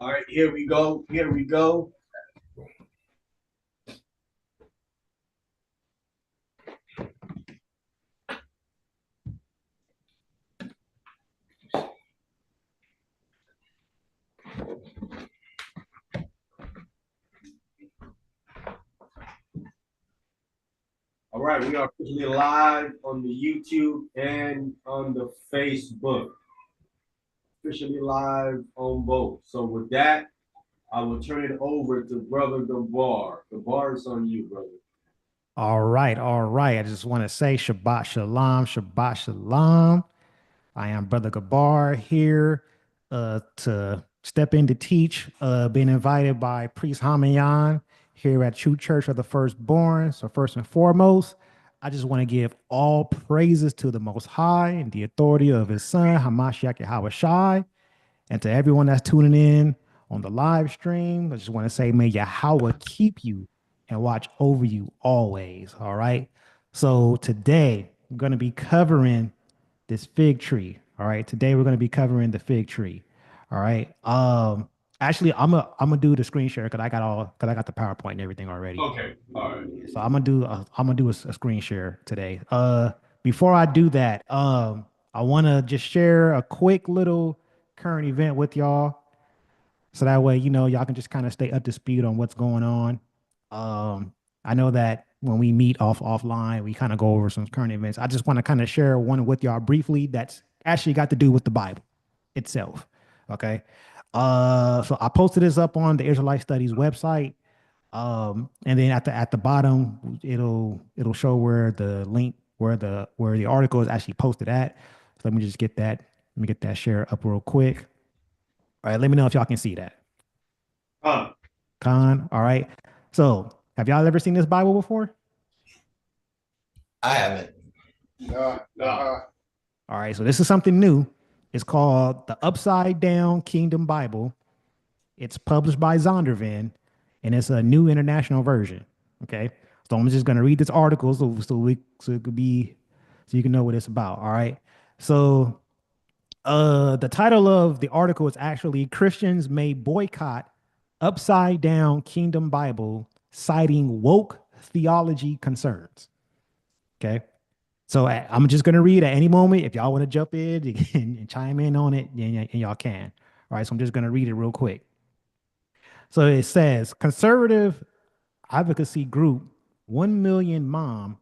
All right, here we go. Here we go. All right, we are officially live on the YouTube and on the Facebook. Officially live on both. So with that, I will turn it over to Brother Gabar. Gabar is on you, brother. All right, all right. I just want to say Shabbat Shalom, Shabbat Shalom. I am Brother Gabar here to step in to teach, being invited by Priest Hamayan here at True Church of the Firstborn. So first and foremost, I just want to give all praises to the Most High and the authority of his son, Hamashiach Yahweh. And to everyone that's tuning in on the live stream, I just want to say, may Yahweh keep you and watch over you always. All right. So today, we're going to be covering this fig tree. All right. Today, we're going to be covering the fig tree. All right. Actually, I'm gonna do the screen share because I got the PowerPoint and everything already. Okay, all right. So I'm gonna do a screen share today. Before I do that, I want to just share a quick little current event with y'all, so that way y'all can just kind of stay up to speed on what's going on. I know that when we meet offline, we kind of go over some current events. I just want to kind of share one with y'all briefly that's actually got to do with the Bible itself. Okay. So I posted this up on the Israelite Studies website. And then at the bottom, it'll show where the link where the article is actually posted at. So let me just get that. Let me get that share up real quick. All right, let me know if y'all can see that. Huh. All right. So have y'all ever seen this Bible before? I haven't. No. All right, so this is something new. It's called the Upside Down Kingdom Bible. It's published by Zondervan, and it's a new international version. Okay, so I'm just gonna read this article so it could be so you can know what it's about. All right, so the title of the article is actually Christians May Boycott Upside Down Kingdom Bible, citing woke theology concerns. Okay, so I'm just gonna read at any moment. If y'all want to jump in and chime in on it, then y'all can. All right, so I'm just gonna read it real quick. So it says conservative advocacy group 1 Million Mom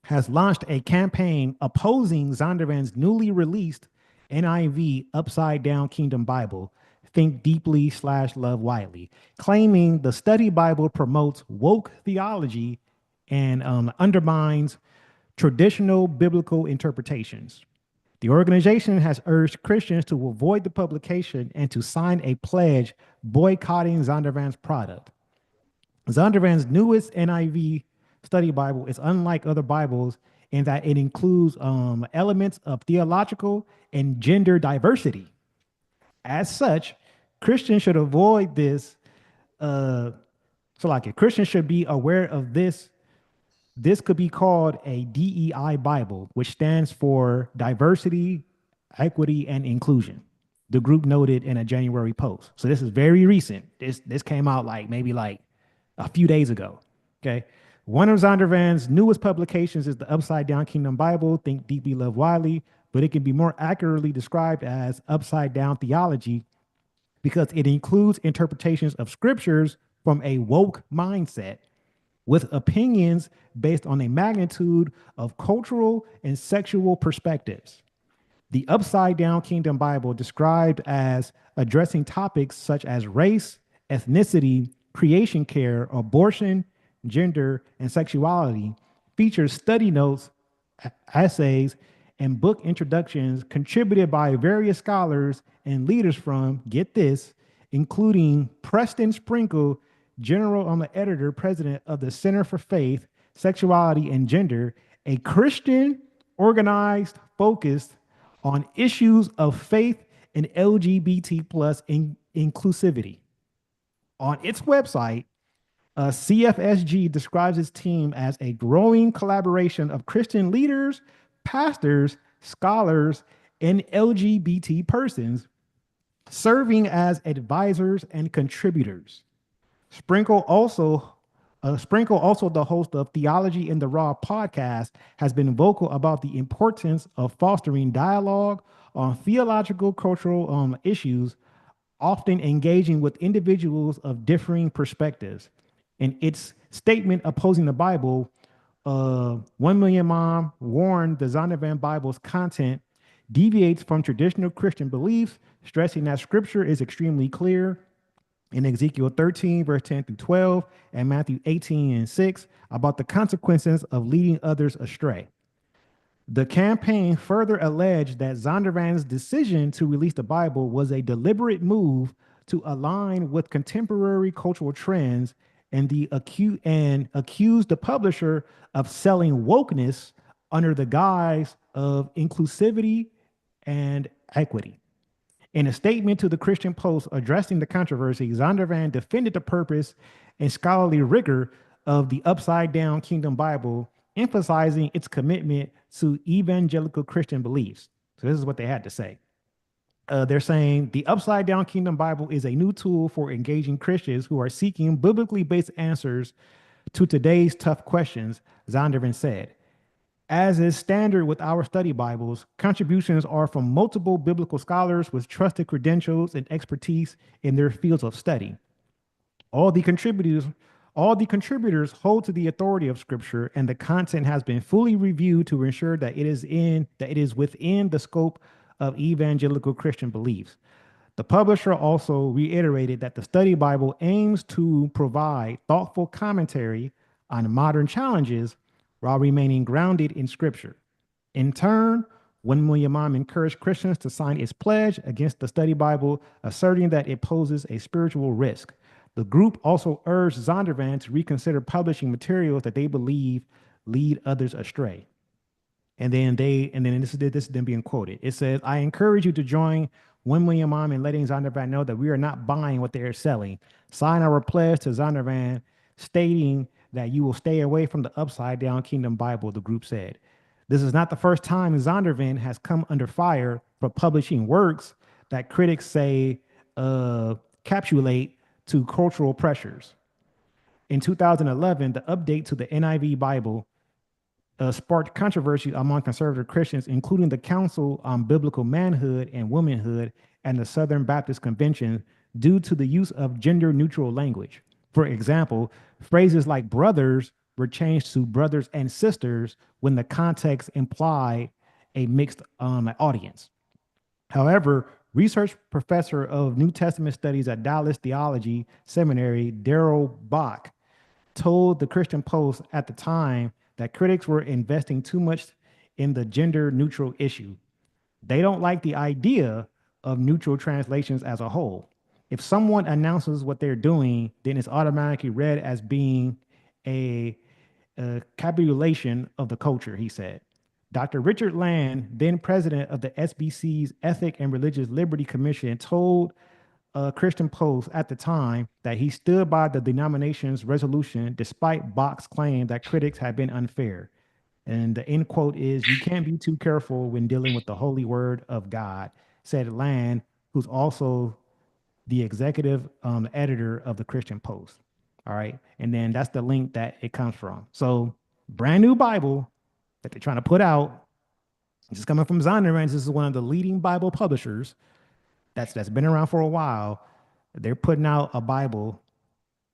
has launched a campaign opposing Zondervan's newly released NIV Upside Down Kingdom Bible, Think Deeply / Love Widely, claiming the study Bible promotes woke theology and undermines traditional biblical interpretations. The organization has urged Christians to avoid the publication and to sign a pledge boycotting Zondervan's product. Zondervan's newest NIV study Bible is unlike other Bibles in that it includes elements of theological and gender diversity. As such, Christians should avoid this. Christians should be aware of this. This could be called a DEI Bible, which stands for diversity, equity, and inclusion. The group noted in a January post. So this is very recent. This came out maybe a few days ago. Okay. One of Zondervan's newest publications is the Upside Down Kingdom Bible, Think Deeply, Love Widely, but it can be more accurately described as upside down theology because it includes interpretations of scriptures from a woke mindset with opinions based on a magnitude of cultural and sexual perspectives. The Upside Down Kingdom Bible, described as addressing topics such as race, ethnicity, creation care, abortion, gender, and sexuality, features study notes, essays, and book introductions contributed by various scholars and leaders from, get this, including Preston Sprinkle, general on the editor, president of the Center for Faith, Sexuality, and Gender, a Christian organized, focused on issues of faith and LGBT plus inclusivity. On its website, CFSG describes its team as a growing collaboration of Christian leaders, pastors, scholars, and LGBT persons serving as advisors and contributors. Sprinkle also Sprinkle, also the host of Theology in the Raw podcast, has been vocal about the importance of fostering dialogue on theological cultural issues, often engaging with individuals of differing perspectives. In its statement opposing the Bible, 1 Million Mom warned the Zondervan Bible's content deviates from traditional Christian beliefs, stressing that scripture is extremely clear in Ezekiel 13, verse 10 through 12, and Matthew 18 and 6 about the consequences of leading others astray. The campaign further alleged that Zondervan's decision to release the Bible was a deliberate move to align with contemporary cultural trends and accused the publisher of selling wokeness under the guise of inclusivity and equity. In a statement to the Christian Post addressing the controversy, Zondervan defended the purpose and scholarly rigor of the Upside Down Kingdom Bible, emphasizing its commitment to evangelical Christian beliefs. So, this is what they had to say. They're saying the Upside Down Kingdom Bible is a new tool for engaging Christians who are seeking biblically based answers to today's tough questions, Zondervan said. As is standard with our study Bibles, contributions are from multiple biblical scholars with trusted credentials and expertise in their fields of study. All the contributors, all the contributors hold to the authority of Scripture, and the content has been fully reviewed to ensure that it is within the scope of evangelical Christian beliefs. The publisher also reiterated that the study Bible aims to provide thoughtful commentary on modern challenges while remaining grounded in Scripture. In turn, 1 Million Mom encouraged Christians to sign its pledge against the study Bible, asserting that it poses a spiritual risk. The group also urged Zondervan to reconsider publishing materials that they believe lead others astray. And then this is them being quoted. It says, I encourage you to join 1 Million Mom in letting Zondervan know that we are not buying what they are selling. Sign our pledge to Zondervan stating that you will stay away from the Upside Down Kingdom Bible, the group said. This is not the first time Zondervan has come under fire for publishing works that critics say capitulate to cultural pressures. In 2011, the update to the NIV Bible sparked controversy among conservative Christians, including the Council on Biblical Manhood and Womanhood and the Southern Baptist Convention, due to the use of gender neutral language. For example, phrases like brothers were changed to brothers and sisters when the context implied a mixed audience. However, research professor of New Testament studies at Dallas Theology Seminary, Daryl Bach, told the Christian Post at the time that critics were investing too much in the gender neutral issue. They don't like the idea of neutral translations as a whole. If someone announces what they're doing, then it's automatically read as being a capitulation of the culture, he said. Dr. Richard Land, then president of the SBC's Ethic and Religious Liberty Commission, told Christian Post at the time that he stood by the denomination's resolution despite Bach's claim that critics had been unfair. And the end quote is, you can't be too careful when dealing with the holy word of God, said Land, who's also the executive editor of the Christian Post. All right. And then that's the link that it comes from. So brand new Bible that they're trying to put out. This is coming from Zondervan. This is one of the leading Bible publishers that's been around for a while. They're putting out a Bible.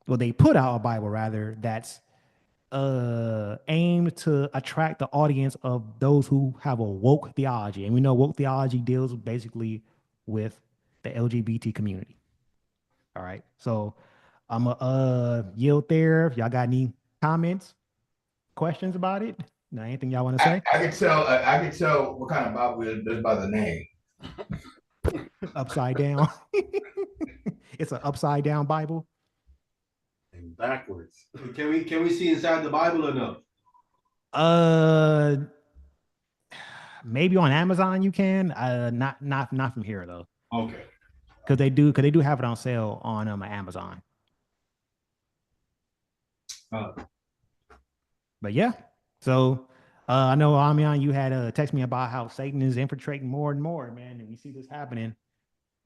Well, they put out a Bible rather that's aimed to attract the audience of those who have a woke theology. And we know woke theology deals basically with the LGBT community. All right. So I'm gonna yield there. If y'all got any comments, questions about it, now anything y'all want to say? I can tell what kind of Bible it is just by the name. Upside down. It's an upside down Bible. And backwards. Can we see inside the Bible or no? Maybe on Amazon you can. Not from here though. Okay. Because they do have it on sale on Amazon. But yeah, so I know Amion, you had text me about how Satan is infiltrating more and more, man, and we see this happening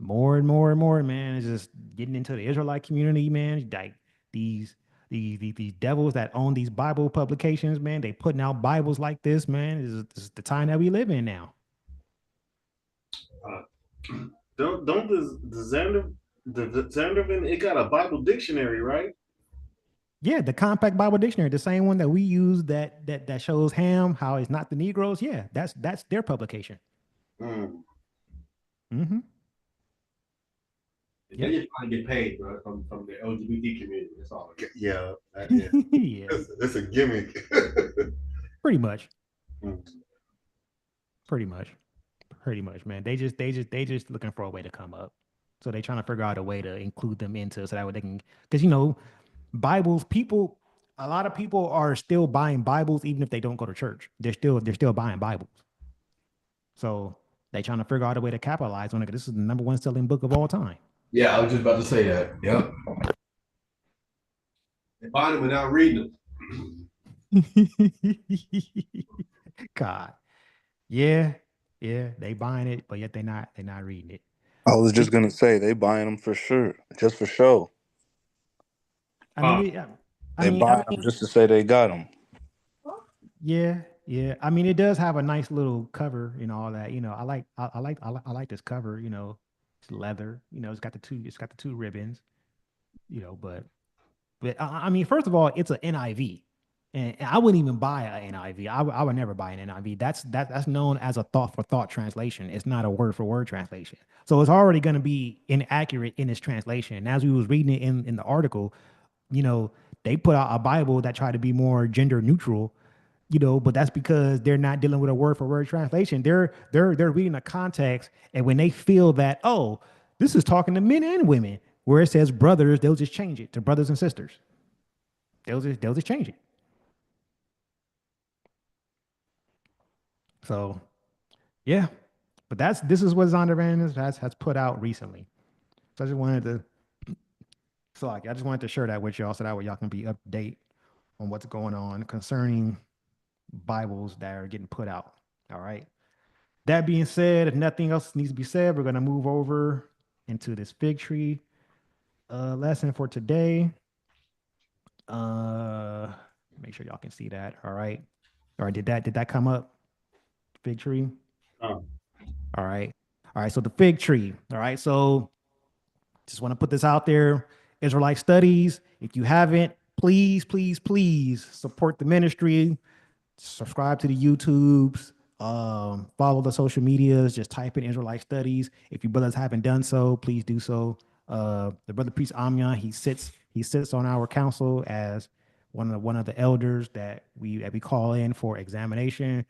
more and more and more, man, is just getting into the Israelite community, man. Like these these devils that own these Bible publications, man, they putting out Bibles like this, man. This is the time that we live in now. Uh, Don't the Zandervan, it got a Bible dictionary, right? Yeah, the compact Bible dictionary, the same one that we use that shows Ham how it's not the Negroes. Yeah, that's their publication. Mm. Mm-hmm. they Yep. just trying to get paid, bro, from the LGBT community. That's all. Yeah, yeah. Yeah, It's a gimmick. pretty much. Mm. Pretty much. Pretty much, man. They just looking for a way to come up. So they trying to figure out a way to include them into so that way they can, because Bibles, people, a lot of people are still buying Bibles even if they don't go to church. They're still buying Bibles. So they trying to figure out a way to capitalize on it. 'Cause this is the number one selling book of all time. Yeah, I was just about to say that. Yep. They buying them without reading them. God. Yeah. Yeah. They buying it, but yet they're not reading it. I was just gonna say they buying them for sure, just for show. I mean, I They mean, buying them just to say they got them. yeah, yeah. I mean, it does have a nice little cover, all that. I like this cover. It's leather. It's got the two ribbons. But I mean, first of all, it's an NIV, and I wouldn't even buy an NIV. I would never buy an NIV. That's known as a thought for thought translation. It's not a word for word translation. So it's already going to be inaccurate in its translation. And as we was reading it in the article, they put out a Bible that tried to be more gender neutral, but that's because they're not dealing with a word for word translation. They're reading a context, and when they feel that, oh, this is talking to men and women, where it says brothers, they'll just change it to brothers and sisters. They'll just change it. So yeah, but this is what Zondervan has put out recently. So I just wanted to share that with y'all so that way y'all can be up to date on what's going on concerning Bibles that are getting put out. All right. That being said, if nothing else needs to be said, we're gonna move over into this fig tree lesson for today. Uh, Make sure y'all can see that. All right. All right. Did that come up? Fig tree. Oh. All right. All right. So the fig tree. All right. So just want to put this out there. Israelite studies. If you haven't, please, please, please support the ministry. Subscribe to the YouTubes. Follow the social medias. Just type in Israelite studies. If you brothers haven't done so, please do so. The brother priest Amyan, he sits on our council as one of the elders that we call in for examination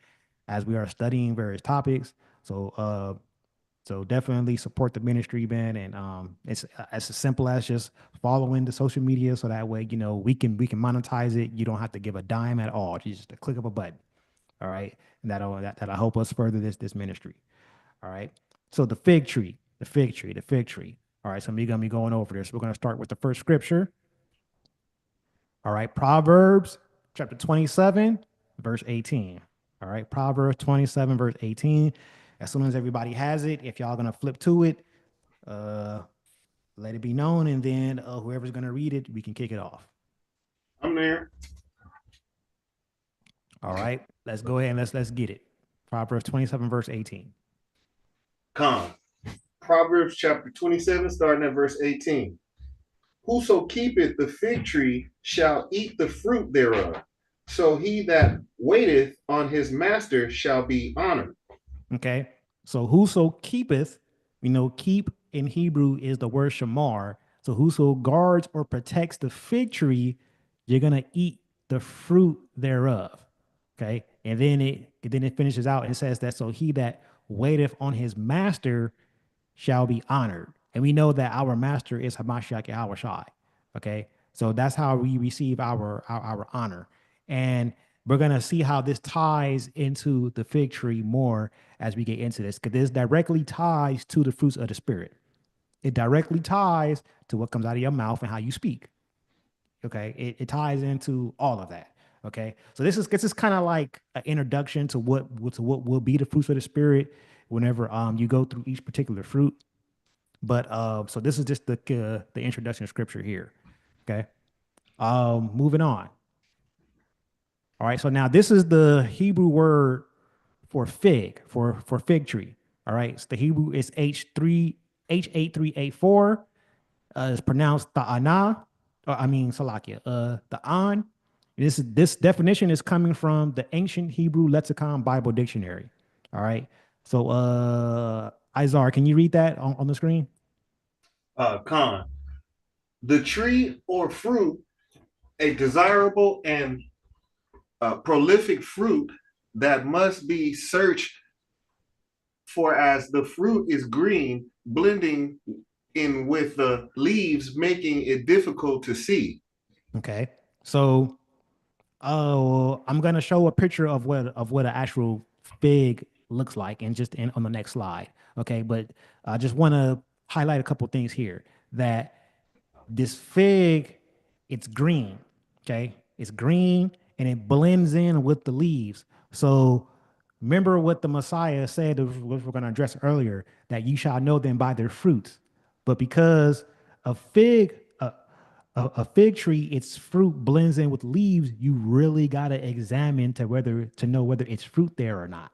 as we are studying various topics. So definitely support the ministry, man. And it's as simple as just following the social media, so that way we can monetize it. You don't have to give a dime at all. Just a click of a button. All right, and that'll help us further this ministry. All right. So the fig tree, the fig tree, the fig tree. All right. So we're gonna be going over this. We're gonna start with the first scripture. All right, Proverbs chapter 27, verse 18. All right, Proverbs 27, verse 18. As soon as everybody has it, if y'all gonna flip to it, let it be known, and then whoever's gonna read it, we can kick it off. I'm there. All right, let's go ahead and let's get it. Proverbs 27, verse 18. Come. Proverbs chapter 27, starting at verse 18. Whoso keepeth the fig tree shall eat the fruit thereof. So he that waiteth on his master shall be honored. Okay, so whoso keepeth, keep in Hebrew is the word shamar. So whoso guards or protects the fig tree, you're gonna eat the fruit thereof. Okay, and then it finishes out and says that so he that waiteth on his master shall be honored. And we know that our master is Hamashiach Yahweh Shai. Okay. So that's how we receive our honor. And we're going to see how this ties into the fig tree more as we get into this, because this directly ties to the fruits of the spirit. It directly ties to what comes out of your mouth and how you speak. Okay. It ties into all of that. Okay. So this is kind of like an introduction to what will be the fruits of the spirit whenever you go through each particular fruit. But so this is just the introduction of scripture here. Okay. Moving on. All right. So now this is the Hebrew word for fig, for fig tree. All right. So the Hebrew is H8384. It's pronounced ta'ana, or I mean Salakia. Ta'an. This definition is coming from the ancient Hebrew lexicon Bible dictionary. All right. So Izar, can you read that on the screen? Con, the tree or fruit, a desirable and prolific fruit that must be searched for, as the fruit is green, blending in with the leaves, making it difficult to see. Okay. So I'm gonna show a picture of what an actual fig looks like, and just on the next slide. Okay, but I just want to highlight a couple things here. That this fig, it's green. Okay, it's green and it blends in with the leaves. So remember what the Messiah said, which we're going to address earlier, that you shall know them by their fruits. But because a fig, a fig tree, its fruit blends in with leaves, you really got to examine to know whether it's fruit there or not.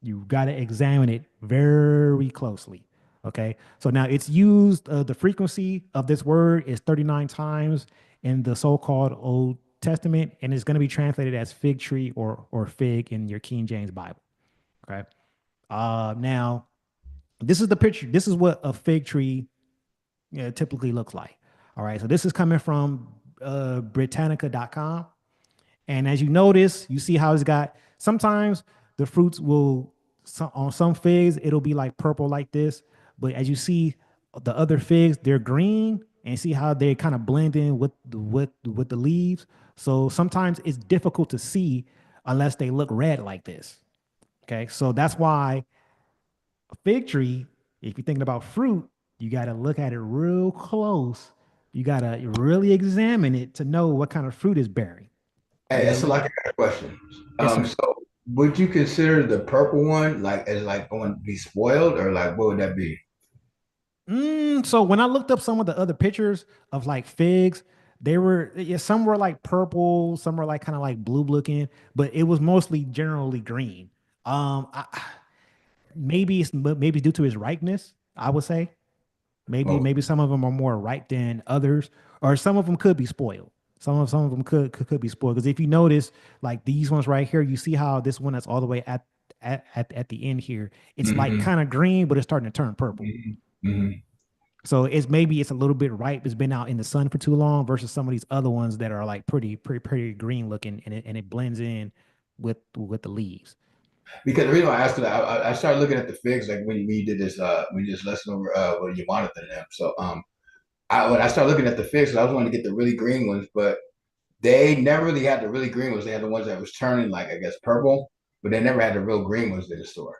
You got to examine it very closely. Okay. So now it's used, the frequency of this word is 39 times in the so called Old Testament, and it's going to be translated as fig tree or fig in your King James Bible. Okay. Now, this is the picture. This is what a fig tree typically looks like. All right. So this is coming from Britannica.com. And as you notice, you see how it's got sometimes the fruits will, on some figs, it'll be like purple like this. But as you see the other figs, they're green, and see how they kind of blend in with the leaves. So sometimes it's difficult to see unless they look red like this. Okay. So that's why a fig tree, if you're thinking about fruit, you got to look at it real close. You got to really examine it to know what kind of fruit is bearing. You Hey, got to so look. like I got a question. Yes, sir. So would you consider the purple one like as like going to be spoiled, or like what would that be? So when I looked up some of the other pictures of like figs, they were, yeah, some were like purple, some were like kind of like blue looking, but it was mostly generally green. Maybe it's due to its ripeness, I would say. Oh, Maybe some of them are more ripe than others, or some of them could be spoiled. Some of them could be spoiled, because if you notice, like these ones right here, you see how this one that's all the way at the end here, it's like hmm kind of green, but it's starting to turn purple. hmm So it's a little bit ripe. It's been out in the sun for too long versus some of these other ones that are like pretty green looking, and it blends in with the leaves. Because the reason why I asked that, I started looking at the figs like when we did this when you just listened over what you wanted to them. So when I started looking at the figs, I was wanting to get the really green ones, but they never really had the really green ones. They had the ones that was turning like I guess purple, but they never had the real green ones in the store.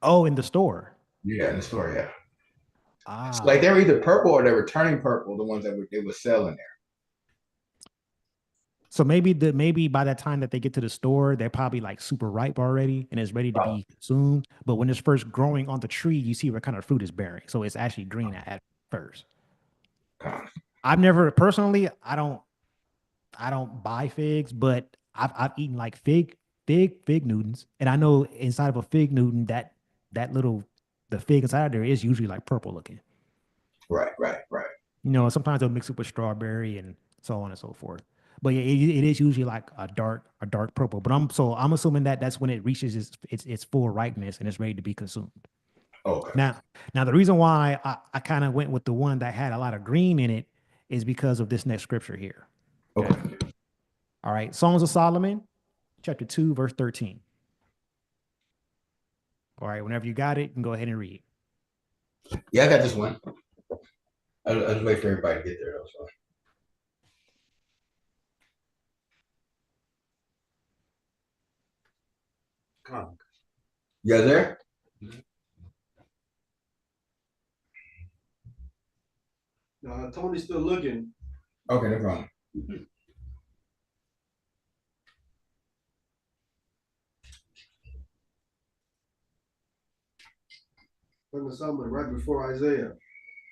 Oh, in the store. Yeah, in the store, yeah. So like Ah, they were either purple or they were turning purple, the ones that they were selling there. so maybe by that time that they get to the store, they're probably like super ripe already and it's ready to Oh, be consumed. But when it's first growing on the tree, you see what kind of fruit is bearing. So it's actually green at first. God. I've never personally, I don't buy figs, but I've eaten like fig Newtons, and I know inside of a fig Newton that little the fig inside there is usually like purple looking. Right, right, right. Sometimes they'll mix it with strawberry and so on and so forth. But yeah, it is usually like a dark purple. But I'm assuming that that's when it reaches its full ripeness and it's ready to be consumed. Okay, Now the reason why I kind of went with the one that had a lot of green in it is because of this next scripture here. Okay. okay. All right. Songs of Solomon, chapter 2, verse 13. All right. Whenever you got it, you can go ahead and read. Yeah, I got this one. I just wait for everybody to get there though. So Con. you guys there? Tony's still looking. Okay, no problem. From the summer, right before Isaiah.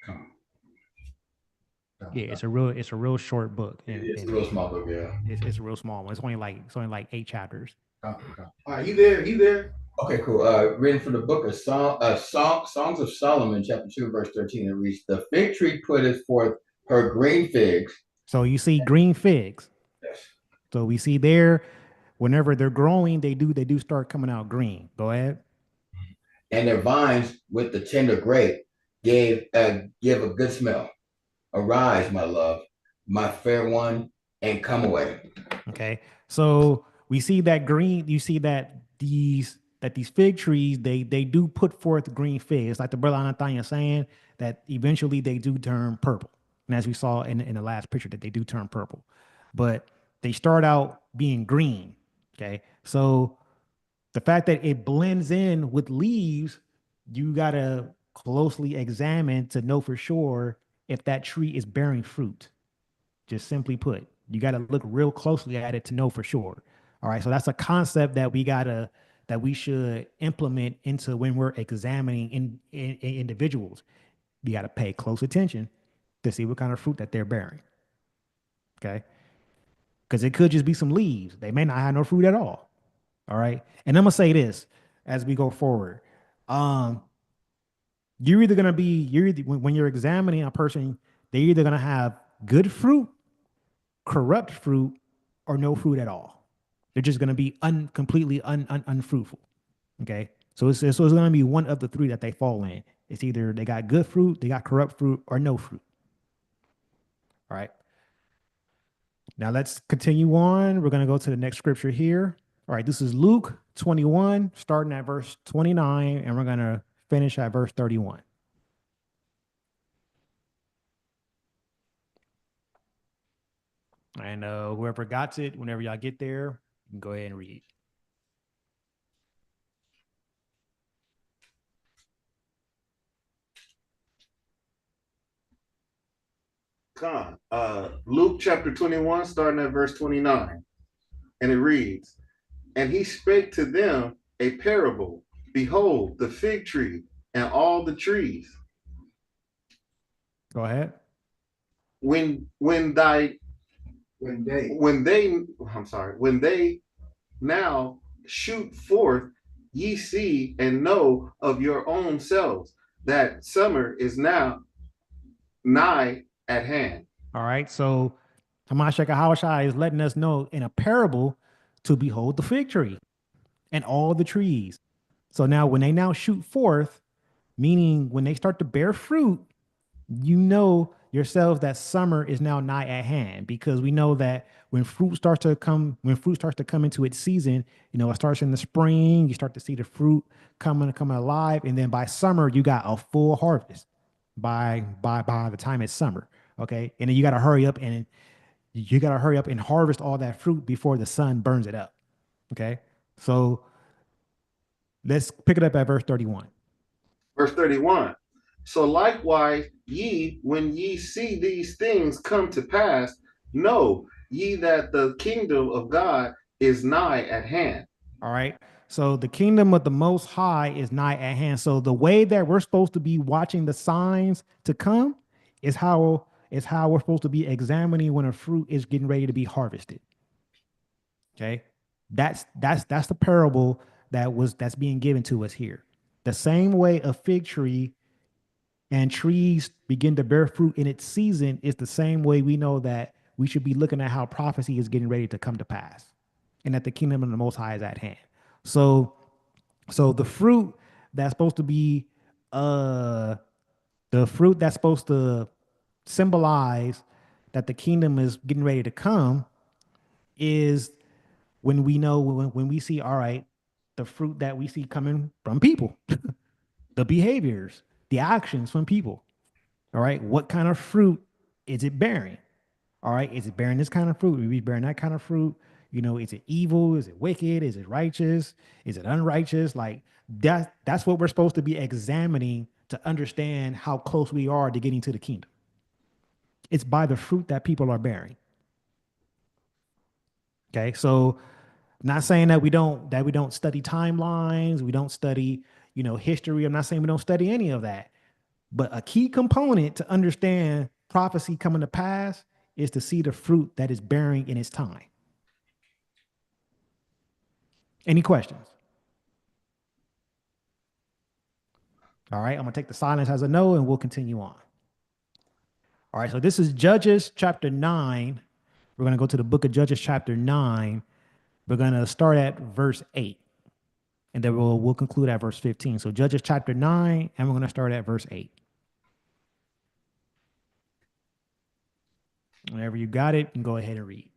Come on. Yeah, it's a real short book, It's a and real small book, yeah. it's a real small one. It's only like 8 chapters. Come. All right, he there. He there. Okay, cool. Written from the book of Songs of Solomon, chapter 2, verse 13. It reads, "The fig tree putteth forth her green figs." So you see green figs. Yes. So we see there, whenever they're growing, they do start coming out green. Go ahead. And their vines with the tender grape give a good smell. Arise, my love, my fair one, and come away. Okay. So we see that green, you see that these fig trees, they do put forth green figs. Like the brother Anatanya saying that eventually they do turn purple. And as we saw in the last picture, that they do turn purple. But they start out being green. Okay. So the fact that it blends in with leaves, you gotta closely examine to know for sure if that tree is bearing fruit. Just simply put, you got to look real closely at it to know for sure. All right. So that's a concept that we should implement into when we're examining in individuals. You got to pay close attention to see what kind of fruit that they're bearing. Okay. Because it could just be some leaves. They may not have no fruit at all. All right. And I'm gonna say this as we go forward. Um, when you're examining a person, they're either gonna have good fruit, corrupt fruit, or no fruit at all. They're just going to be completely unfruitful. Okay. So it's going to be one of the three that they fall in. It's either they got good fruit, they got corrupt fruit, or no fruit. All right. Now let's continue on. We're going to go to the next scripture here. All right. This is Luke 21, starting at verse 29, and we're going to finish at verse 31. And whoever got it, whenever y'all get there, you can go ahead and read. Luke chapter 21, starting at verse 29. And it reads, "And he spake to them a parable. Behold, the fig tree and all the trees. Go ahead. When they now shoot forth, ye see and know of your own selves that summer is now nigh at hand." All right. So Hamashiach Ahawashai is letting us know in a parable to behold the fig tree and all the trees. So now when they now shoot forth, meaning when they start to bear fruit, you know yourselves that summer is now nigh at hand, because we know that when fruit starts to come into its season, it starts in the spring, you start to see the fruit coming alive, and then by summer you got a full harvest by the time it's summer. Okay. And then you got to hurry up and harvest all that fruit before the sun burns it up. Okay. So let's pick it up at verse 31. Verse 31. "So likewise, ye, when ye see these things come to pass, know ye that the kingdom of God is nigh at hand." All right. So the kingdom of the Most High is nigh at hand. So the way that we're supposed to be watching the signs to come is how we're supposed to be examining when a fruit is getting ready to be harvested. Okay. That's the parable that's being given to us here. The same way a fig tree and trees begin to bear fruit in its season is the same way we know that we should be looking at how prophecy is getting ready to come to pass and that the kingdom of the Most High is at hand. So the fruit that's supposed to be the fruit that's supposed to symbolize that the kingdom is getting ready to come is when we know when we see, all right, the fruit that we see coming from people, the behaviors, the actions from people. All right, what kind of fruit is it bearing? All right, is it bearing this kind of fruit? Is it bearing that kind of fruit? Is it evil? Is it wicked? Is it righteous? Is it unrighteous? Like that's what we're supposed to be examining to understand how close we are to getting to the kingdom. It's by the fruit that people are bearing. Okay, so not saying that we don't study timelines, we don't study history. I'm not saying we don't study any of that, but a key component to understand prophecy coming to pass is to see the fruit that is bearing in its time. Any questions? All right, I'm gonna take the silence as a no, and we'll continue on. All right, so this is Judges chapter 9. We're gonna go to the book of Judges chapter 9. We're gonna start at verse 8, and then we'll conclude at verse 15. So Judges chapter 9, and we're gonna start at verse 8. Whenever you got it, you can go ahead and read.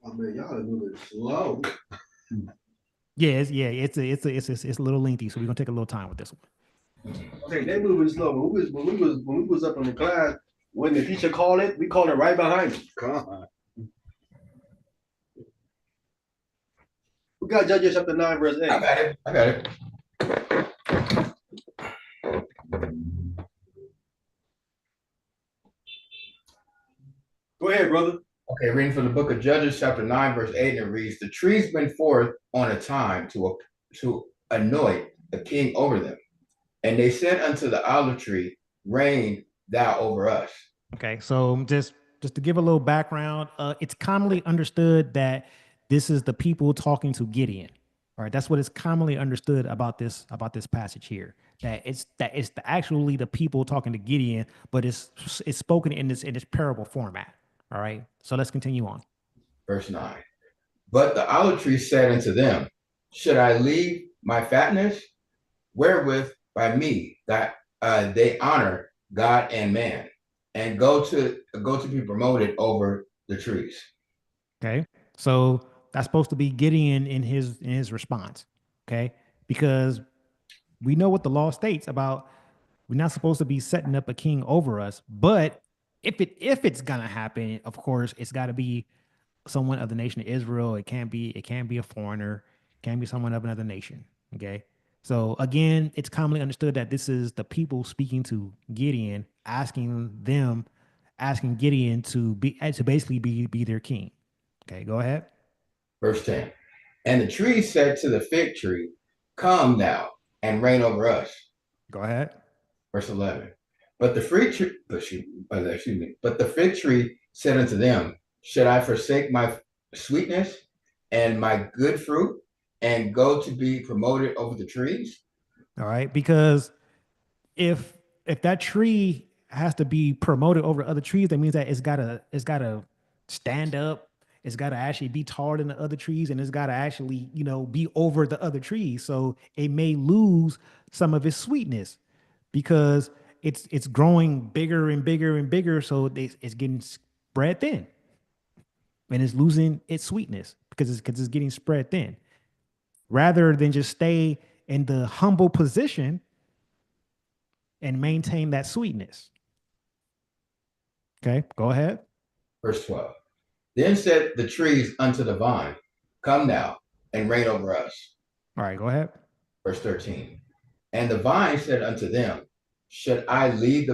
Oh man, y'all are moving slow. It's a little lengthy, so we're gonna take a little time with this one. Okay, they moving slow. When we was up in the class, when the teacher called it, we called it right behind him. Come on. We got Judges chapter 9, verse 8. I got it. Go ahead, brother. Okay, reading from the book of Judges, chapter 9, verse 8, and it reads, the trees went forth on a time to anoint a king over them. And they said unto the olive tree, reign thou over us. Okay, so just to give a little background, it's commonly understood that this is the people talking to Gideon. All right, that's what is commonly understood about this passage here. That it's actually the people talking to Gideon, but it's spoken in this parable format. All right, so let's continue on. Verse 9. But the olive tree said unto them, should I leave my fatness, wherewith by me that they honor God and man, and go to be promoted over the trees? Okay, so that's supposed to be Gideon in his response. Okay, because we know what the law states about we're not supposed to be setting up a king over us, but if it's gonna happen, of course, it's got to be someone of the nation of Israel. It can't be a foreigner. It can't be someone of another nation. Okay. So again, it's commonly understood that this is the people speaking to Gideon, asking Gideon to basically be their king. Okay, go ahead. Verse 10. And the tree said to the fig tree, come now and reign over us. Go ahead. Verse 11. But the fig tree said unto them, should I forsake my sweetness and my good fruit and go to be promoted over the trees? All right, because if that tree has to be promoted over other trees, that means that it's gotta stand up. It's gotta actually be taller than the other trees, and it's gotta actually be over the other trees. So it may lose some of its sweetness because it's growing bigger and bigger and bigger. So it's getting spread thin, and it's losing its sweetness because it's getting spread thin. Rather than just stay in the humble position and maintain that sweetness. Okay, go ahead. Verse 12. Then said the trees unto the vine, come now and reign over us. All right, go ahead. Verse 13. And the vine said unto them, should I leave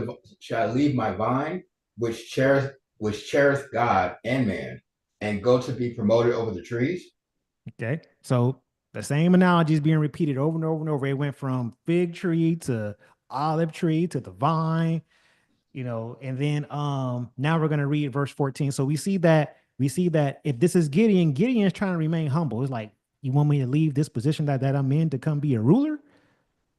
my vine, which cherisheth God and man, and go to be promoted over the trees? Okay, so the same analogy is being repeated over and over and over. It went from fig tree to olive tree to the vine, and then now we're gonna read verse 14. So we see that if this is Gideon is trying to remain humble. It's like, you want me to leave this position that I'm in to come be a ruler?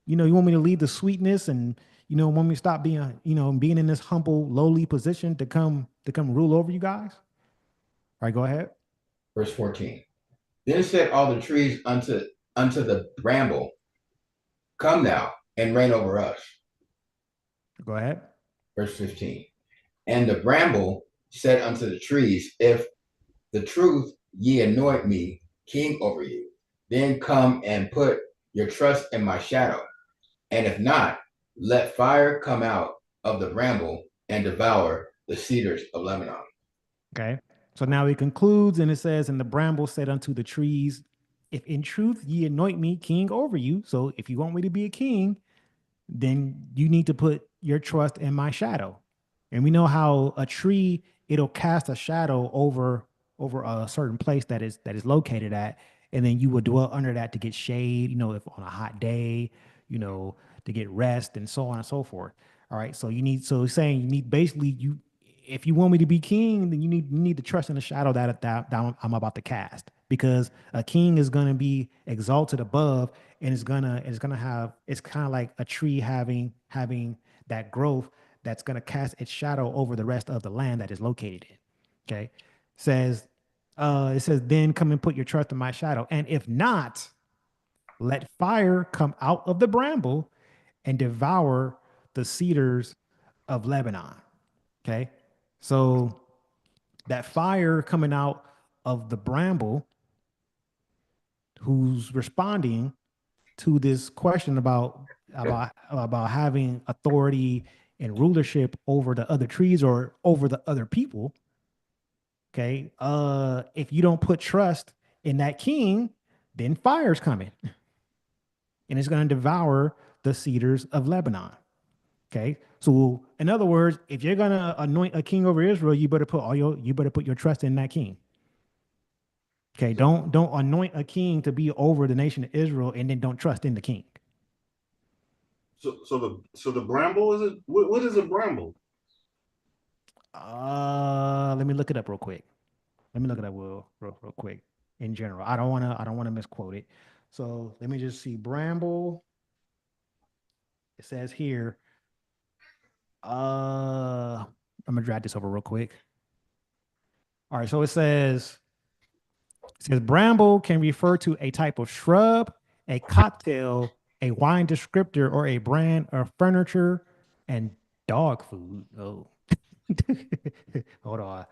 You want me to leave the sweetness and want me to stop being, being in this humble, lowly position to come rule over you guys? All right, go ahead. Verse 14. Then said all the trees unto the bramble, come now and reign over us. Go ahead. Verse 15. And the bramble said unto the trees, if the truth ye anoint me king over you, then come and put your trust in my shadow. And if not, let fire come out of the bramble and devour the cedars of Lebanon. Okay. So now he concludes and it says, and the bramble said unto the trees, if in truth ye anoint me king over you, so if you want me to be a king, then you need to put your trust in my shadow. And we know how a tree, it'll cast a shadow over a certain place that is located at, and then you would dwell under that to get shade, if on a hot day, if it's raining, if it's sunny, if it's cold, if it's whatever. So if you want me to be a king, then you need to put your trust in my shadow. And we know how a tree, it'll cast a shadow over a certain place that is located at, and then you would dwell under that to get shade, if on a hot day, to get rest and so on and so forth. All right. So he's saying you need basically if you want me to be king, then you need to trust in the shadow that I'm about to cast, because a king is going to be exalted above, and it's gonna have, it's kind of like a tree having that growth that's going to cast its shadow over the rest of the land that is located in. Okay. Says it says, then come and put your trust in my shadow. And if not, let fire come out of the bramble and devour the cedars of Lebanon. Okay. So that fire coming out of the bramble, who's responding to this question about having authority and rulership over the other trees or over the other people. Okay. If you don't put trust in that king, then fire's coming and it's going to devour the cedars of Lebanon. Okay. So in other words, if you're going to anoint a king over Israel, you better put your trust in that king. Okay. Don't anoint a king to be over the nation of Israel and then don't trust in the king. So the bramble is it? What is a bramble? Let me look it up real quick. Let me look it up real quick. In general, I don't wanna misquote it. So let me just see. Bramble. It says here. I'm gonna drag this over real quick. All right. So it says bramble can refer to a type of shrub, a cocktail, a wine descriptor, or a brand of furniture and dog food. Oh, hold on.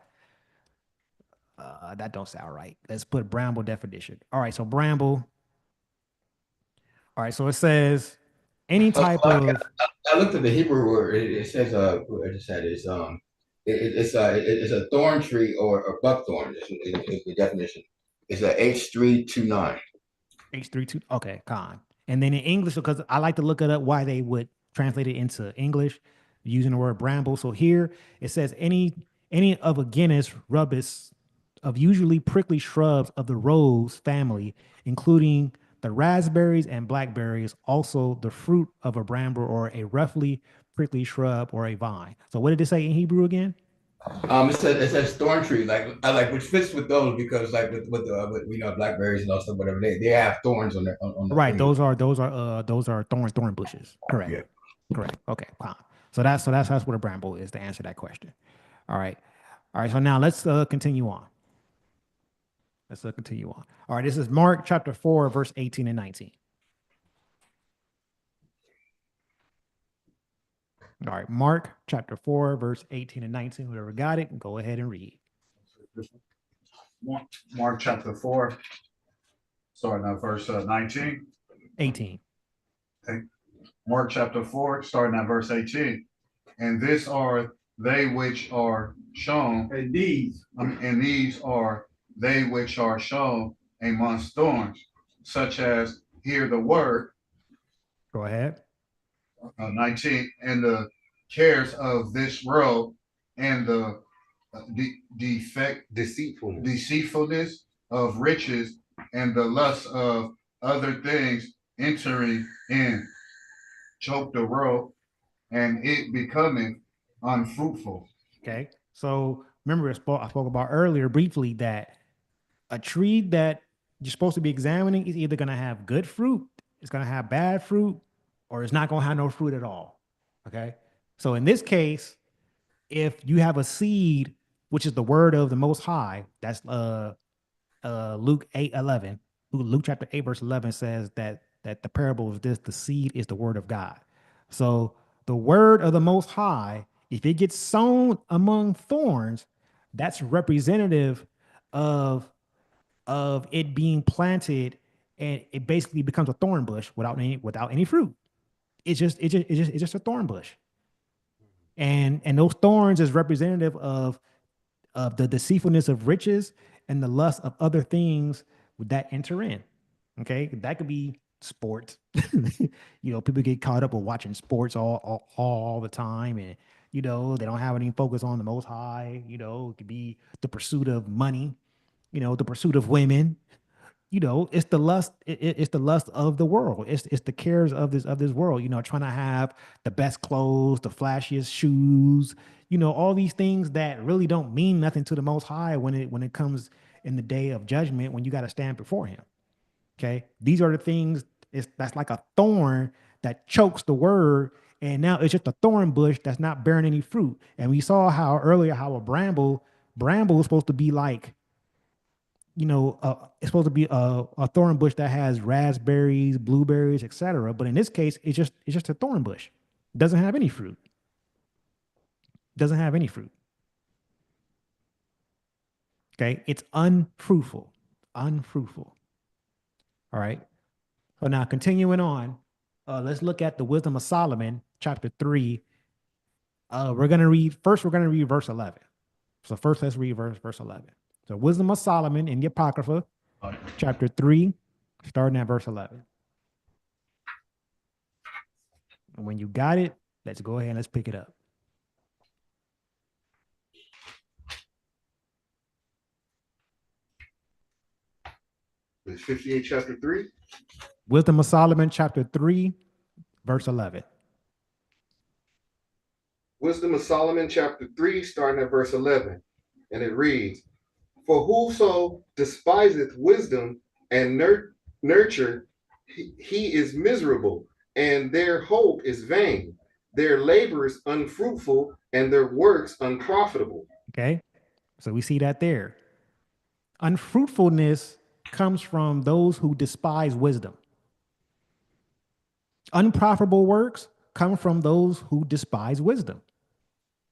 That don't sound right. Let's put bramble definition. All right, so bramble. All right, so it says any type of. I looked at the Hebrew word. It says what it said is it's a thorn tree or a buckthorn. Is the definition. It's a H329. H32. Okay, con. And then in English, because I like to look it up why they would translate it into English using the word bramble. So here it says any of a genus rubus of usually prickly shrubs of the rose family, including the raspberries and blackberries, also the fruit of a bramble or a roughly prickly shrub or a vine. So what did it say in Hebrew again? It says thorn tree, like I like, which fits with those because like with blackberries and all stuff, whatever they have thorns on the Right, thing. those are thorn bushes. Correct. Yeah. Correct. Okay, fine. So that's what a bramble is to answer that question. All right. All right. So now let's continue on. Let's continue on. All right. This is Mark chapter 4, verse 18 and 19. All right. Mark chapter 4, verse 18 and 19. Whoever got it, go ahead and read. Mark chapter 4, starting at verse 19. 18. Okay. Mark chapter 4, starting at verse 18. And this are they which are shown, And these, and these are they which are shown amongst thorns, such as hear the word, Go ahead. 19, and the cares of this world, and the deceitfulness of riches, and the lust of other things entering in, choke the world, and it becoming unfruitful. Okay. So remember, I spoke about earlier briefly that a tree that you're supposed to be examining is either going to have good fruit, it's going to have bad fruit, or it's not going to have no fruit at all. Okay. So in this case, if you have a seed, which is the word of the Most High, that's Luke 8:11. Luke chapter 8 verse 11 says that the parable of this, the seed is the word of God. So the word of the Most High, if it gets sown among thorns, that's representative of it being planted, and it basically becomes a thorn bush without any fruit. It's just a thorn bush, and those thorns is representative of the deceitfulness of riches and the lust of other things that enter in. Okay, that could be sports. People get caught up with watching sports all the time, and they don't have any focus on the Most High. It could be the pursuit of money, the pursuit of women, it's the lust, it's the lust of the world. It's the cares of this world, trying to have the best clothes, the flashiest shoes, all these things that really don't mean nothing to the most high when it comes in the day of judgment, when you got to stand before him. Okay. These are the things that's like a thorn that chokes the word. And now it's just a thorn bush that's not bearing any fruit. And we saw how earlier how a bramble is supposed to be like, it's supposed to be a thorn bush that has raspberries, blueberries, etc. But in this case, it's just a thorn bush. Doesn't have any fruit. Doesn't have any fruit. Okay. It's unfruitful. Unfruitful. All right. So now continuing on, let's look at the Wisdom of Solomon, chapter 3. We're going to read verse 11. So first let's read verse 11. So Wisdom of Solomon in the Apocrypha, chapter 3, starting at verse 11. And when you got it, let's go ahead and let's pick it up. It's 58 chapter 3. Wisdom of Solomon, chapter 3, verse 11. Wisdom of Solomon, chapter 3, starting at verse 11. And it reads, For whoso despiseth wisdom and nurture, he is miserable, and their hope is vain. Their labors unfruitful, and their works unprofitable. Okay. So we see that there. Unfruitfulness comes from those who despise wisdom. Unprofitable works come from those who despise wisdom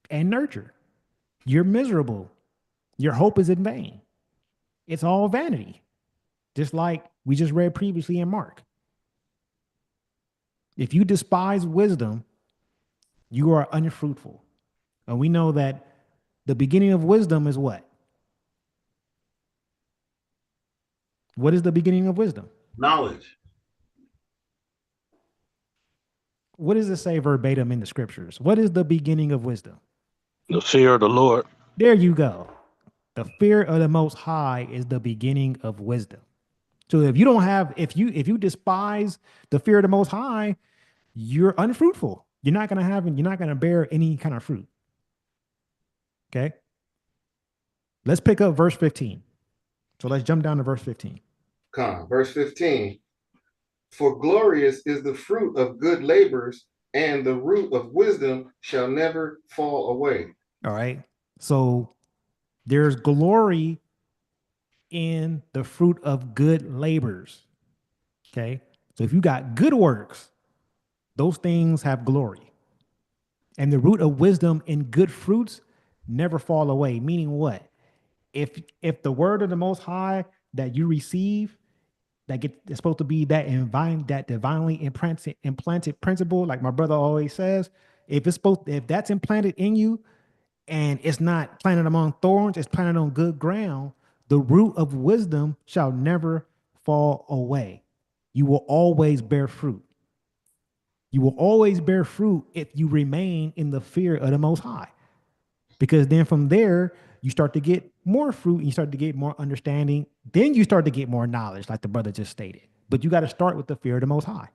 and nurture. You're miserable. Your hope is in vain. It's all vanity, just like we just read previously in Mark. If you despise wisdom, you are unfruitful. And we know that the beginning of wisdom is what? What is the beginning of wisdom? Knowledge. What does it say verbatim in the scriptures? What is the beginning of wisdom? The fear of the Lord. There you go. The fear of the Most High is the beginning of wisdom. So if you despise the fear of the Most High, you're unfruitful. You're not gonna bear any kind of fruit. Okay. Let's pick up verse 15. So let's jump down to verse 15. Verse 15. For glorious is the fruit of good labors, and the root of wisdom shall never fall away. All right. So there's glory in the fruit of good labors. Okay. So if you got good works, those things have glory. And the root of wisdom in good fruits never fall away. Meaning what? If the word of the Most High that you receive it's supposed to be that divinely implanted principle, like my brother always says, if that's implanted in you and it's not planted among thorns, it's planted on good ground, the root of wisdom shall never fall away. You will always bear fruit. You will always bear fruit if you remain in the fear of the Most High. Because then from there, you start to get more fruit and you start to get more understanding. Then you start to get more knowledge, like the brother just stated. But you got to start with the fear of the Most High.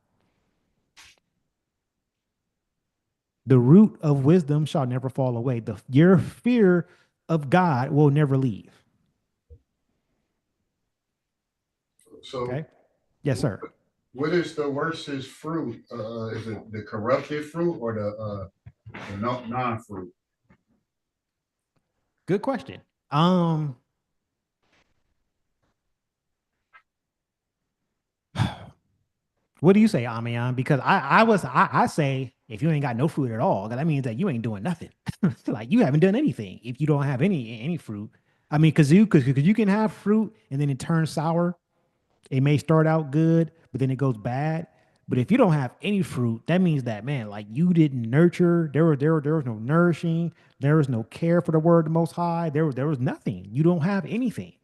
The root of wisdom shall never fall away. Your fear of God will never leave. So, okay. Yes, sir. What is the worstest fruit? Is it the corrupted fruit or the non-fruit? Good question. What do you say, Amiyan? Because I say if you ain't got no fruit at all, that means that you ain't doing nothing. Like you haven't done anything if you don't have any fruit. I mean, because you can have fruit and then it turns sour. It may start out good, but then it goes bad. But if you don't have any fruit, that means that, man, like you didn't nurture. There was no nourishing. There was no care for the word of the Most High. There was nothing. You don't have anything.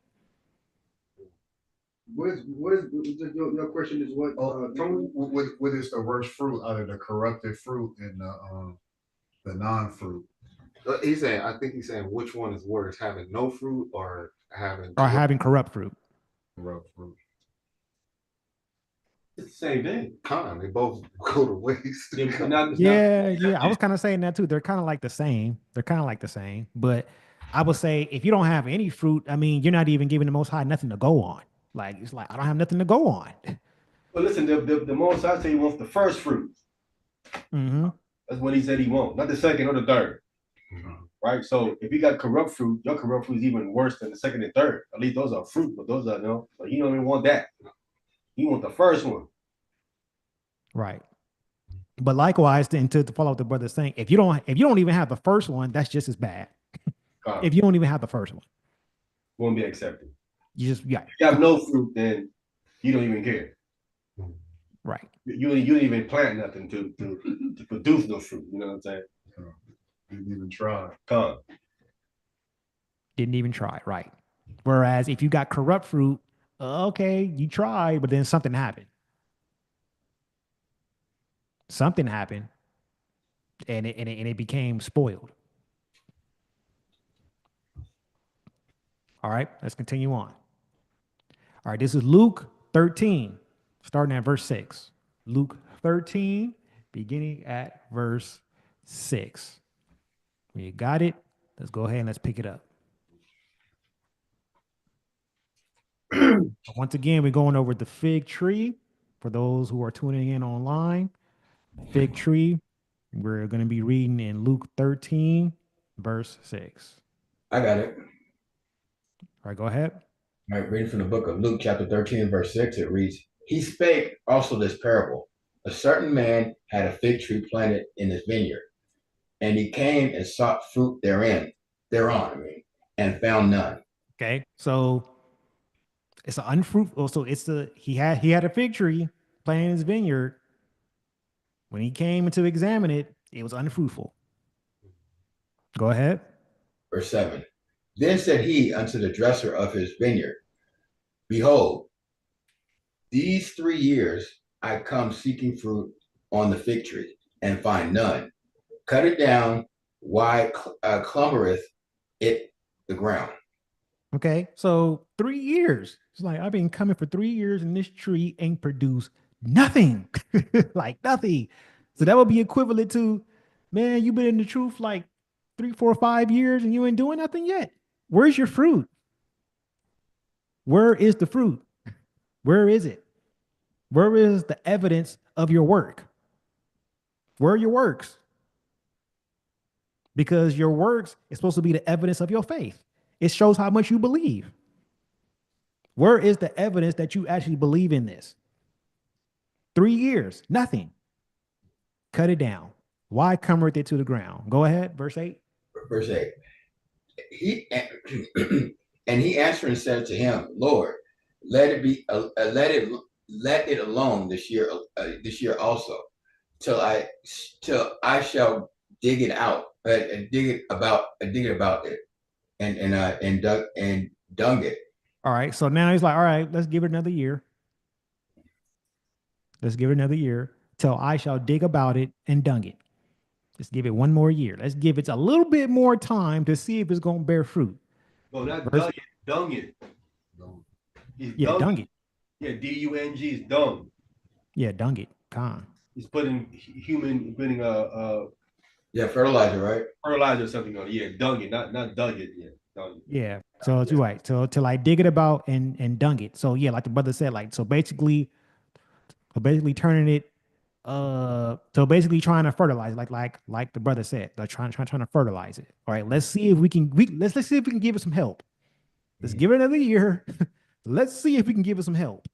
What is your question is what? What is the worst fruit out of the corrupted fruit and the non-fruit? I think he's saying which one is worse, having no fruit or having corrupt fruit. Corrupt fruit. the same thing. They both go to waste. Yeah. I was kind of saying that too. They're kind of like the same. But I would say if you don't have any fruit, I mean, you're not even giving the Most High nothing to go on. Like it's like I don't have nothing to go on. But listen, the Most High say he wants the first fruits. Mm-hmm. That's what he said he wants, not the second or the third. Right? So if you got corrupt fruit, your corrupt fruit is even worse than the second and third. At least those are fruit, but those are no. So he don't even want that. He want the first one. Right. But likewise, then to follow up the brother saying, if you don't even have the first one, that's just as bad. If you don't even have the first one, won't be accepted. If you have no fruit, then you don't even care. Right. You didn't even plant nothing to produce no fruit. You know what I'm saying? Didn't even try. Didn't even try. Right. Whereas if you got corrupt fruit, okay, you tried, but then something happened. Something happened, and it became spoiled. All right, let's continue on. All right, this is Luke 13, starting at verse 6. Luke 13, beginning at verse 6. When you got it, let's go ahead and let's pick it up. Once again, we're going over the fig tree. For those who are tuning in online, fig tree, we're going to be reading in Luke 13, verse 6. I got it. All right, go ahead. All right, reading from the book of Luke, chapter 13, verse 6, it reads, He spake also this parable. A certain man had a fig tree planted in his vineyard, and he came and sought fruit thereon, and found none. Okay, so it's an unfruitful. So he had a fig tree planted in his vineyard. When he came to examine it, it was unfruitful. Go ahead. Verse 7. Then said he unto the dresser of his vineyard, Behold, these 3 years I come seeking fruit on the fig tree, and find none. Cut it down, why clombereth it the ground? Okay, so 3 years. It's like I've been coming for 3 years, and this tree ain't produced nothing, like nothing. So that would be equivalent to, man, you've been in the truth like 3, 4, 5 years, and you ain't doing nothing yet. Where's your fruit? Where is the fruit? Where is it? Where is the evidence of your work? Where are your works? Because your works is supposed to be the evidence of your faith. It shows how much you believe. Where is the evidence that you actually believe in this? 3 years, nothing. Cut it down. Why cometh it to the ground? Go ahead, verse 8. Verse 8. And he answered and said to him, Lord, let it alone this year also, till I shall dig it out, and dig it about it, and dung it. All right. So now he's like, all right, let's give it another year. Let's give it another year till I shall dig about it and dung it. Just give it one more year. Let's give it a little bit more time to see if it's going to bear fruit. No, not dung it. Dung it. Yeah, dung it. Yeah, D-U-N-G is dung. Yeah, dung it. Con. He's putting fertilizer, right? Fertilizer or something on it. Yeah, dung it, not dug it. Yeah, dung it. Yeah. So you're right. So till I dig it about and dung it. So yeah, like the brother said, like so basically turning it so basically trying to fertilize, like the brother said, they're trying to fertilize it. All right, let's see if we can let's see if we can give it some help. Let's give it another year. Let's see if we can give it some help.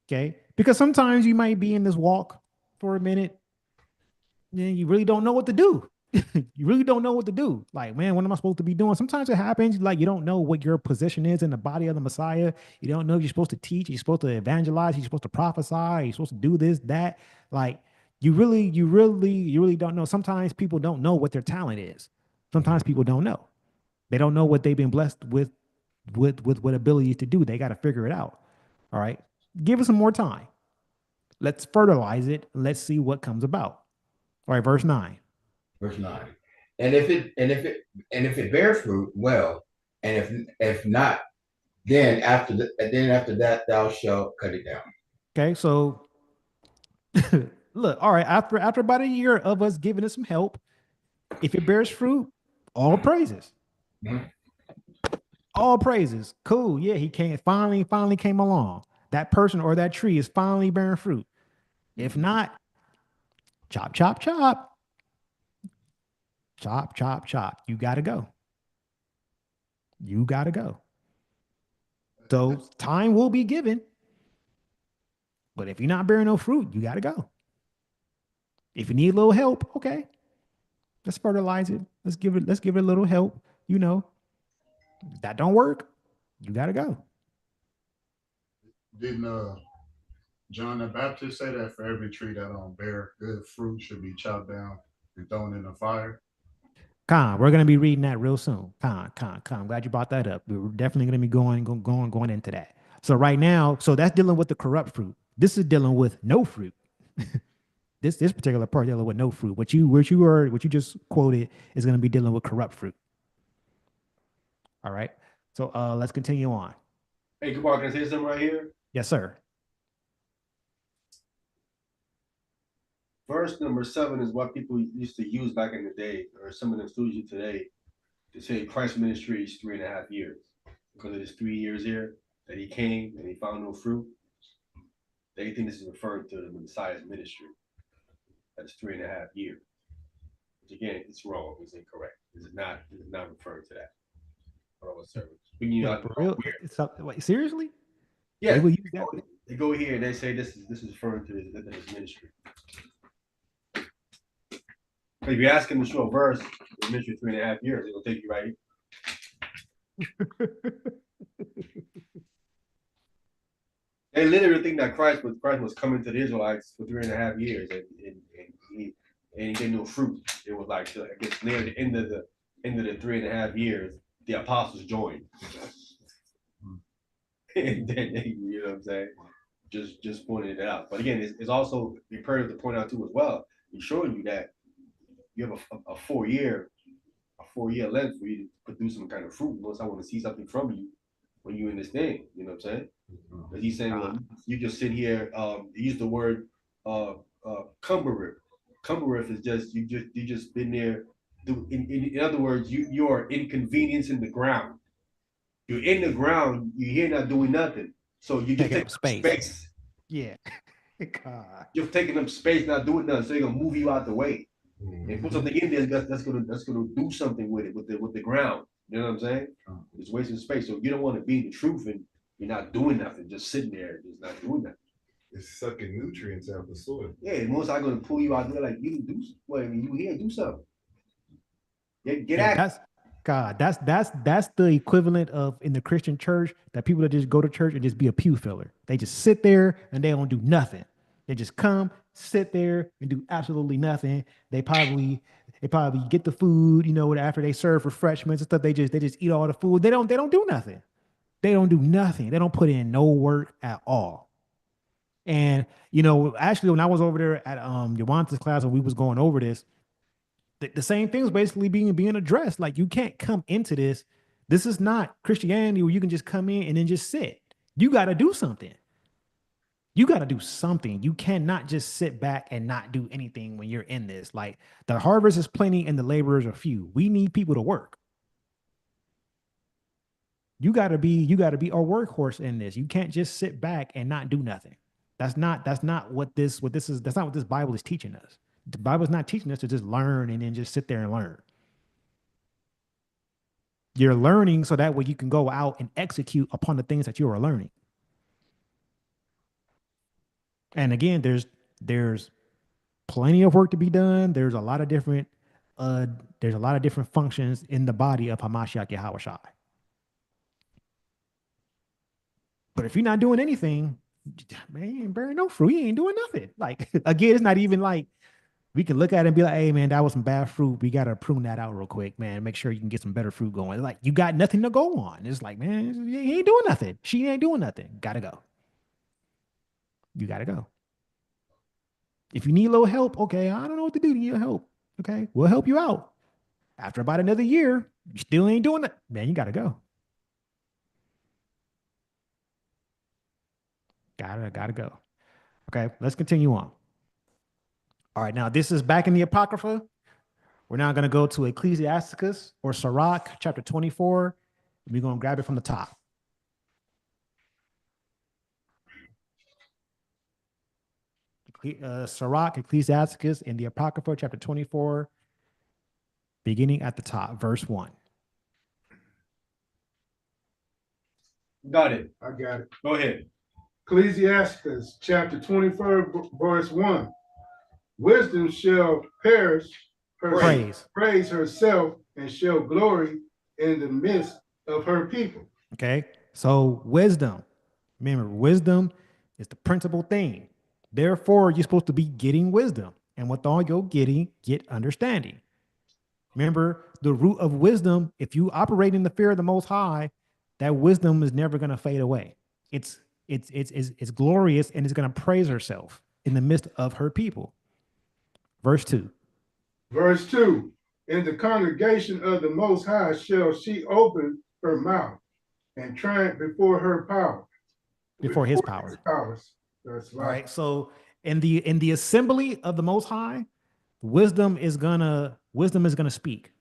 Okay, because sometimes you might be in this walk for a minute, and you really don't know what to do. You really don't know what to do. Like, man, what am I supposed to be doing? Sometimes it happens. Like, you don't know what your position is in the body of the Messiah. You don't know if you're supposed to teach, you're supposed to evangelize, you're supposed to prophesy, you're supposed to do this, that. Like, you really don't know. Sometimes people don't know what their talent is. Sometimes people don't know. They don't know what they've been blessed with what abilities to do. They got to figure it out. All right. Give us some more time. Let's fertilize it. Let's see what comes about. All right, verse 9. Verse 9. And if it bear fruit, well, and if not, then after that thou shalt cut it down. Okay, so Look, all right, after about a year of us giving it some help, if it bears fruit, all praises. Mhm. All praises. Cool. Yeah, he came finally came along. That person or that tree is finally bearing fruit. If not, chop, chop, chop. Chop, chop, chop. You gotta go. You gotta go. So time will be given, but if you're not bearing no fruit, you gotta go. If you need a little help, okay, let's fertilize it. Let's give it a little help. You know, if that don't work, you gotta go. Didn't John the Baptist say that for every tree that don't bear good fruit should be chopped down and thrown in the fire? Con, we're gonna be reading that real soon. Con. I'm glad you brought that up. We're definitely gonna be going into that. So right now, so that's dealing with the corrupt fruit. This is dealing with no fruit. This particular part dealing with no fruit. What you just quoted is gonna be dealing with corrupt fruit. All right. So let's continue on. Hey, Gabar, can I say something right here? Yes, sir. Verse number 7 is what people used to use back in the day, or some of them still use it today, to say Christ's ministry is 3.5 years. Because of his 3 years here that he came and he found no fruit, they think this is referring to the Messiah's ministry. That's 3.5 years. Which again, it's wrong. It's incorrect. This is not referring to that. When you Wait, for real? Wait, seriously? yeah, They will use that. they go here and they say this is referring to his ministry. If you ask him to show a verse, his ministry 3.5 years, it'll take you right. They literally think that Christ was coming to the Israelites for 3.5 years and he get no fruit. It was like I guess near the end of the 3.5 years, the apostles joined. And then they, you know what I'm saying? Just pointed it out. But again, it's also imperative to point out too as well. He's showing you that you have a 4 year length for you to produce some kind of fruit. Unless I want to see something from you when you're in this thing. You know what I'm saying? But he's saying, well, you just sit here. He used the word cumbereth. Cumbereth is just you just been there. In other words, you are inconveniencing the ground. You're in the ground. You're here not doing nothing. So you just Taking take up space. space. Yeah. God. You're taking up space, not doing nothing. So they're gonna move you out the way and put something in there that's gonna do something with it with the ground. You know what I'm saying? It's wasting space. So you don't want to be the truth and you're not doing nothing, just sitting there, just not doing nothing. It's sucking nutrients out of the soil. Yeah, most I'm gonna pull you out there like you do. Well, I mean, you here, do something. Get Yeah, active. that's God. That's the equivalent of in the Christian church that people that just go to church and just be a pew filler. They just sit there and they don't do nothing. They just come, sit there, and do absolutely nothing. They probably get the food, after they serve refreshments and stuff. They just eat all the food. They don't do nothing. They don't do nothing. They don't put in no work at all. And actually, when I was over there at Yawanta's class when we was going over this, the same things basically being addressed. Like you can't come into this. This is not Christianity where you can just come in and then just sit. You got to do something. You got to do something. You cannot just sit back and not do anything when you're in this. Like the harvest is plenty and the laborers are few. We need people to work. You got to be a workhorse in this. You can't just sit back and not do nothing. That's not what this is. That's not what this Bible is teaching us. The Bible's not teaching us to just learn and then just sit there and learn. You're learning so that way you can go out and execute upon the things that you are learning. And again, there's plenty of work to be done. Uh there's a lot of different functions in the body of Hamashiach Yahushai. But if you're not doing anything, man, you ain't bearing no fruit. You ain't doing nothing. Like again, it's not even like we can look at it and be like, hey man, that was some bad fruit. We gotta prune that out real quick, man. Make sure you can get some better fruit going. Like you got nothing to go on. It's like, man, he ain't doing nothing. She ain't doing nothing. Gotta go. You gotta go. If you need a little help, okay, I don't know what to do to get help. Okay, we'll help you out. After about another year, you still ain't doing it, man. You gotta go. Gotta go. Okay, let's continue on. All right, now this is back in the Apocrypha. We're now going to go to Ecclesiasticus or Sirach, chapter 24. We're going to grab it from the top. Sirach, Ecclesiasticus, in the Apocrypha, chapter 24, beginning at the top, verse 1. Got it. I got it. Go ahead. Ecclesiasticus chapter 24, verse 1. Wisdom shall praise herself and shall glory in the midst of her people. Okay, so wisdom. Remember, wisdom is the principal thing. Therefore, you're supposed to be getting wisdom. And with all you're getting, get understanding. Remember, the root of wisdom, if you operate in the fear of the Most High, that wisdom is never going to fade away. It's glorious, and it's going to praise herself in the midst of her people. Verse 2. Verse 2. In the congregation of the Most High shall she open her mouth and triumph before her power. Before his power. Powers. That's right. All right. So in the assembly of the Most High, wisdom is gonna speak,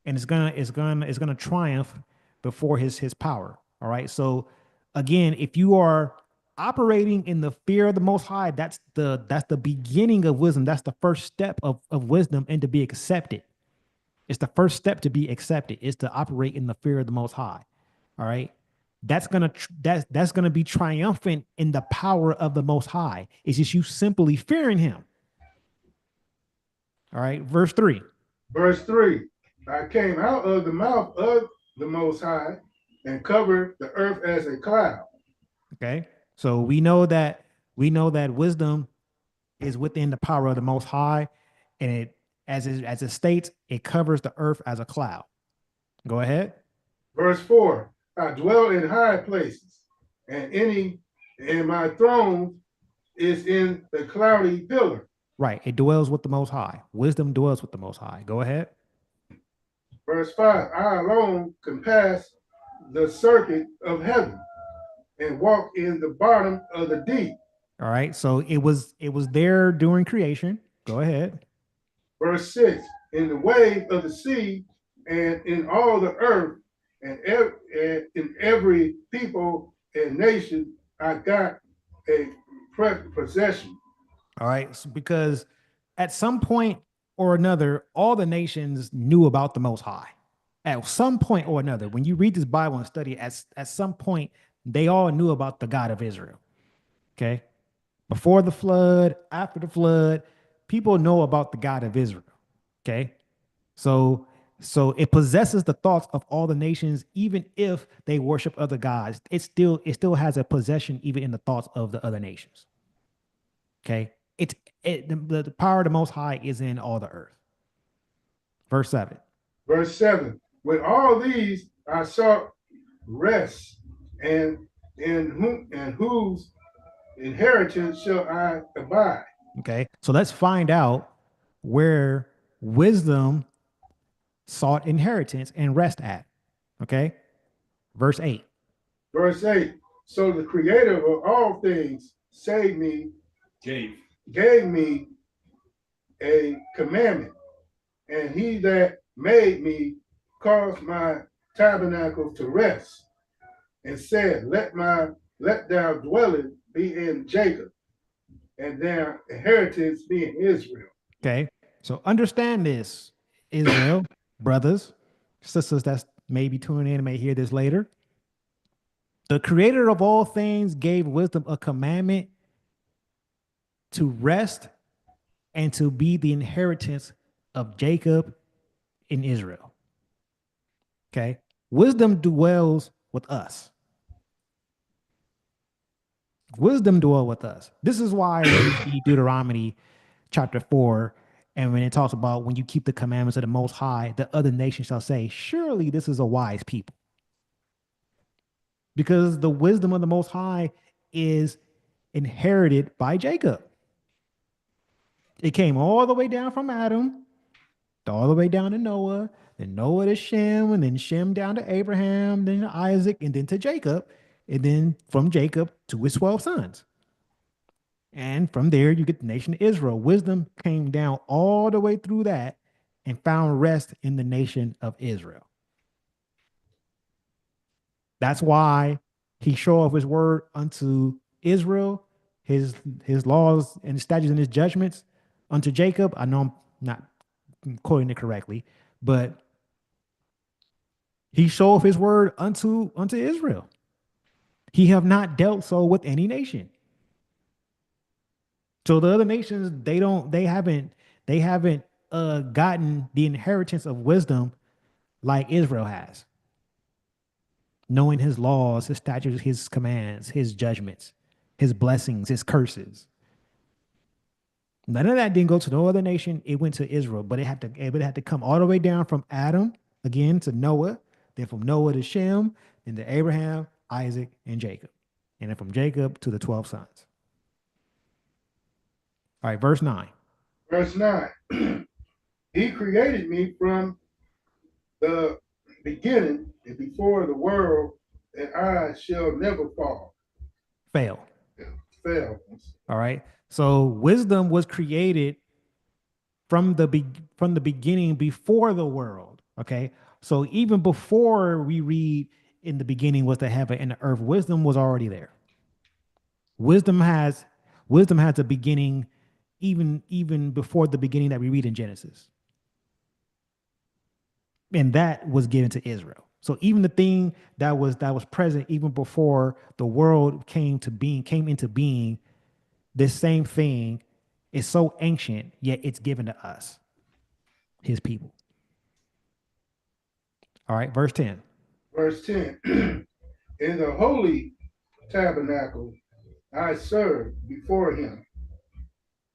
and it's gonna triumph before his power. All right. So again, if you are operating in the fear of the Most High, that's the beginning of wisdom. That's the first step of wisdom, and to be accepted. It's the first step to be accepted, is to operate in the fear of the Most High. All right. That's gonna be triumphant in the power of the Most High. It's just you simply fearing him. All right, verse 3. Verse 3. I came out of the mouth of the Most High and covered the earth as a cloud. Okay, so we know that wisdom is within the power of the Most High, and as it states, it covers the earth as a cloud. Go ahead. Verse 4. I dwell in high places, and my throne is in the cloudy pillar. Right, it dwells with the Most High. Wisdom dwells with the Most High. Go ahead. Verse 5. I alone can pass the circuit of heaven and walk in the bottom of the deep. All right, so it was there during creation. Go ahead. Verse 6. In the wave of the sea and in all the earth and in every people and nation, I got a possession. All right, so because at some point or another, all the nations knew about the Most High. At some point or another, when you read this Bible and study, at some point, they all knew about the God of Israel. Okay, before the flood, after the flood, people know about the God of Israel. Okay, so it possesses the thoughts of all the nations, even if they worship other gods. It still has a possession even in the thoughts of the other nations. Okay, the power of the Most High is in all the earth. Verse 7. Verse 7. With all these I sought rest, and whose inheritance shall I abide? Okay, so let's find out where wisdom sought inheritance and rest at. Okay, verse 8. Verse 8. So the creator of all things saved me, gave me a commandment, and he that made me caused my tabernacle to rest, and said, let thou dwelling be in Jacob, and their inheritance be in Israel. Okay, so understand this, Israel, brothers, sisters that's maybe tuning in and may hear this later. The creator of all things gave wisdom a commandment to rest and to be the inheritance of Jacob in Israel. Okay, wisdom dwells with us. Wisdom dwells with us. This is why you see Deuteronomy chapter 4, and when it talks about when you keep the commandments of the Most High, the other nations shall say, surely this is a wise people. Because the wisdom of the Most High is inherited by Jacob. It came all the way down from Adam, all the way down to Noah, then Noah to Shem, and then Shem down to Abraham, then to Isaac, and then to Jacob, and then from Jacob to his 12 sons. And from there, you get the nation of Israel. Wisdom came down all the way through that and found rest in the nation of Israel. That's why he showed off his word unto Israel, his laws and statutes and his judgments unto Jacob. I know I'm not quoting it correctly, but he showed his word unto Israel. He have not dealt so with any nation. So the other nations, they haven't gotten the inheritance of wisdom like Israel has, knowing his laws, his statutes, his commands, his judgments, his blessings, his curses. None of that didn't go to no other nation. It went to Israel, but it had to come all the way down from Adam again to Noah, then from Noah to Shem, then to Abraham, Isaac, and Jacob, and then from Jacob to the 12 sons. All right, verse 9. Verse 9. He created me from the beginning and before the world, and I shall never fall. Fail. Fail. All right. So wisdom was created from the beginning before the world. Okay. So even before we read in the beginning was the heaven and the earth, wisdom was already there. Wisdom has a beginning even before the beginning that we read in Genesis. And that was given to Israel. So even the thing that was present even before the world came into being, this same thing is so ancient, yet it's given to us, his people. All right, verse 10. Verse 10. In the holy tabernacle I served before him,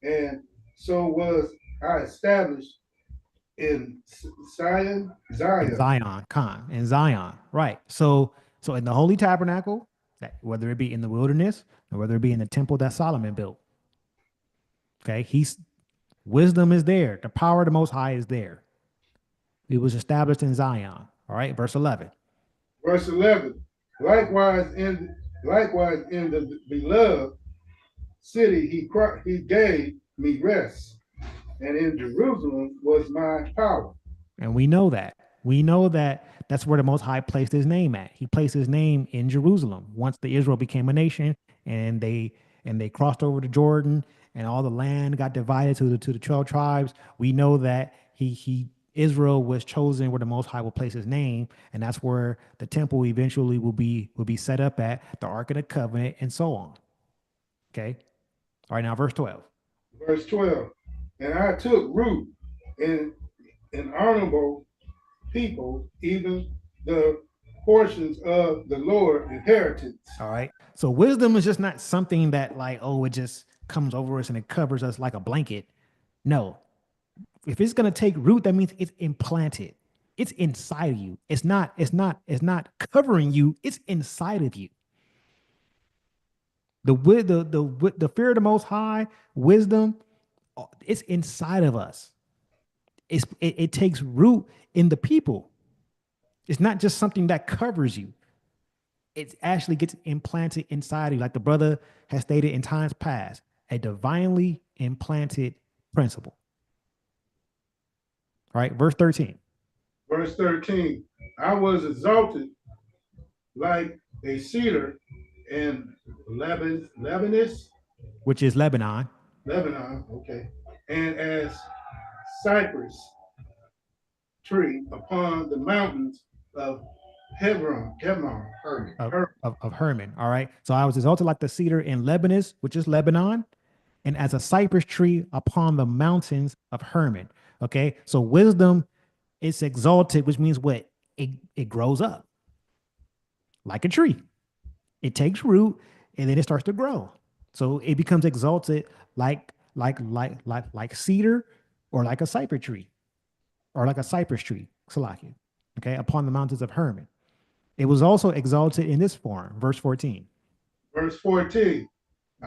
and so was I established in Zion. In Zion, right. So in the holy tabernacle, that whether it be in the wilderness or whether it be in the temple that Solomon built, okay, wisdom is there. The power of the Most High is there. It was established in Zion. All right, verse 11. Verse 11. Likewise in the beloved city he gave me rest, and in Jerusalem was my power. And we know that. We know that that's where the Most High placed his name at. He placed his name in Jerusalem. Once the Israel became a nation and they crossed over the Jordan and all the land got divided to the 12 tribes, we know that Israel was chosen where the Most High will place his name, and that's where the temple eventually will be set up at, the Ark of the Covenant, and so on. Okay. All right, now verse 12. Verse 12. And I took root in an honorable people, even the portions of the Lord inheritance. All right. So wisdom is just not something that it just comes over us and it covers us like a blanket. No. If it's going to take root, that means it's implanted. It's inside of you. It's not covering you. It's inside of you. The fear of the Most High, wisdom, it's inside of us. It takes root in the people. It's not just something that covers you. It actually gets implanted inside of you, like the brother has stated in times past, a divinely implanted principle. All right, verse 13. Verse 13. I was exalted like a cedar in Lebanon, which is Lebanon. Lebanon, okay. And as cypress tree upon the mountains of Hermon. Of Hermon. All right. So I was exalted like the cedar in Lebanon, which is Lebanon, and as a cypress tree upon the mountains of Hermon. Okay. So wisdom is exalted, which means what? It grows up like a tree. It takes root and then it starts to grow. So it becomes exalted like cedar or like a cypress tree or like a cypress tree, Salakia, okay, upon the mountains of Hermon. It was also exalted in this form, verse 14. Verse 14,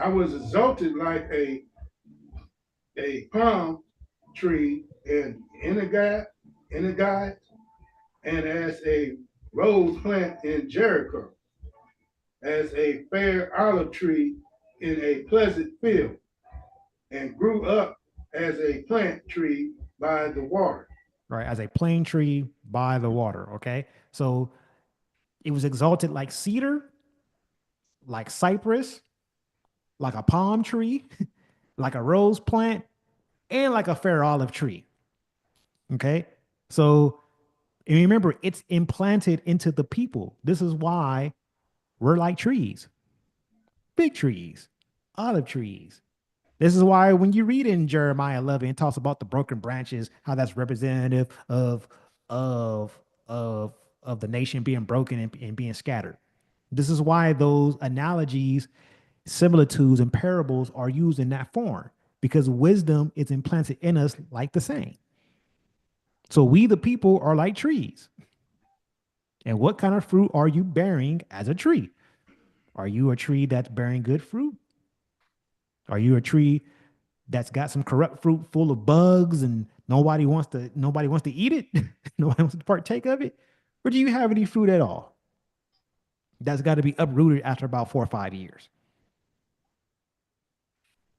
I was exalted like a palm tree in Enegad, and as a rose plant in Jericho, as a fair olive tree in a pleasant field. and grew up as a plant tree by the water. Right, as a plane tree by the water. Okay, so it was exalted like cedar, like cypress, like a palm tree, like a rose plant, and like a fair olive tree. Okay, so and remember, it's implanted into the people. This is why we're like trees, big trees, olive trees. This is why when you read in Jeremiah 11, it talks about the broken branches, how that's representative of of of the nation being broken and being scattered. This is why those analogies, similitudes, and parables are used in that form, because wisdom is implanted in us like the same. So we, the people, are like trees. And what kind of fruit are you bearing as a tree? Are you a tree that's bearing good fruit? Are you a tree that's got some corrupt fruit full of bugs and nobody wants to eat it? Nobody wants to partake of it? Or do you have any fruit at all? That's got to be uprooted after about 4 or 5 years.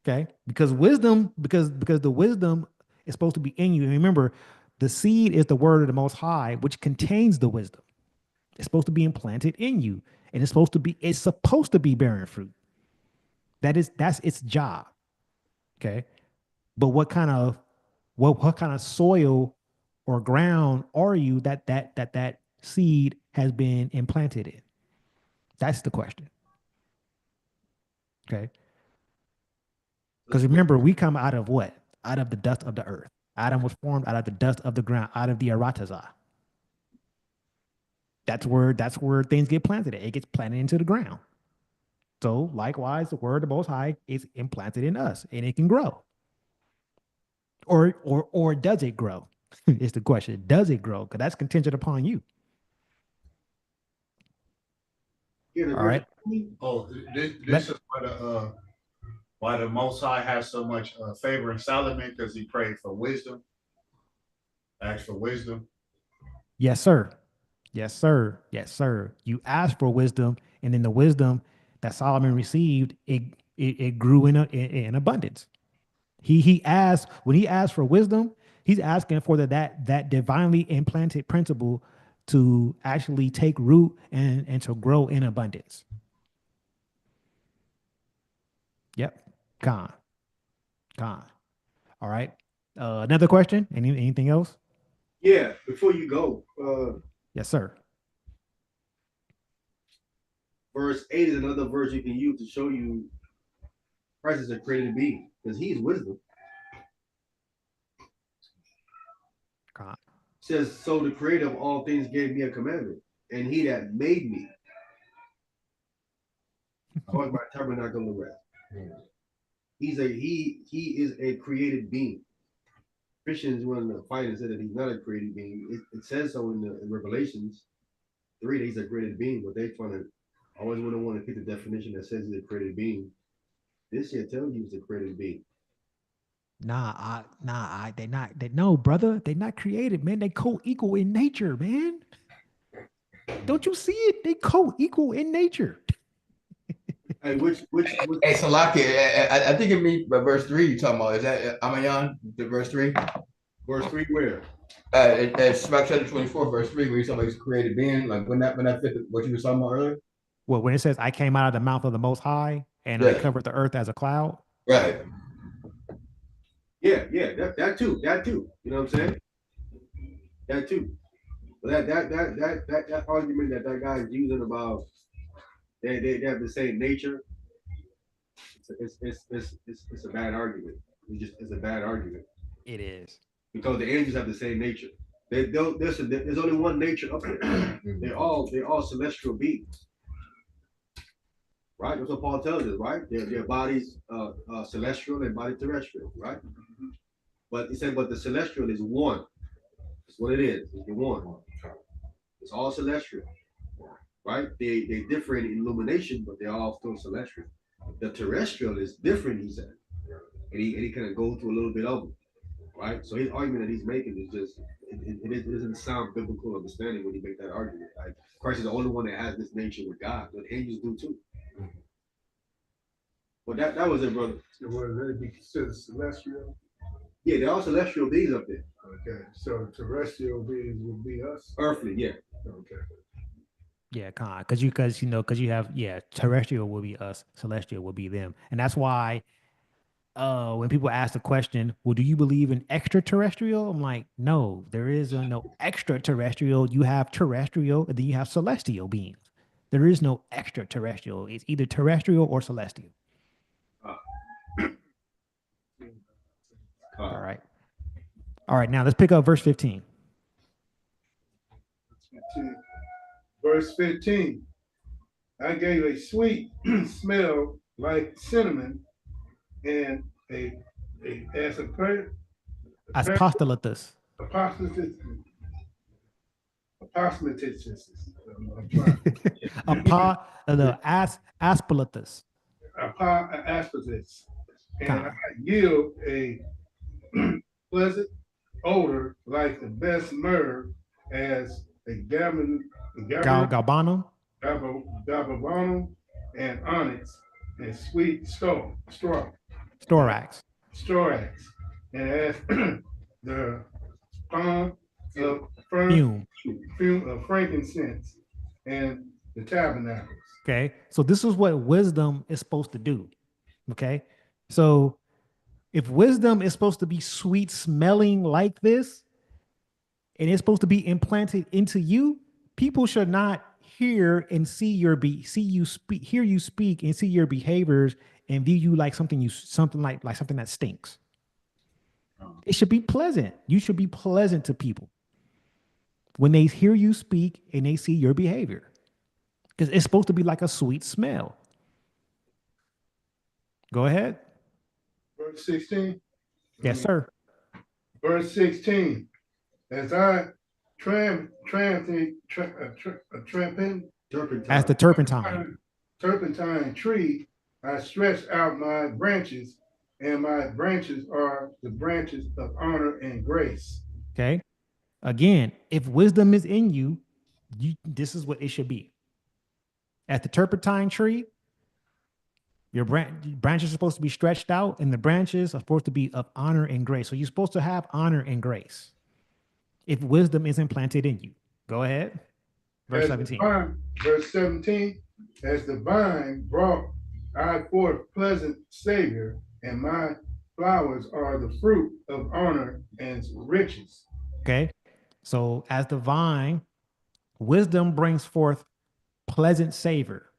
Okay? Because the wisdom is supposed to be in you. And remember, the seed is the word of the most high, which contains the wisdom. It's supposed to be implanted in you. And it's supposed to be bearing fruit. That's its job. Okay. But what kind of soil or ground are you that seed has been implanted in? That's the question. Okay. Because remember, we come out of what? Out of the dust of the earth. Adam was formed out of the dust of the ground, out of the aratazah. That's where things get planted. It gets planted into the ground. So likewise, the word of the Most High is implanted in us, and it can grow. Or does it grow? It's the question. Does it grow? Because that's contingent upon you. Yeah, the All verse. right. Oh, this Let is why the Most High has so much favor in Solomon, because he prayed for wisdom, asked for wisdom. Yes, sir. Yes, sir. Yes, sir. You asked for wisdom, and in the wisdom that Solomon received, it grew in abundance. He asked when he asked for wisdom, he's asking for that divinely implanted principle to actually take root and to grow in abundance. Yep. Con. Con. All right. Another question? Anything else? Yeah, before you go, Yes, sir. verse 8 is another verse you can use to show you Christ is a created being because he's wisdom. Con. It says, so the creator of all things gave me a commandment, and he that made me caused my tabernacle to rest. He is a created being. Christians want to fight and say that he's not a created being. It says so in Revelations 3 that he's a created being, but they trying to always want to pick the definition that says he's a created being. This here tells you he's a created being. They not, they no, brother. They not created, man. They co-equal in nature, man. Don't you see it? They co-equal in nature. Hey, which Hey, Salaki, I think it means by verse 3 you talking about. Is that Amayan, the verse 3? verse 3 where? It's about chapter 24, verse 3, where you talking about he's a created being. Like when that fit what you were talking about earlier? Well, when it says, I came out of the mouth of the Most High and I Yeah. covered the earth as a cloud. Right. Yeah, that too. You know what I'm saying? That too. But that argument that guy is using about they have the same nature, it's a bad argument. It's a bad argument It is. because the angels have the same nature. They don't. There's only one nature up there. They're all celestial beings, right? That's what Paul tells us, right? Their bodies celestial and body terrestrial, right? But he said, but the celestial is one. That's what it is. It's the one. It's all celestial, right? They differ in illumination, but they're all still celestial. The terrestrial is different, he said, and he kind of go through a little bit of it, right? So his argument that he's making is just it doesn't sound biblical understanding when you make that argument. Like Christ is the only one that has this nature with God, but angels do too. Well, that was it, brother. So would they be considered celestial? Yeah, they're all celestial beings up there. Okay, so terrestrial beings would be us. Earthly, yeah. Okay. Yeah, because you have terrestrial will be us, celestial will be them, and that's why when people ask the question, well, do you believe in extraterrestrial? I'm like, no, there is no extraterrestrial. You have terrestrial, and then you have celestial beings. There is no extraterrestrial. It's either terrestrial or celestial. Uh, All right. All right. Now let's pick up verse 15. Verse 15. I gave a sweet smell like cinnamon and as a As postulatus. apostolic Aspalatus. asparagus, and I yield a pleasant odor like the best myrrh as a Galbanum. gababanum and onyx and sweet Storax. storax, and as the palm of Fume. fume of frankincense and the tabernacles. Okay. So this is what wisdom is supposed to do. Okay. So if wisdom is supposed to be sweet smelling like this, and it's supposed to be implanted into you, people should not hear and see you speak, hear you speak and see your behaviors and view you like something something that stinks. It should be pleasant. You should be pleasant to people when they hear you speak and they see your behavior, because it's supposed to be like a sweet smell. Go ahead. Verse 16. Yes, sir. Verse 16. As I tramping As the turpentine tree, I stretch out my branches, and my branches are the branches of honor and grace. Okay. Again, if wisdom is in you, this is what it should be. At the turpentine tree, your branches are supposed to be stretched out, and the branches are supposed to be of honor and grace. So you're supposed to have honor and grace if wisdom is implanted in you. Go ahead. Verse 17. Verse 17. As the vine brought I forth pleasant savior, and my flowers are the fruit of honor and riches. Okay. So as the vine, wisdom brings forth pleasant savor.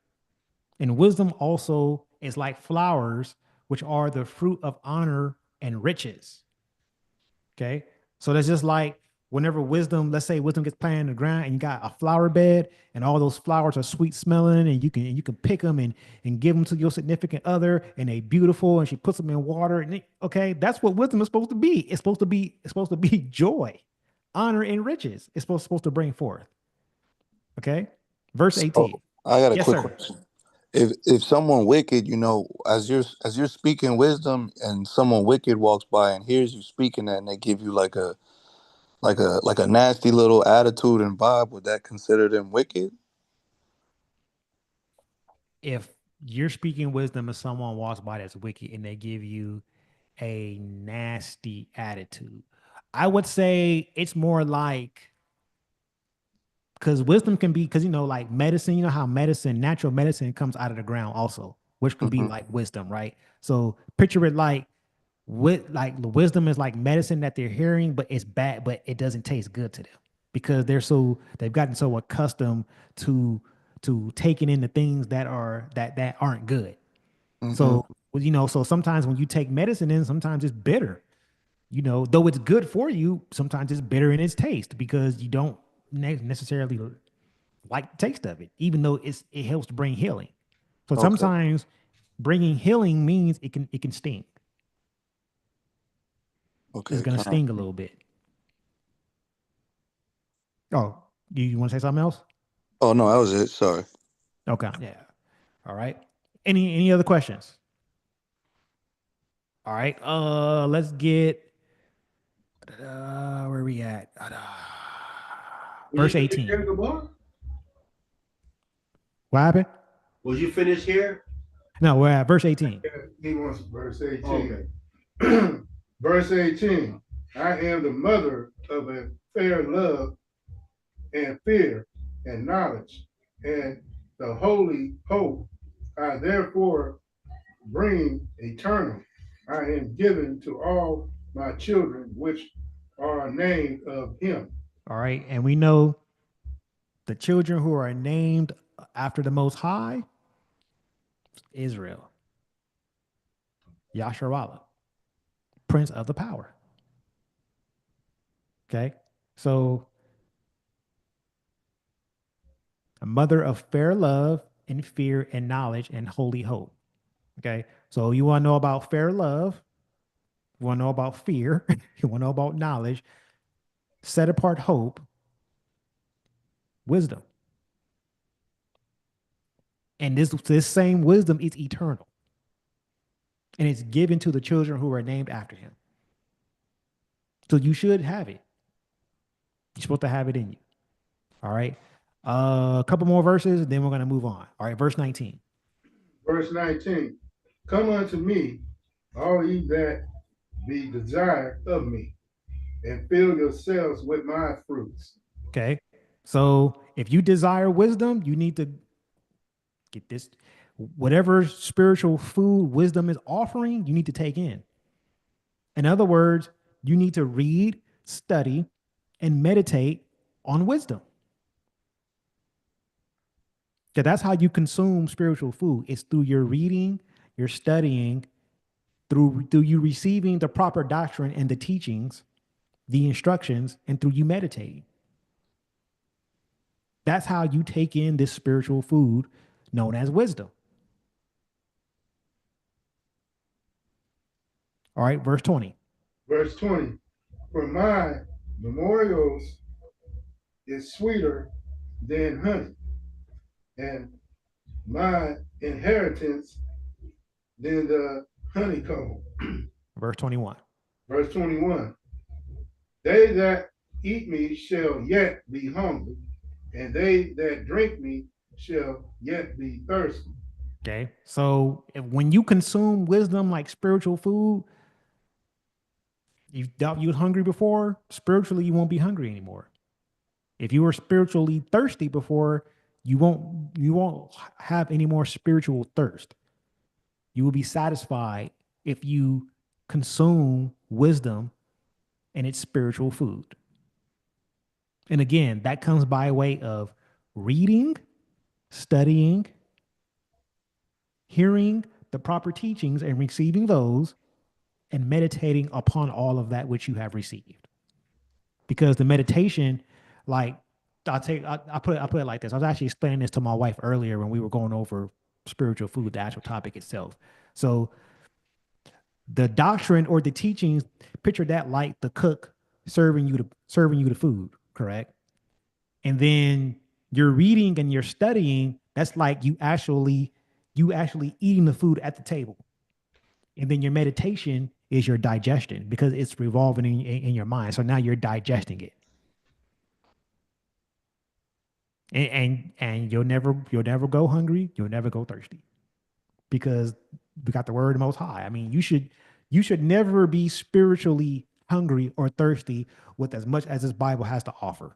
And wisdom also is like flowers, which are the fruit of honor and riches. Okay. So that's just like whenever wisdom, let's say wisdom gets planted in the ground and you got a flower bed and all those flowers are sweet smelling and you can pick them and give them to your significant other and they beautiful and she puts them in water. And okay, that's what wisdom is supposed to be. It's supposed to be joy, honor, and riches. It's supposed to bring forth. Okay. Verse 18. So, I got a Yes, quick sir. question. If someone wicked, as you're speaking wisdom, and someone wicked walks by and hears you speaking that, and they give you like a nasty little attitude and vibe, would that consider them wicked? If you're speaking wisdom and someone walks by that's wicked and they give you a nasty attitude, I would say it's more like, because wisdom can be, because like medicine, how natural medicine comes out of the ground also, which could be Mm-hmm. like wisdom, right? So picture it like the wisdom is like medicine that they're hearing, but it's bad, but it doesn't taste good to them because they've gotten so accustomed to taking in the things that aren't good. Mm-hmm. So so sometimes when you take medicine in, sometimes it's bitter. Though it's good for you, sometimes it's bitter in its taste because you don't necessarily like the taste of it, even though it helps to bring healing. So Okay. sometimes bringing healing means it can sting. Okay. It's gonna sting a little bit. Oh, you want to say something else? Oh no, that was it. Sorry. Okay, yeah. All right. Any other questions? All right. Let's get where are we at? Verse 18. What happened? Was you finished here? No, we're at verse 18. He wants verse 18. Verse 18. I am the mother of a fair love and fear and knowledge and the holy hope. I therefore bring eternal. I am given to all my children which are named of him. All right. And we know the children who are named after the Most High, Israel, Yasharallah, Prince of the Power. Okay. So a mother of fair love and fear and knowledge and holy hope. Okay. So you want to know about fair love, you want to know about fear, you want to know about knowledge, set apart hope, wisdom. And this same wisdom is eternal. And it's given to the children who are named after him. So you should have it. You're supposed to have it in you. All right. A couple more verses, and then we're going to move on. All right. Verse 19. Verse 19. Come unto me, all ye that be desired of me, and fill yourselves with my fruits. Okay. So if you desire wisdom, you need to get this. Whatever spiritual food wisdom is offering, you need to take in. In other words, you need to read, study, and meditate on wisdom. Because that's how you consume spiritual food. It's through your reading, your studying, through you receiving the proper doctrine and the teachings, the instructions, and through you meditating. That's how you take in this spiritual food known as wisdom. All right, verse 20. Verse 20. For my memorials is sweeter than honey, and my inheritance than the honeycomb. Verse 21. Verse 21. They that eat me shall yet be hungry, and they that drink me shall yet be thirsty. Okay. So when you consume wisdom like spiritual food, you thought you was hungry before, spiritually you won't be hungry anymore. If you were spiritually thirsty before, you won't have any more spiritual thirst. You will be satisfied if you consume wisdom and its spiritual food. And again, that comes by way of reading, studying, hearing the proper teachings and receiving those, and meditating upon all of that which you have received. Because the meditation, like I put it like this. I was actually explaining this to my wife earlier when we were going over spiritual food, the actual topic itself. So the doctrine or the teachings, picture that like the cook serving you the food, correct? And then you're reading and you're studying, that's like you actually eating the food at the table. And then your meditation is your digestion because it's revolving in your mind. So now you're digesting it. And you'll never go hungry, you'll never go thirsty. Because we got the word of the Most High. I mean, you should never be spiritually hungry or thirsty with as much as this Bible has to offer.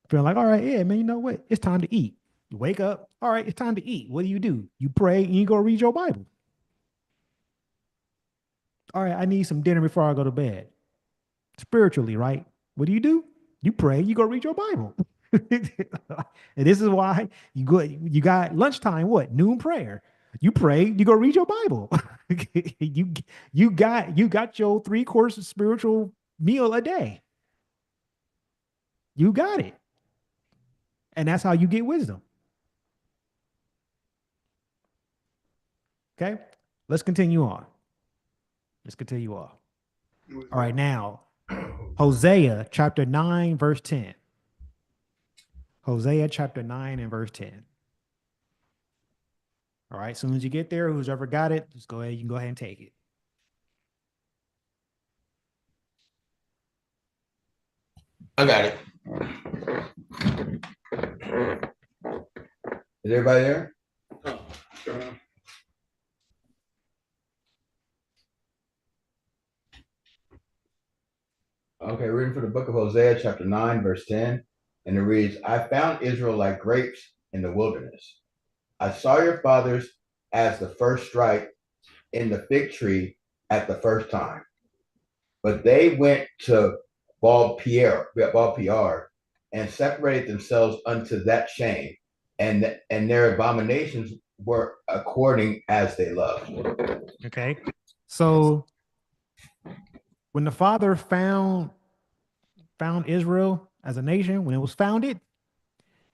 Feeling like, all right, yeah, man, you know what? It's time to eat. You wake up, all right, it's time to eat. What do? You pray and you go read your Bible. All right, I need some dinner before I go to bed. Spiritually, right? What do? You pray, you go read your Bible. And this is why you got lunchtime, what? Noon prayer. You pray, you go read your Bible. you got your 3-course spiritual meal a day. You got it. And that's how you get wisdom. Okay? Let's continue on. All right, now, Hosea chapter 9, verse 10. Hosea chapter 9 and verse 10. All right, as soon as you get there, who's ever got it, just go ahead. You can go ahead and take it. I got it. Is everybody there? Okay, reading for the book of Hosea, chapter 9, verse 10. And it reads, I found Israel like grapes in the wilderness. I saw your fathers as the first stripe in the fig tree at the first time. But they went to Baal Peor, and separated themselves unto that shame, and their abominations were according as they loved. Okay. So when the Father found Israel as a nation, when it was founded,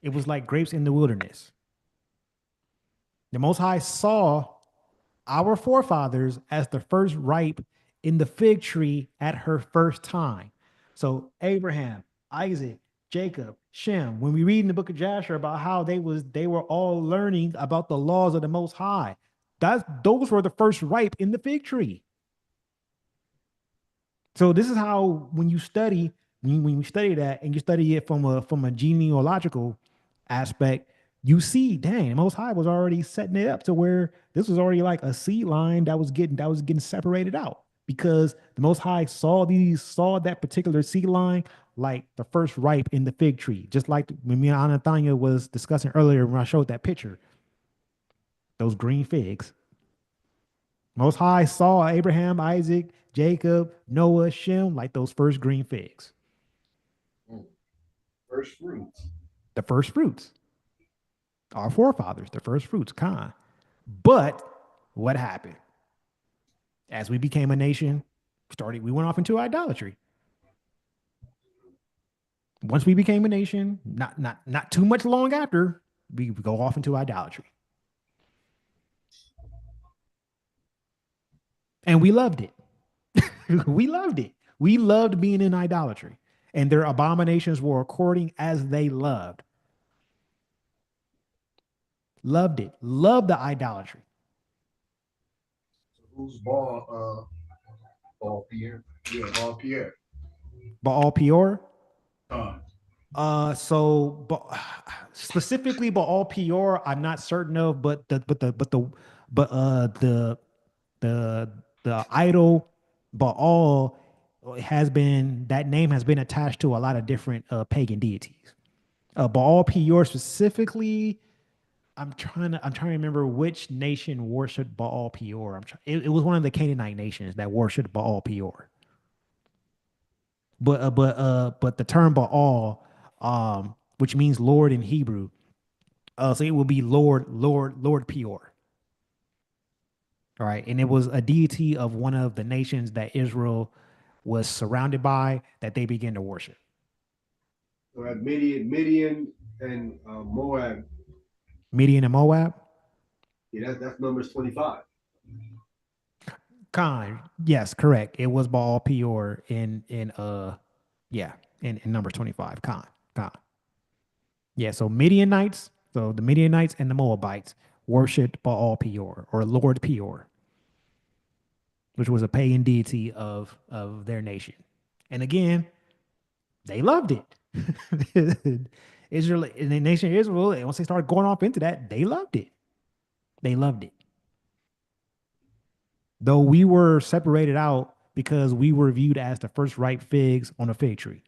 it was like grapes in the wilderness. The Most High saw our forefathers as the first ripe in the fig tree at her first time. So Abraham, Isaac, Jacob, Shem, when we read in the book of Jasher about how they were all learning about the laws of the Most High, those were the first ripe in the fig tree. So this is how when you study that and you study it from a genealogical aspect, you see, dang, the Most High was already setting it up to where this was already like a seed line that was getting separated out because the Most High saw that particular seed line like the first ripe in the fig tree, just like when me and Anatanya was discussing earlier when I showed that picture, those green figs. Most High saw Abraham, Isaac, Jacob, Noah, Shem, like those first green figs. First fruits. The first fruits. Our forefathers, the first fruits, Khan. But what happened? As we became a nation, we went off into idolatry. Once we became a nation, not too much long after, we go off into idolatry. And we loved it. We loved it. We loved being in idolatry. And their abominations were according as they loved. Loved it. Loved the idolatry. Who's Baal Pierre? Yeah, Baal Pierre. Baal Peor. Uh, Specifically Baal Peor, I'm not certain of, but the idol Baal that name has been attached to a lot of different pagan deities. Baal Peor specifically, I'm trying to remember which nation worshipped Baal Peor. It was one of the Canaanite nations that worshipped Baal Peor. But the term Baal, which means Lord in Hebrew, so it will be Lord Peor. All right, and it was a deity of one of the nations that Israel was surrounded by that they began to worship. So at Midian and Moab. Midian and Moab. Yeah, that's Numbers 25. Khan, yes, correct. It was Baal Peor in Numbers 25. Khan. Yeah, so Midianites, so the Midianites and the Moabites worshipped Baal Peor or Lord Peor, which was a pagan deity of their nation. And again, they loved it. Israel, in the nation of Israel, once they started going off into that, they loved it. They loved it. Though we were separated out because we were viewed as the first ripe figs on a fig tree.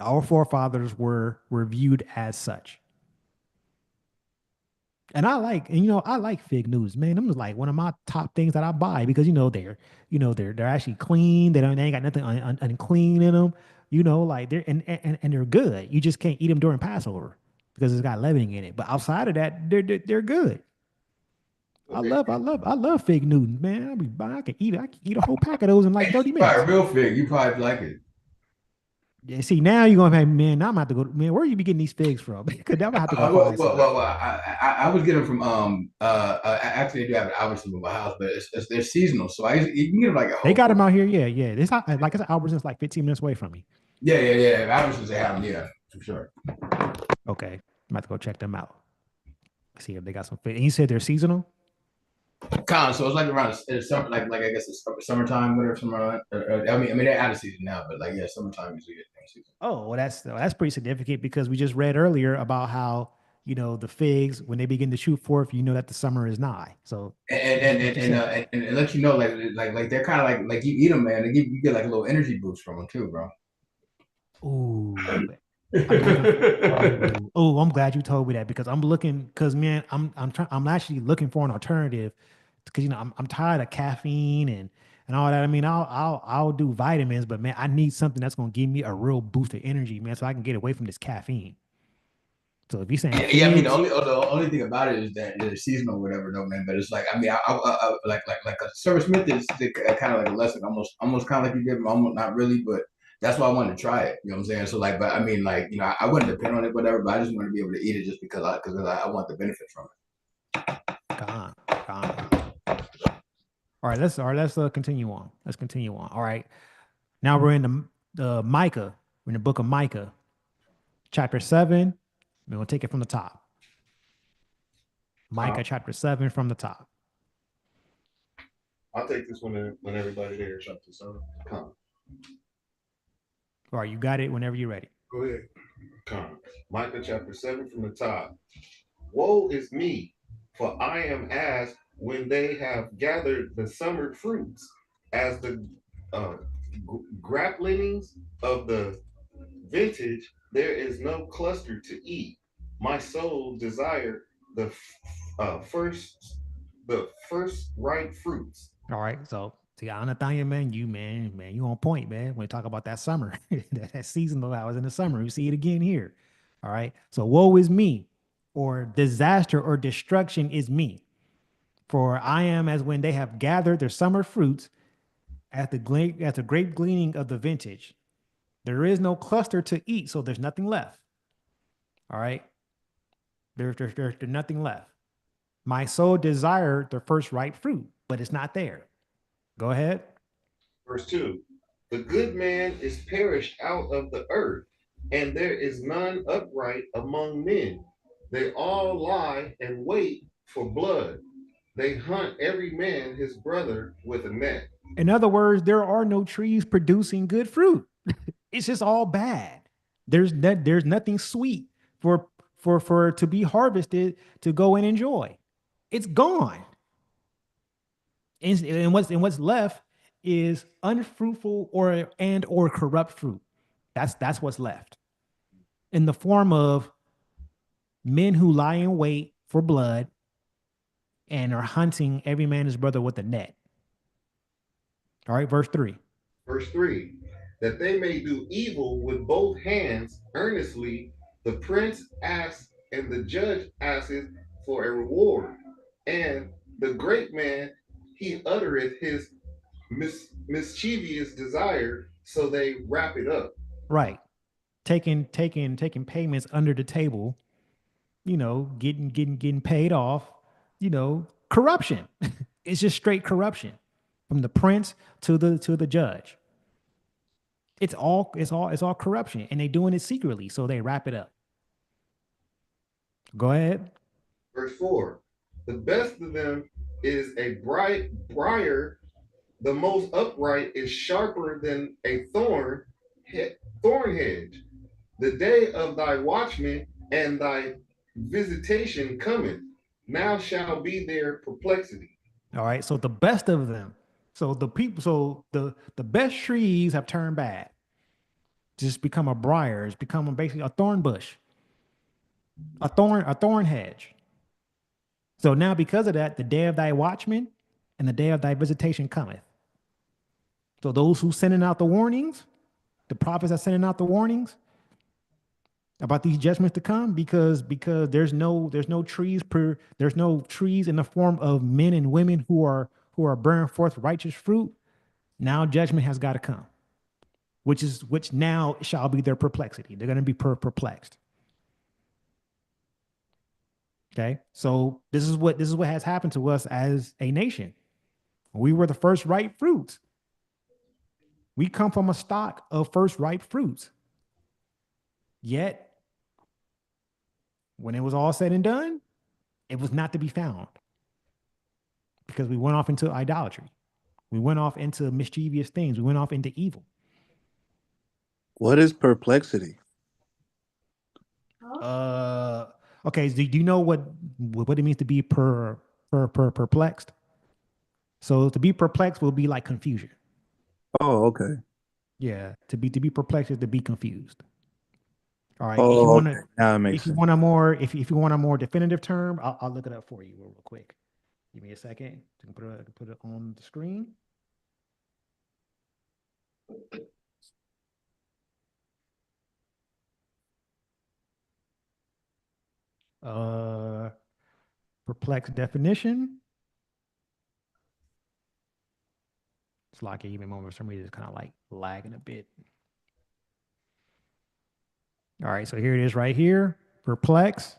Our forefathers were viewed as such. And I like fig News, man. Them is like one of my top things that I buy because they're actually clean. They ain't got nothing unclean in them. Like and they're good. You just can't eat them during Passover because it's got leavening in it. But outside of that, they're good. Okay. I love fig Newtons, man. I can eat a whole pack of those in like 30 minutes. Probably real fig. You probably like it. Yeah, see, now you're gonna have, man. I'm gonna have to go. Man, where you be getting these figs from? Because I'm gonna have to go. I was getting them from actually they do have an Albertsons in my house, but they're seasonal, so you can get them like a whole. They got them out here, yeah. It's not, like I said, Albertsons like 15 minutes away from me. Yeah. Albertsons they have them, yeah, for sure. Okay, I'm about to go check them out. See if they got some figs. And you said they're seasonal. So it's like around summer, like I guess it's summertime, whatever. Summer. I mean they're out of season now, but like summertime usually get season. Oh, well, that's pretty significant because we just read earlier about how the figs, when they begin to shoot forth, you know that the summer is nigh. So and let you know, like they're kind of like you eat them, man. You get like a little energy boost from them too, bro. ooh, I'm looking. Oh, I'm glad you told me that because I'm looking. Because man, I'm actually looking for an alternative. Because I'm tired of caffeine and all that. I mean, I'll do vitamins, but man, I need something that's gonna give me a real boost of energy, man, so I can get away from this caffeine. So if you're saying Yeah, I mean, figs, the only thing about it is that it's seasonal or whatever, though, man. But it's like, I mean, like a Summer Smith is kind of like a lesson, almost kind of like you give them, almost not really, but that's why I wanted to try it. You know what I'm saying? So like, but I mean, like, I wouldn't depend on it, whatever. But I just want to be able to eat it just because I want the benefit from it. gone, gone. Let's continue on. Let's continue on. All right. Now we're in the Micah. We're in the book of Micah, chapter 7. We're gonna take it from the top. Micah chapter 7 from the top. I'll take this when everybody there is up to so come. All right, you got it whenever you're ready. Go ahead. Come. Micah chapter 7 from the top. Woe is me, for I am as when they have gathered the summer fruits, as the grapplings of the vintage, there is no cluster to eat. My soul desire first the first ripe fruits. All right, so see, Nathaniel, man, you on point, man. When we talk about that summer, that seasonal hours in the summer, we see it again here. All right, so woe is me, or disaster or destruction is me. For I am as when they have gathered their summer fruits at the great gleaning of the vintage. There is no cluster to eat, so there's nothing left. All right, there's nothing left. My soul desired the first ripe fruit, but it's not there. Go ahead. Verse 2. The good man is perished out of the earth, and there is none upright among men. They all lie and wait for blood. They hunt every man his brother with a net. In other words, there are no trees producing good fruit. It's just all bad. There's nothing sweet for to be harvested to go and enjoy. It's gone. And what's left is unfruitful or corrupt fruit. That's what's left in the form of men who lie in wait for blood and are hunting every man his brother with a net. All right, verse 3. Verse 3. That they may do evil with both hands earnestly, the prince asks and the judge asks for a reward. And the great man, he uttereth his mischievous desire, so they wrap it up. Right. Taking payments under the table, getting paid off, corruption. It's just straight corruption from the prince to the judge. It's all corruption, and they're doing it secretly, so they wrap it up. Go ahead. Verse 4. The best of them is a bright briar, the most upright is sharper than a thorn hedge. The day of thy watchman and thy visitation cometh. Now shall be their perplexity. All right. So the best of them. So the best trees have turned bad. Just become a briar. It's become basically a thorn bush. A thorn hedge. So now because of that, the day of thy watchman and the day of thy visitation cometh. So those who sending out the warnings, the prophets are sending out the warnings about these judgments to come, because there's no trees in the form of men and women who are bearing forth righteous fruit. Now judgment has got to come, which now shall be their perplexity. They're going to be perplexed. Okay, so this is what has happened to us as a nation. We were the first ripe fruits. We come from a stock of first ripe fruits. Yet, when it was all said and done, it was not to be found, because we went off into idolatry. We went off into mischievous things. We went off into evil. What is perplexity? Okay, Okay, do you know what it means to be perplexed? So to be perplexed will be like confusion. Oh, okay. Yeah, to be perplexed is to be confused. All right. If you Oh, want okay. to, Now it makes if you sense. want a more, if you want a more definitive term, I'll look it up for you real quick. Give me a second. I can put it on the screen. Uh, Perplexed definition. It's like even moment for some reason it's kind of like lagging a bit. All right, so here it is right here. Perplex.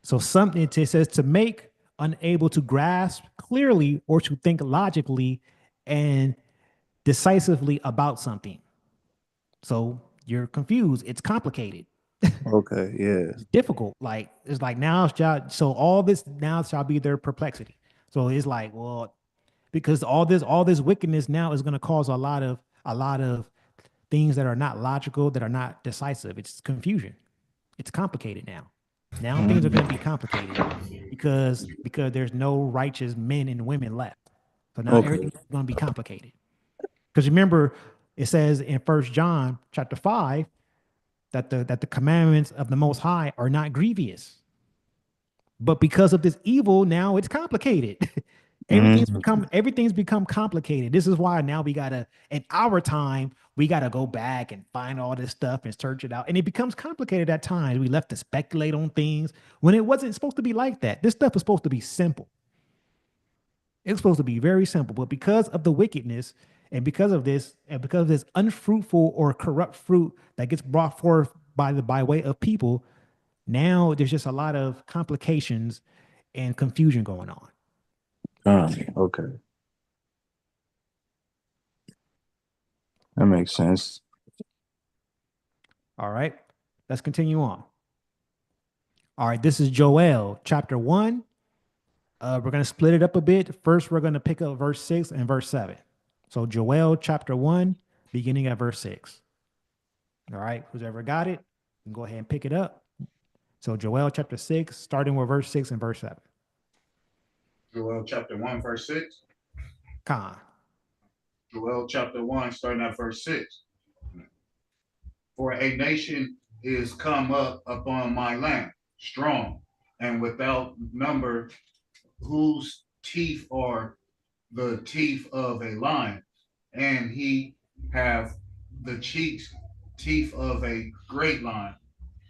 So something it says to make unable to grasp clearly or to think logically and decisively about something. So you're confused. It's complicated. Okay, yeah. It's difficult. Like it's like now so all this now shall be their perplexity. So it's like, well, because all this wickedness now is going to cause a lot of things that are not logical, that are not decisive. It's confusion. It's complicated now. Now things are going to be complicated because there's no righteous men and women left. So now Okay. everything's going to be complicated. Because remember, it says in First John chapter 5 that the commandments of the Most High are not grievous. But because of this evil, now it's complicated. Mm, Everything's become complicated. This is why now we gotta, in our time, we gotta go back and find all this stuff and search it out. And it becomes complicated at times. We left to speculate on things when it wasn't supposed to be like that. This stuff is supposed to be simple. It's supposed to be very simple. But because of the wickedness and because of this unfruitful or corrupt fruit that gets brought forth by way of people, now there's just a lot of complications and confusion going on. okay. That makes sense. All right, let's continue on. All right, this is Joel chapter 1. We're going to split it up a bit. First, we're going to pick up verse 6 and verse 7. So, Joel chapter 1, beginning at verse 6. All right, who's ever got it, you can go ahead and pick it up. So, Joel chapter 6, starting with verse 6 and verse 7. Joel chapter 1, verse 6. Khan. Joel chapter 1, starting at verse 6. For a nation is come up upon my land, strong and without number, whose teeth are the teeth of a lion, and he have the teeth of a great lion.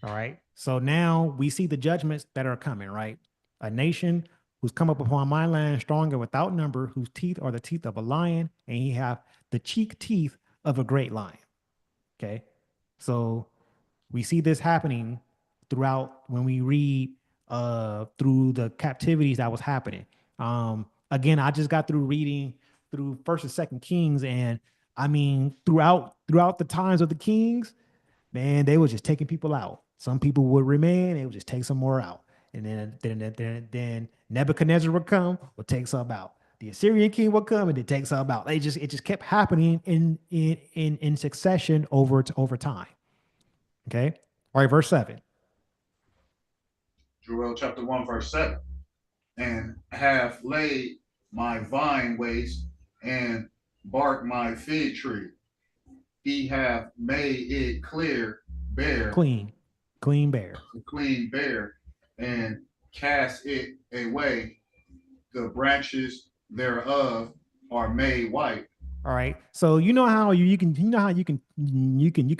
All right. So now we see the judgments that are coming, right? A nation who's come up upon my land strong and without number, whose teeth are the teeth of a lion, and he have the cheek teeth of a great lion. Okay. So we see this happening throughout when we read through the captivities that was happening. Again, I just got through reading through First and Second Kings, and I mean throughout the times of the kings, man, they were just taking people out. Some people would remain, they would just take some more out. And then Nebuchadnezzar would come, would take some out. The Assyrian king would come and they take some out. It just kept happening in succession over time. Okay. All right, verse 7. Joel chapter 1, verse 7. And have laid my vine waste and bark my fig tree. He have made it bare, Clean bear. clean bare, and cast it away. The branches thereof are made white. All right. So you know how you can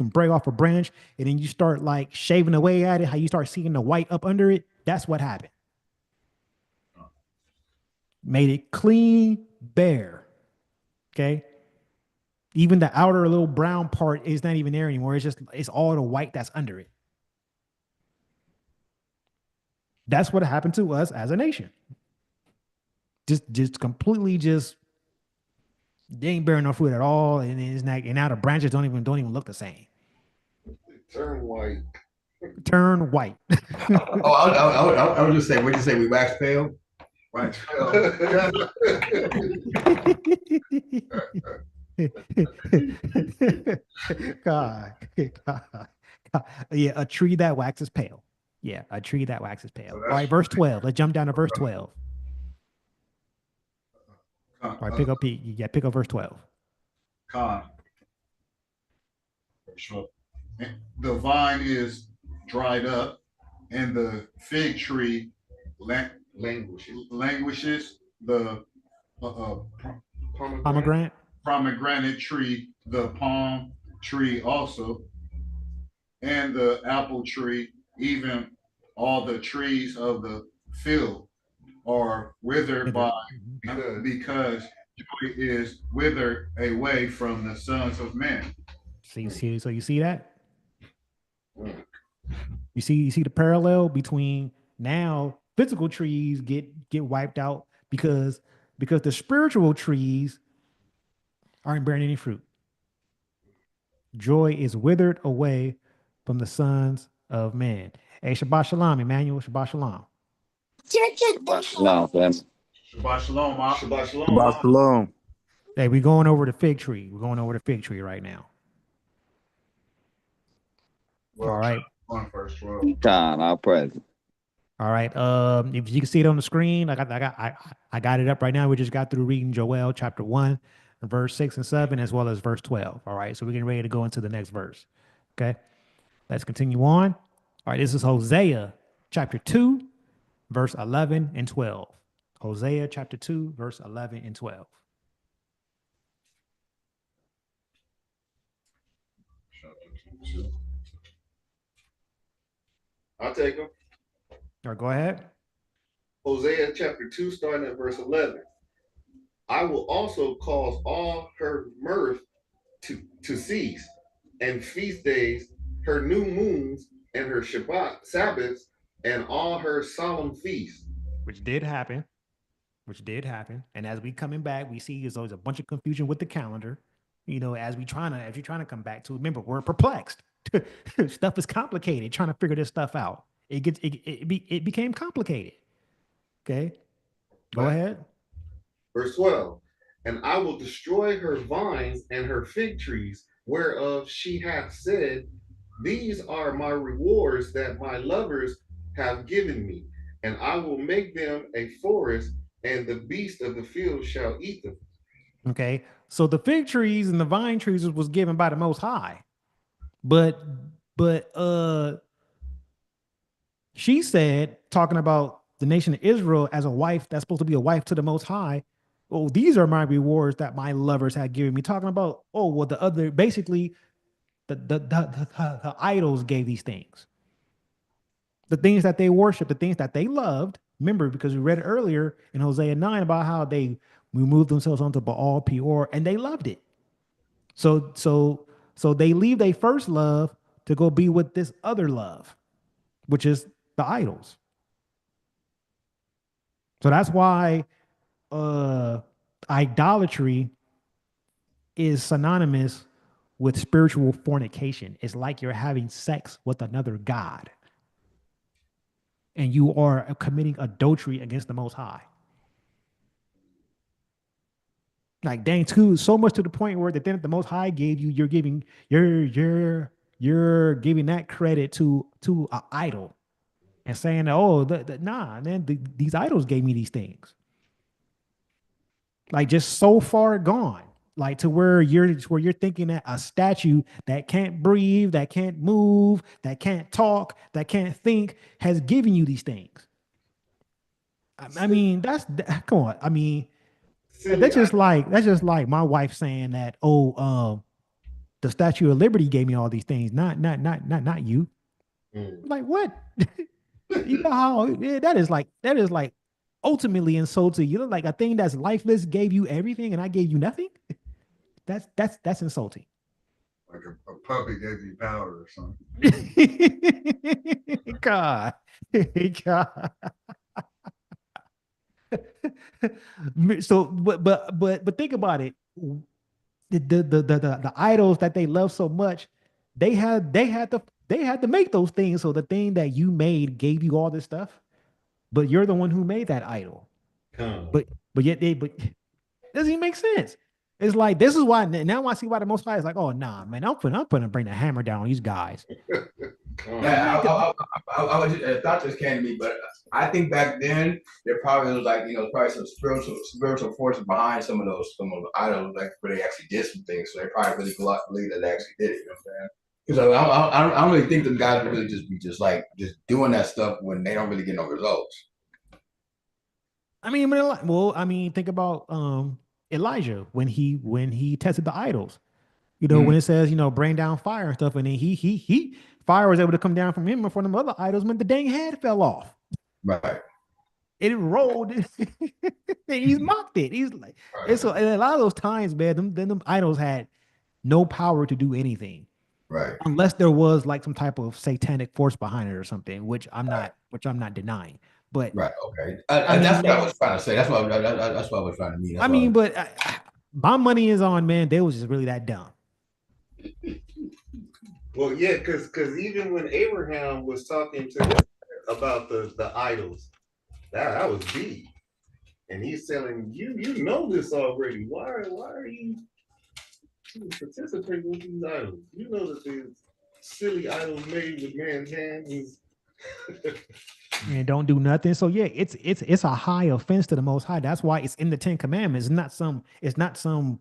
break off a branch and then you start like shaving away at it, how you start seeing the white up under it. That's what happened. Made it clean bare. Okay. Even the outer little brown part is not even there anymore. It's all the white that's under it. That's what happened to us as a nation. Just completely they ain't bearing no fruit at all, and it's not, and now the branches don't even look the same. Turn white. Turn white. Oh, I was just saying, what did you say? We wax pale? Right. God. Yeah, a tree that waxes pale. Yeah, a tree that waxes pale. So All that's right, verse 12. Let's jump down to verse 12. con, All right, pick up verse 12. con. Sure. The vine is dried up, and the fig tree languishes. The Pomegranate. pomegranate tree, the palm tree also, and the apple tree, even all the trees of the field are withered by because joy is withered away from the sons of men. So you see that? You see the parallel between now physical trees get wiped out because the spiritual trees aren't bearing any fruit. Joy is withered away from the sons of man. Hey, Shabbat Shalom, Emmanuel. Shabbat Shalom. No, fam. Shabbat shalom. Shabbat shalom. Shabbat shalom. Hey, we're going over the fig tree. We're going over the fig tree right now. Well, all right. On first 12. Time, our present. All right. If you can see it on the screen, I got it up right now. We just got through reading Joel chapter 1, verse 6 and 7, as well as verse 12. All right. So we're getting ready to go into the next verse. Okay. Let's continue on. All right. This is Hosea chapter 2, verse 11 and 12. Hosea chapter 2, verse 11 and 12. I'll take them. All right, go ahead. Hosea chapter 2, starting at verse 11. I will also cause all her mirth to cease, and feast days, her new moons, and her Shabbat Sabbaths, and all her solemn feasts. Which did happen. And as we coming back, we see there's always a bunch of confusion with the calendar. You know, as you're trying to come back to, remember, we're perplexed. Stuff is complicated, trying to figure this stuff out. It became complicated. Okay. Go ahead. Verse 12. And I will destroy her vines and her fig trees, whereof she hath said, these are my rewards that my lovers have given me, and I will make them a forest, and the beast of the field shall eat them. Okay. So the fig trees and the vine trees was given by the Most High. But she said, talking about the nation of Israel as a wife that's supposed to be a wife to the Most High, oh, these are my rewards that my lovers had given me. Talking about, oh, well, the other, basically, the idols gave these things. The things that they worshiped, the things that they loved. Remember, because we read it earlier in Hosea 9 about how they removed themselves onto Baal Peor, and they loved it. So they leave their first love to go be with this other love, which is the idols. So that's why idolatry is synonymous with spiritual fornication. It's like you're having sex with another god, and you are committing adultery against the Most High. Like, dang, too, so much to the point where the thing that the Most High gave you, you're giving that credit to an idol, and saying, oh, nah, man, these idols gave me these things. Like, just so far gone, like to where you're thinking that a statue that can't breathe, that can't move, that can't talk, that can't think has given you these things. I mean, come on. I mean, that's just like my wife saying that, oh, the Statue of Liberty gave me all these things, not you. Like, what? You know how that is like ultimately insulting. You know, like a thing that's lifeless gave you everything and I gave you nothing. That's insulting. Like a puppy gave you power or something. God. So, but think about it. The idols that they love so much, they had to make those things. So the thing that you made gave you all this stuff, but you're the one who made that idol. But yet but doesn't even make sense. It's like, this is why now I see why the Most High is like, oh nah, man, I'm gonna bring the hammer down on these guys. Yeah, I was just, a thought just came to me, but I think back then there probably was like probably some spiritual forces behind some of the idols, like where they actually did some things. So they probably really believe that they actually did it. You know what I'm saying? Because I don't really think the guys would really just be just doing that stuff when they don't really get no results. I mean, think about Elijah when he tested the idols. When it says, bring down fire and stuff, and then he fire was able to come down from him before them other idols when the dang head fell off. Right. It rolled. He's mocked it. He's like, it's and a lot of those times, man, them idols had no power to do anything. Right. Unless there was like some type of satanic force behind it or something, which I'm not denying. But right, okay, mean, that's what I was trying to say. That's what I was trying to mean. But my money is on, man. They was just really that dumb. Well, yeah, because even when Abraham was talking to about the idols, that was deep, and he's telling you know this already. Why are you participating with these idols? You know that these silly idols made with man's hands and don't do nothing. So yeah, it's a high offense to the Most High. That's why it's in the Ten Commandments. It's not some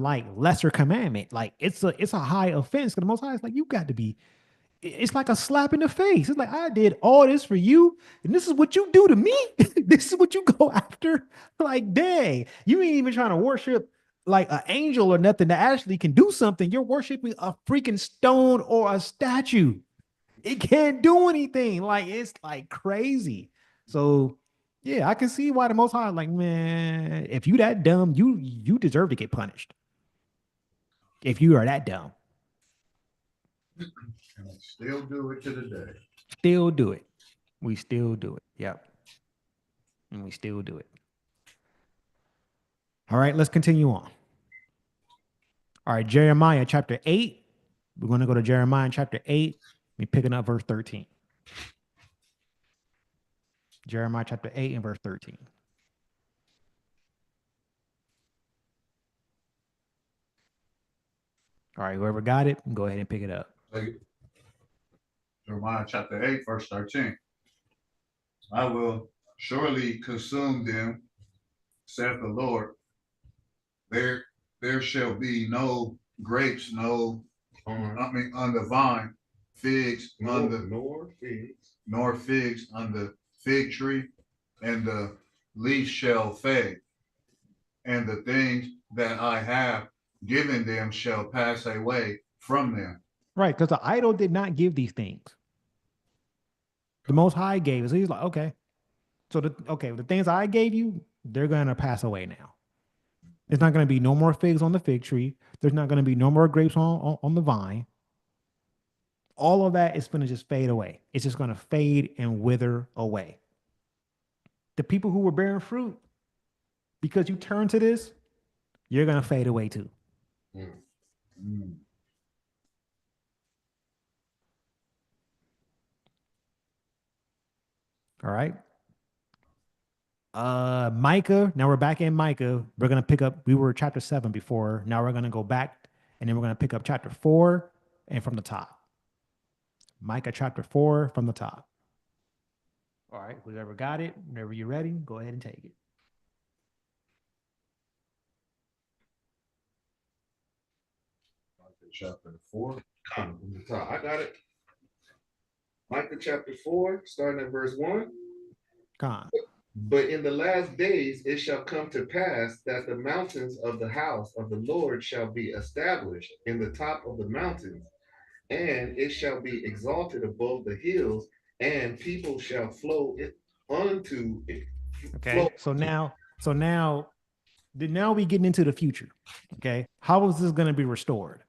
like lesser commandment. Like it's a high offense to the Most High. It's like you got to be. It's like a slap in the face. It's like I did all this for you, and this is what you do to me. This is what you go after. Like dang, you ain't even trying to worship like an angel or nothing that actually can do something. You're worshiping a freaking stone or a statue. It can't do anything. Like it's like crazy. So yeah, I can see why the Most High, like, man, if you that dumb, you deserve to get punished. If you are that dumb, And I still do it to the day. still do it. We still do it. Yep. And we still do it. All right, let's continue on. All right, Jeremiah chapter 8. We're going to go to Jeremiah chapter 8. We're picking up verse 13. Jeremiah chapter 8 and verse 13. All right, whoever got it, go ahead and pick it up. Jeremiah chapter 8, verse 13. I will surely consume them, saith the Lord. There shall be no grapes, on the vine, figs on the nor figs on the fig tree, and the leaf shall fade, and the things that I have given them shall pass away from them. Right, because the idol did not give these things. The Most High gave us. So he's like, okay, so the things I gave you, they're gonna pass away now. There's not gonna be no more figs on the fig tree. There's not gonna be no more grapes on the vine. All of that is gonna just fade away. It's just gonna fade and wither away. The people who were bearing fruit, because you turn to this, you're gonna fade away too. All right. Micah. Now we're back in Micah. We're gonna pick up. We were chapter 7 before. Now we're gonna go back, and then we're gonna pick up chapter 4 and from the top. Micah chapter 4 from the top. All right. Whoever got it, whenever you're ready, go ahead and take it. Chapter 4. I got it. Micah chapter 4, starting at verse 1. Con. But in the last days it shall come to pass that the mountains of the house of the Lord shall be established in the top of the mountains, and it shall be exalted above the hills, and people shall flow it unto it. Okay. So now we getting into the future. Okay. How is this going to be restored?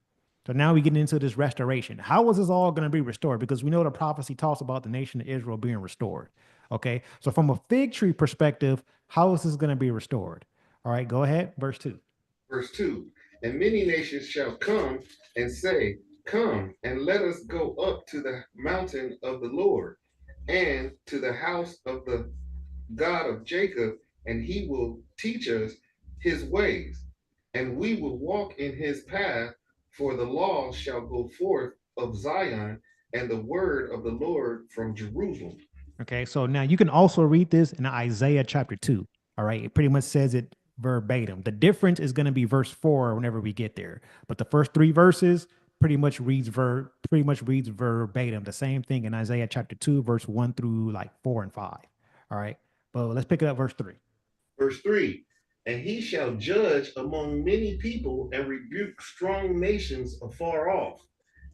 So now we get into this restoration. How is this all going to be restored? Because we know the prophecy talks about the nation of Israel being restored. Okay. So from a fig tree perspective, how is this going to be restored? All right, go ahead. Verse 2. Verse 2. And many nations shall come and say, come and let us go up to the mountain of the Lord and to the house of the God of Jacob, and he will teach us his ways, and we will walk in his path, for the law shall go forth of Zion, and the word of the Lord from Jerusalem. Okay, so now you can also read this in Isaiah chapter 2. All right, it pretty much says it verbatim. The difference is going to be verse 4 whenever we get there. But the first 3 verses pretty much reads verbatim. The same thing in Isaiah chapter 2, verse 1 through like 4 and 5. All right. But let's pick it up verse 3. Verse 3, and he shall judge among many people and rebuke strong nations afar off.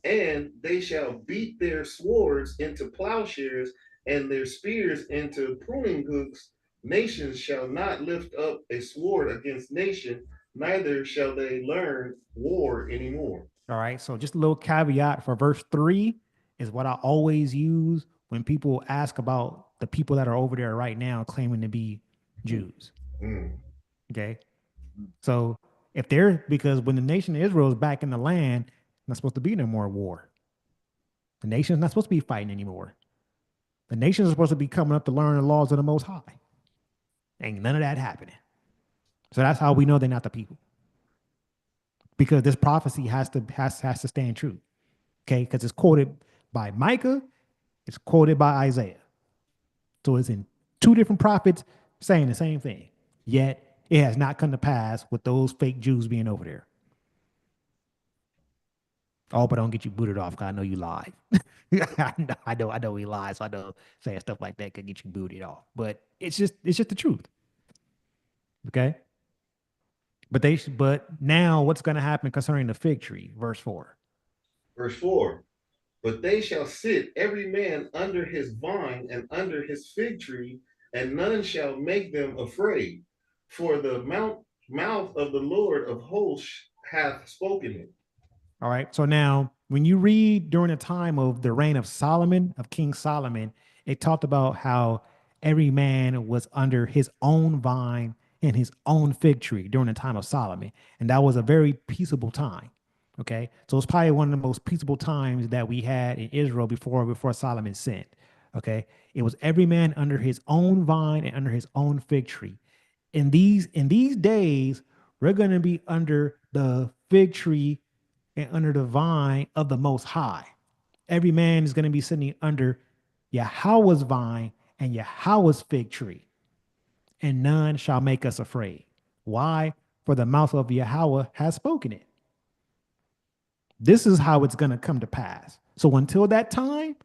And they shall beat their swords into plowshares and their spears into pruning hooks. Nations shall not lift up a sword against nation, neither shall they learn war anymore. All right. So just a little caveat for verse 3 is what I always use when people ask about the people that are over there right now claiming to be Jews. Mm. Okay. So if they're, because when the nation of Israel is back in the land, not supposed to be no more war. The nation's not supposed to be fighting anymore. The nations are supposed to be coming up to learn the laws of the Most High. Ain't none of that happening. So that's how we know they're not the people. Because this prophecy has to stand true. Okay, because it's quoted by Micah, it's quoted by Isaiah. So it's in 2 different prophets saying the same thing. Yet it has not come to pass with those fake Jews being over there. Oh, but don't get you booted off because I know you lied. I know we lied, so I know saying stuff like that could get you booted off. But it's just the truth. Okay. But now what's going to happen concerning the fig tree? Verse 4. Verse 4, but they shall sit every man under his vine and under his fig tree, and none shall make them afraid. For the mouth of the Lord of hosts hath spoken it. All right. So now, when you read during the time of the reign of Solomon, of King Solomon, it talked about how every man was under his own vine and his own fig tree during the time of Solomon. And that was a very peaceable time. Okay. So it's probably one of the most peaceable times that we had in Israel before Solomon sinned. Okay. It was every man under his own vine and under his own fig tree. In these days, we're going to be under the fig tree and under the vine of the Most High. Every man is going to be sitting under Yahweh's vine and Yahweh's fig tree, and none shall make us afraid. Why? For the mouth of Yahweh has spoken it. This is how it's going to come to pass. So until that time,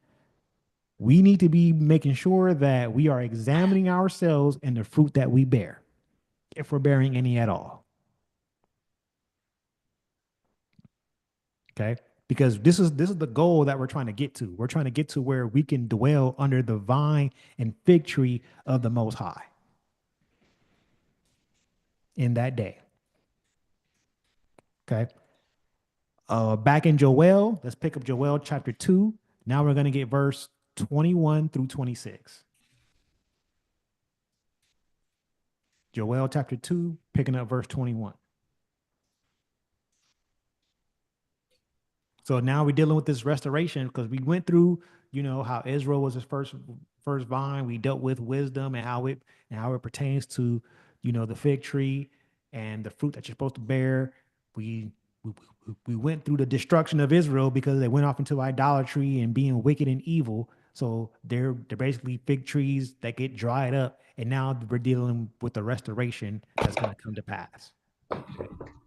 we need to be making sure that we are examining ourselves and the fruit that we bear, if we're bearing any at all. Okay. Because this is the goal that we're trying to get to. We're trying to get to where we can dwell under the vine and fig tree of the Most High in that day. Okay. Back in Joel, let's pick up Joel chapter 2. Now we're going to get verse 21 through 26. Joel chapter 2, picking up verse 21. So now we're dealing with this restoration because we went through, how Israel was his first vine. We dealt with wisdom and how it pertains to, the fig tree and the fruit that you're supposed to bear. We went through the destruction of Israel because they went off into idolatry and being wicked and evil. So they're basically fig trees that get dried up, and now we're dealing with the restoration that's going to come to pass.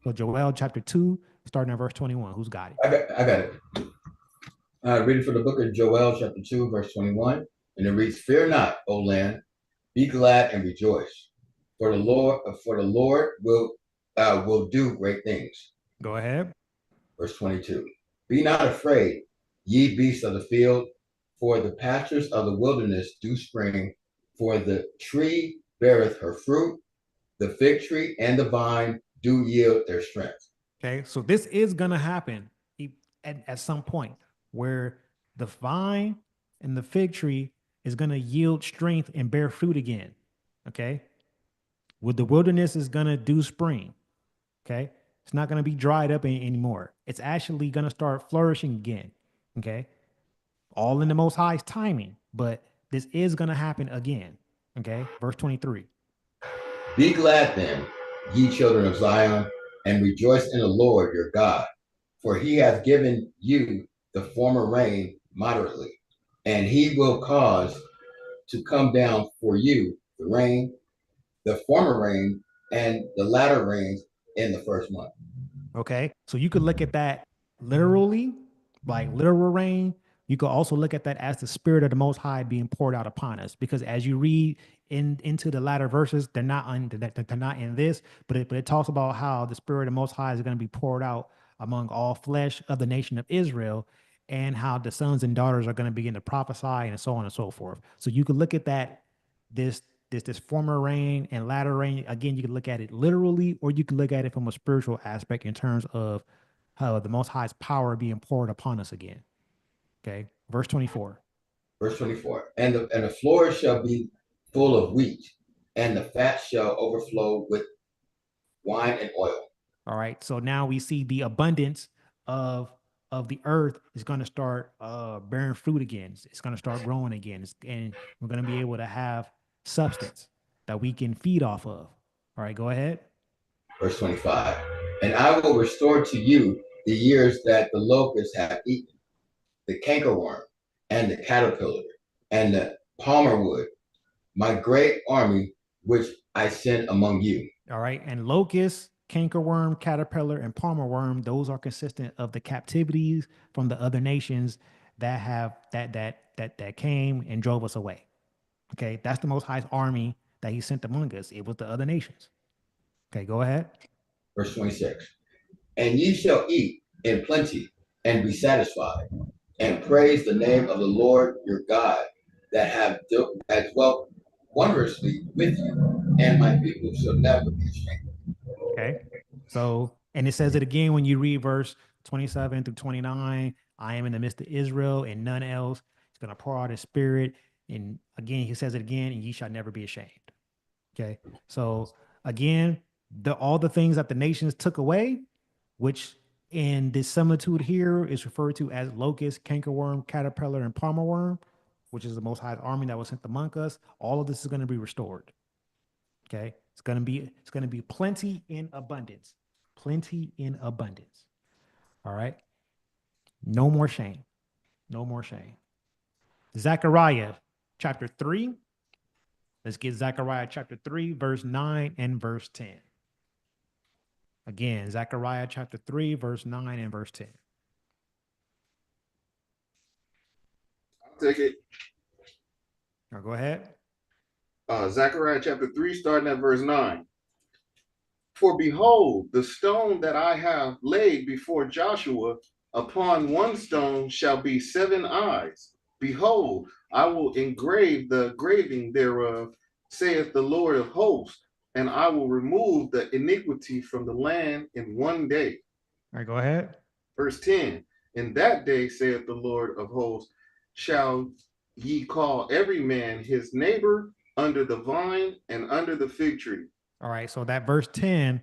So Joel chapter 2, starting at verse 21. Who's got it? I got it. Reading from the book of Joel, chapter 2, verse 21. And it reads, Fear not, O land, be glad and rejoice. For the Lord will do great things. Go ahead. Verse 22. Be not afraid, ye beasts of the field, for the pastures of the wilderness do spring, for the tree beareth her fruit, the fig tree and the vine do yield their strength. Okay, so this is going to happen at some point where the vine and the fig tree is going to yield strength and bear fruit again. Okay, with the wilderness is going to do spring. Okay, it's not going to be dried up anymore. It's actually going to start flourishing again. Okay, all in the Most High's timing, but this is going to happen again. Okay, verse 23. Be glad then, ye children of Zion, and rejoice in the Lord your God, for he hath given you the former rain moderately, and he will cause to come down for you the rain, the former rain, and the latter rains in the first month. Okay. So you could look at that literally, like literal rain. You could also look at that as the spirit of the Most High being poured out upon us. Because as you read into the latter verses, they're not in this, but it talks about how the spirit of the Most High is going to be poured out among all flesh of the nation of Israel, and how the sons and daughters are going to begin to prophesy, and so on and so forth. So you could look at that this this former rain and latter rain. Again, you can look at it literally, or you can look at it from a spiritual aspect in terms of how the Most High's power being poured upon us again. Okay, verse 24. Verse 24. And the floor shall be full of wheat, and the fat shall overflow with wine and oil. All right, so now we see the abundance of the earth is going to start bearing fruit again. It's going to start growing again, and we're going to be able to have substance that we can feed off of. All right, go ahead. Verse 25. And I will restore to you the years that the locusts have eaten, the cankerworm, and the caterpillar, and the palmer wood, my great army which I sent among you. All right. And locust, cankerworm, caterpillar, and palmer worm, those are consistent of the captivities from the other nations that have that came and drove us away. Okay. That's the Most High's army that he sent among us. It was the other nations. Okay, go ahead. Verse 26. And ye shall eat in plenty and be satisfied, and praise the name of the Lord your God that have dwelt wondrously with you, and my people shall never be ashamed. Okay. So, and it says it again when you read verse 27 through 29. I am in the midst of Israel and none else. He's going to pour out his spirit. And again, he says it again, and ye shall never be ashamed. Okay. So again, all the things that the nations took away, which in this similitude here is referred to as locust, cankerworm, caterpillar, and palmer worm, which is the Most High's army that was sent among us. All of this is going to be restored. Okay. It's going to be plenty in abundance. Plenty in abundance. All right. No more shame. No more shame. Zechariah chapter 3. Let's get Zechariah chapter 3, verse 9 and verse 10. Again, Zechariah chapter 3, verse 9 and verse 10. I'll take it. Now go ahead. Zechariah chapter 3, starting at verse 9. For behold, the stone that I have laid before Joshua, upon one stone shall be 7 eyes. Behold, I will engrave the graving thereof, saith the Lord of hosts, and I will remove the iniquity from the land in one day. All right, go ahead. Verse 10. In that day, saith the Lord of hosts, shall ye call every man his neighbor under the vine and under the fig tree. All right, so that verse 10,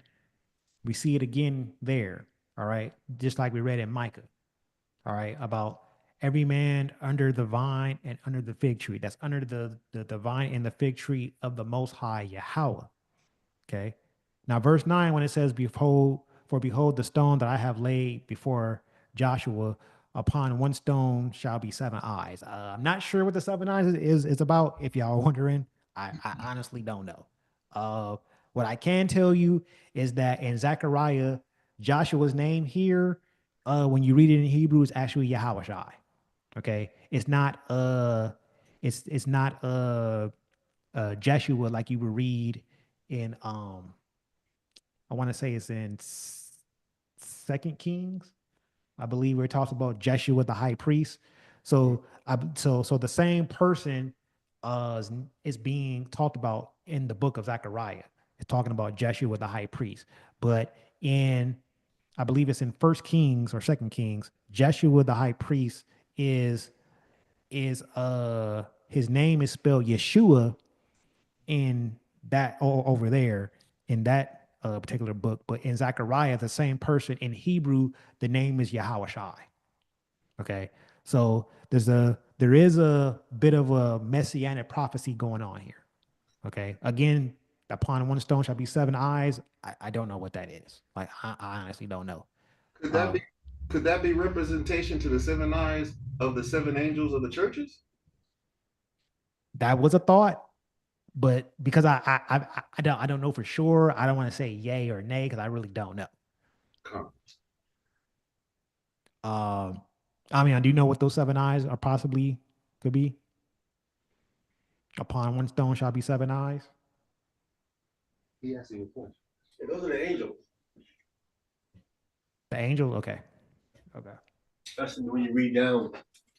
we see it again there. All right, just like we read in Micah. All right, about every man under the vine and under the fig tree. That's under the vine and the fig tree of the Most High Yahweh. Okay. Now, verse 9, when it says, behold, the stone that I have laid before Joshua, upon one stone shall be 7 eyes. I'm not sure what the 7 eyes is about. If y'all are wondering, I honestly don't know. What I can tell you is that in Zechariah, Joshua's name here, when you read it in Hebrew, is actually Yahushai. Okay, it's not it's not Jeshua like you would read in I want to say it's in Second Kings, I believe, where it talks about Jeshua the high priest. So so the same person is being talked about in the book of Zechariah. It's talking about Jeshua the high priest, but in I believe it's in First Kings or Second Kings, Jeshua the high priest is his name is spelled Yeshua in that over there in that particular book, but in Zechariah, the same person in Hebrew, the name is Yahushai. Okay, so there is a bit of a messianic prophecy going on here. Okay, again, upon one stone shall be 7 eyes. I don't know what that is. Like I honestly don't know. Could that be representation to the 7 eyes of the seven angels of the churches? That was a thought, but because I don't know for sure, I don't want to say yay or nay because I really don't know. Come. I mean, I do know what those seven eyes are possibly could be. Upon one stone shall be seven eyes. He asked you a question. Yeah, those are the angels. The angel, okay, okay. Especially when you read down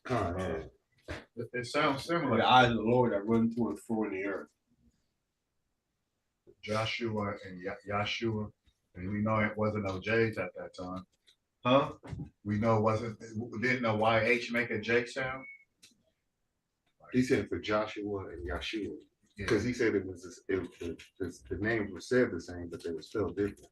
Come, yeah. It sounds the similar. eyes of the Lord that run to and fro in the earth. Joshua and Yahshua, and we know it wasn't no J's at that time. Huh? We know didn't know YH make a J sound. He said for Joshua and Yahshua. Because he said the names were said the same, but they were spelled different.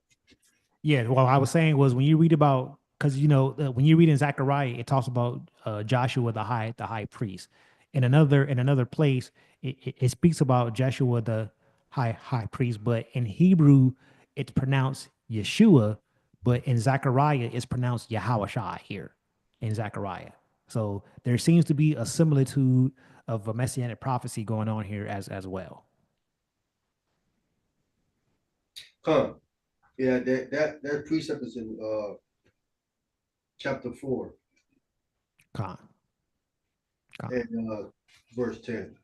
Yeah, what I was saying was when you read about, because when you read in Zechariah, it talks about Joshua the high priest. In another place, it speaks about Joshua the high priest, but in Hebrew it's pronounced Yeshua, but in Zechariah it's pronounced Yahawashai here in Zechariah. So there seems to be a similitude of a messianic prophecy going on here as well. Huh. Yeah, that precept is in chapter 4 Con. and verse 10.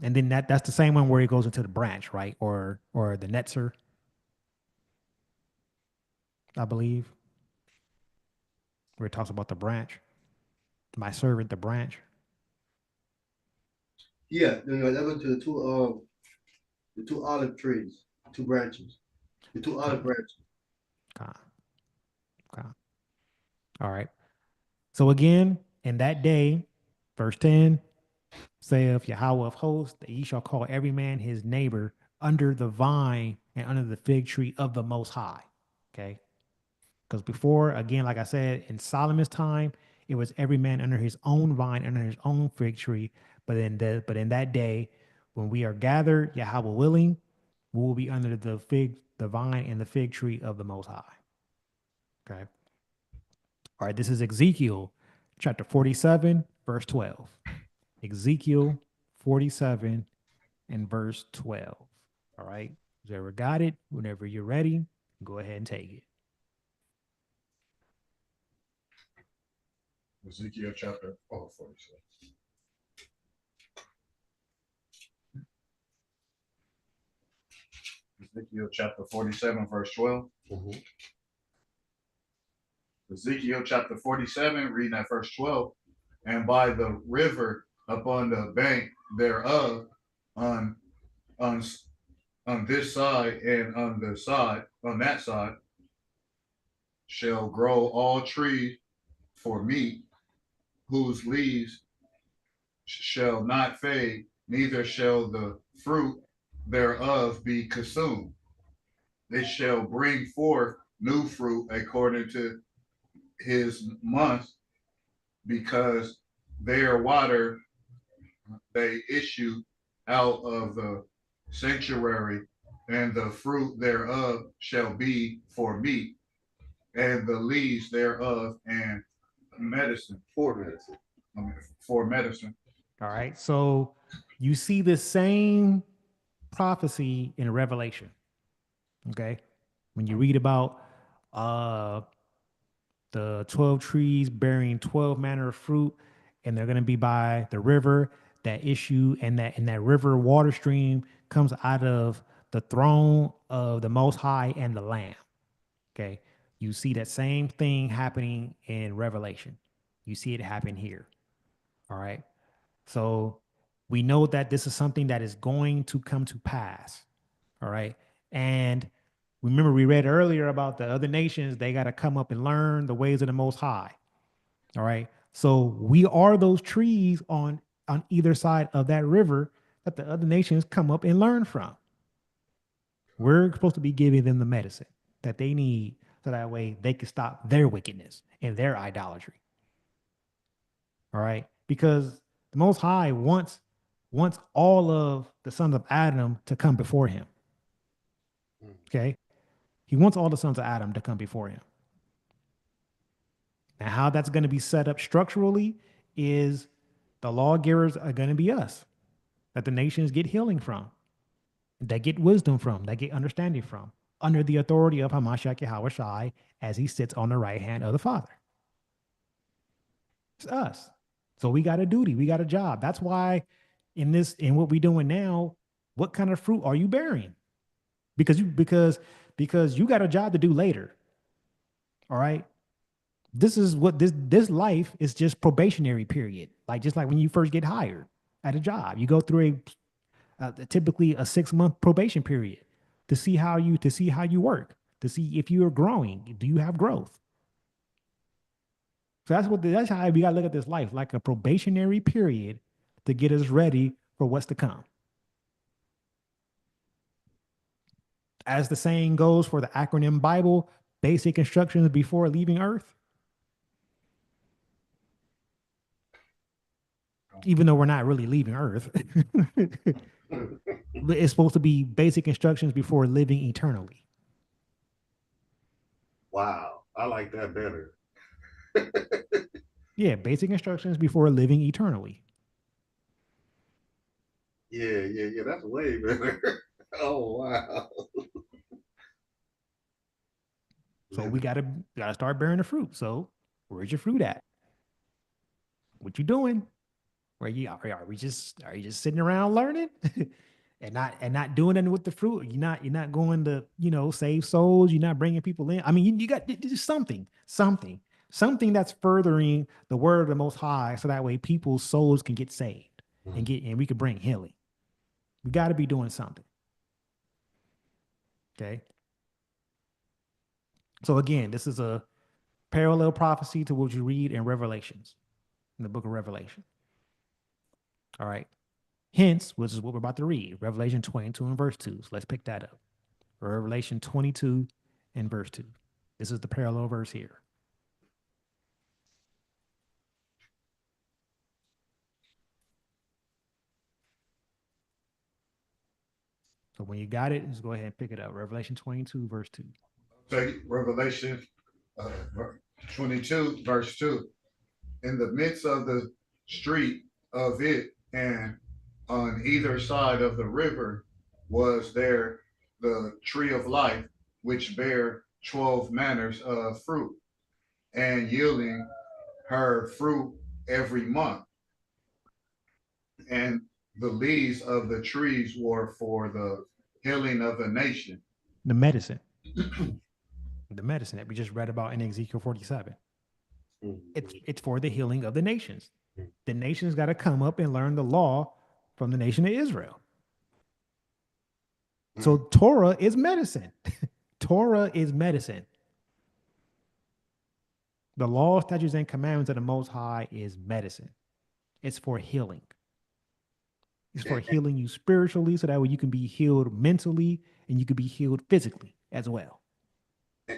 And then that's the same one where he goes into the branch, right? Or the netzer, I believe, where it talks about the branch. My servant, the branch. Yeah, that went to the two olive trees, two branches, the two olive branches. Con. Con. All right. So again, in that day, verse 10, saith Yahweh of hosts, that ye shall call every man his neighbor under the vine and under the fig tree of the Most High. Okay. Because before, again, like I said, in Solomon's time, it was every man under his own vine, under his own fig tree. But in that day, when we are gathered, Yahweh willing, we will be under the vine and the fig tree of the Most High. Okay. All right. This is Ezekiel chapter 47, verse 12. Ezekiel 47 and verse 12. All right. Whoever got it, whenever you're ready, go ahead and take it. Ezekiel chapter 47. Ezekiel chapter 47, verse 12. Mm-hmm. Ezekiel chapter 47, reading at verse 12. And by the river upon the bank thereof, on this side and on that side, shall grow all trees for meat, whose leaves shall not fade, neither shall the fruit thereof be consumed. It shall bring forth new fruit according to his month, because their water they issue out of the sanctuary, and the fruit thereof shall be for meat, and the leaves thereof and medicine. For medicine. All right. So you see the same prophecy in Revelation. Okay. When you read about uh the 12 trees bearing 12 manner of fruit, and they're going to be by the river that issue, and that river water stream comes out of the throne of the Most High and the Lamb. Okay. You see that same thing happening in Revelation. You see it happen here. All right. So we know that this is something that is going to come to pass. All right. And remember, we read earlier about the other nations, they got to come up and learn the ways of the Most High. All right. So we are those trees on either side of that river that the other nations come up and learn from. We're supposed to be giving them the medicine that they need so that way they can stop their wickedness and their idolatry. All right. Because the Most High wants all of the sons of Adam to come before him. Okay. He wants all the sons of Adam to come before him. Now, how that's going to be set up structurally is the lawgivers are going to be us, that the nations get healing from, that get wisdom from, that get understanding from, under the authority of Hamashiach Yahweh Shai as he sits on the right hand of the Father. It's us. So we got a duty, we got a job. That's why in what we're doing now, what kind of fruit are you bearing? Because you got a job to do later. All right. This is what this life is, just probationary period. Like just like when you first get hired at a job, you go through typically a 6-month probation period to see how you work, to see if you are growing. Do you have growth? So that's how we gotta look at this life, like a probationary period to get us ready for what's to come. As the saying goes for the acronym Bible, basic instructions before leaving Earth. Even though we're not really leaving Earth, it's supposed to be basic instructions before living eternally. Wow, I like that better. Yeah, basic instructions before living eternally. Yeah, that's way better. Oh wow. So we gotta start bearing the fruit. So where's your fruit at? What you doing? Where you are you just sitting around learning and not doing anything with the fruit? You're not going to, save souls. You're not bringing people in. I mean, you got just something that's furthering the word of the Most High, so that way people's souls can get saved and we can bring healing. We got to be doing something. Okay. So again, this is a parallel prophecy to what you read in Revelations, in the book of Revelation. All right. Hence, which is what we're about to read, Revelation 22 and verse 2. So let's pick that up. Revelation 22 and verse 2. This is the parallel verse here. So when you got it, just go ahead and pick it up. Revelation 22, verse 2. Take Revelation 22, verse 2. In the midst of the street of it, and on either side of the river, was there the tree of life, which bare 12 manners of fruit, and yielding her fruit every month. And the leaves of the trees were for the healing of the nation. The medicine. The medicine that we just read about in Ezekiel 47. It's for the healing of the nations. The nations got to come up and learn the law from the nation of Israel. So Torah is medicine. Torah is medicine. The law, statutes, and commandments of the Most High is medicine. It's for healing. It's for healing you spiritually, so that way you can be healed mentally and you can be healed physically as well.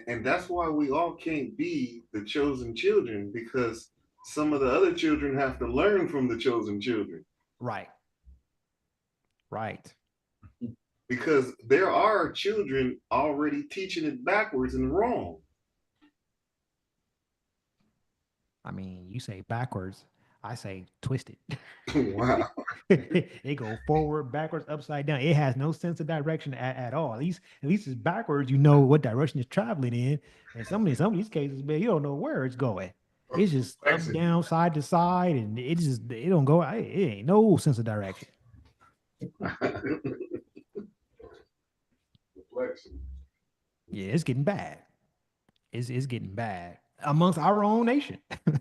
And that's why we all can't be the chosen children, because some of the other children have to learn from the chosen children. Right. Right. Because there are children already teaching it backwards and wrong. I mean, you say backwards, I say twisted. Wow. They go forward, backwards, upside down. It has no sense of direction at all. At least it's backwards. You know what direction it's traveling in. And some of these cases, man, you don't know where it's going. It's just up, down, side to side, and it don't go. It ain't no sense of direction. Yeah, it's getting bad. It's getting bad amongst our own nation.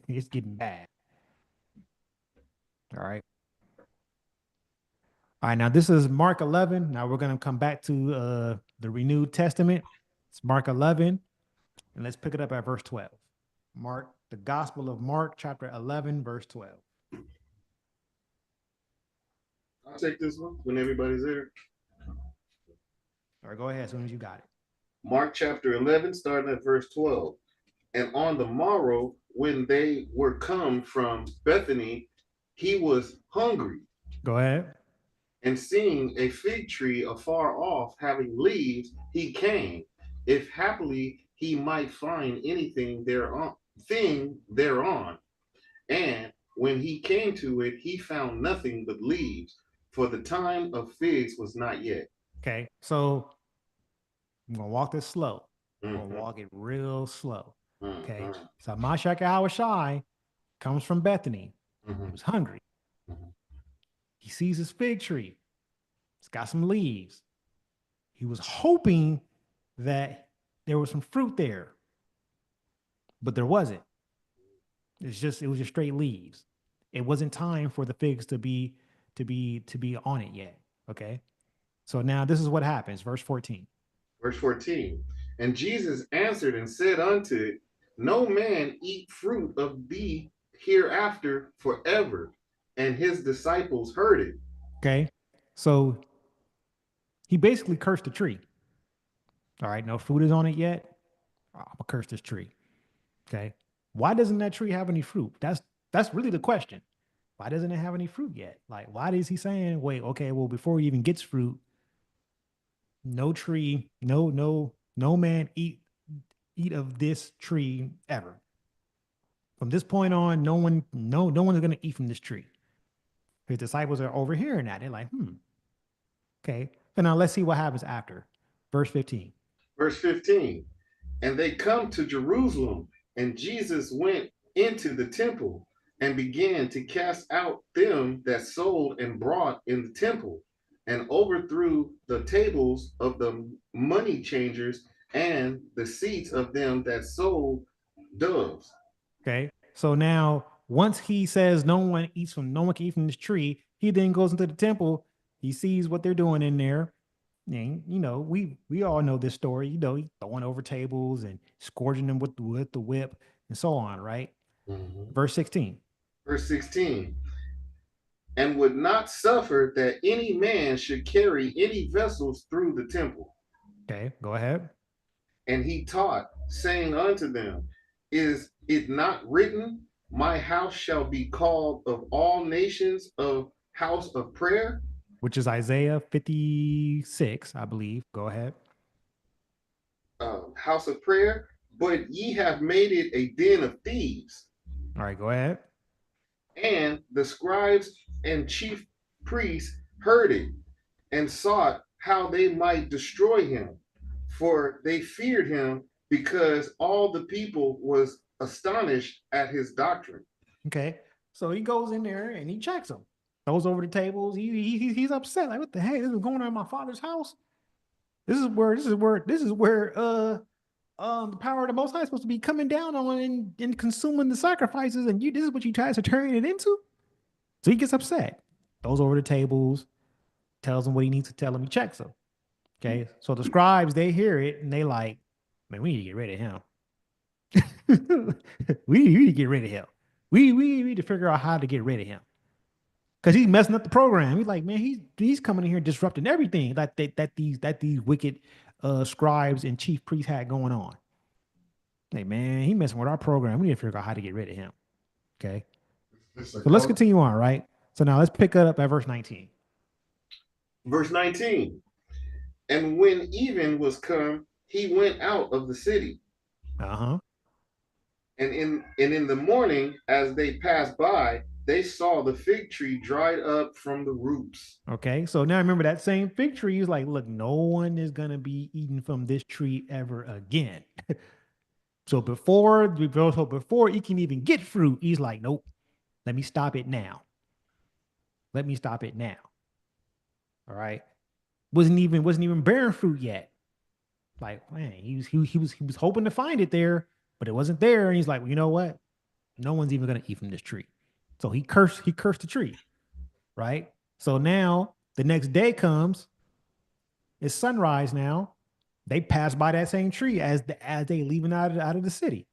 It's getting bad. All right. All right. Now this is Mark 11. Now we're gonna come back to the Renewed Testament. It's Mark 11, and let's pick it up at verse 12. Mark, the Gospel of Mark, chapter 11, verse 12. I'll take this one when everybody's there. All right, go ahead as soon as you got it. Mark chapter 11, starting at verse 12. And on the morrow, when they were come from Bethany, he was hungry. Go ahead. And seeing a fig tree afar off, having leaves, he came, if happily he might find anything thing thereon. And when he came to it, he found nothing but leaves, for the time of figs was not yet. Okay, so I'm gonna walk this slow. I'm gonna Mhm, walk it real slow. Okay, mhm, so Mashak Awashai comes from Bethany. He mhm, was hungry. mhm. He sees his fig tree. It's got some leaves. He was hoping that there was some fruit there, but there wasn't. It was just straight leaves. It wasn't time for the figs to be on it yet. Okay. So now this is what happens. Verse 14. Verse 14. And Jesus answered and said unto it, no man eat fruit of thee hereafter forever. And his disciples heard it. Okay. So he basically cursed the tree. All right. No fruit is on it yet. I'm gonna curse this tree. Okay. Why doesn't that tree have any fruit? That's really the question. Why doesn't it have any fruit yet? Like, why is he saying, wait, okay, well, before he even gets fruit, no tree, no man eat of this tree ever. From this point on, no one is gonna eat from this tree. His disciples are overhearing that. They're like, okay. So now let's see what happens after. Verse 15. Verse 15. And they come to Jerusalem, and Jesus went into the temple and began to cast out them that sold and brought in the temple, and overthrew the tables of the money changers and the seats of them that sold doves. Okay. So now once he says no one can eat from this tree, he then goes into the temple. He sees what they're doing in there. And we all know this story. He's throwing over tables and scourging them with the whip and so on, right? Mhm. Verse 16. Verse 16. And would not suffer that any man should carry any vessels through the temple. Okay, go ahead. And he taught, saying unto them, is it not written, my house shall be called of all nations of house of prayer? Which is Isaiah 56, I believe. Go ahead. House of prayer, but ye have made it a den of thieves. All right, go ahead. And the scribes and chief priests heard it and sought how they might destroy him, for they feared him, because all the people was astonished at his doctrine. Okay. So he goes in there and he checks them, throws over the tables. He's upset. Like, what the heck? This is going on in my father's house. This is where the power of the Most High is supposed to be coming down on and consuming the sacrifices, and this is what you guys are turning it into. So he gets upset, throws over the tables, tells them what he needs to tell them. He checks them. Okay, so the scribes, they hear it and they like, man, we need to get rid of him. we need to get rid of him. We need to figure out how to get rid of him because he's messing up the program. He's like, man, he's coming in here disrupting everything that these wicked scribes and chief priests had going on. Hey, man, he messing with our program. We need to figure out how to get rid of him. Okay, so let's continue on, right? So now let's pick it up at verse 19. Verse 19. And when even was come, he went out of the city. Uh-huh. And in the morning, as they passed by, they saw the fig tree dried up from the roots. Okay, so now remember that same fig tree is like, look, no one is gonna be eating from this tree ever again. So before he can even get fruit, he's like, nope, let me stop it now. Let me stop it now. All right. Wasn't even bearing fruit yet. Like, man, he was hoping to find it there, but it wasn't there. And he's like, well, you know what? No one's even gonna eat from this tree. So he cursed the tree. Right. So now the next day comes, it's sunrise now. They pass by that same tree as they leaving out of the city.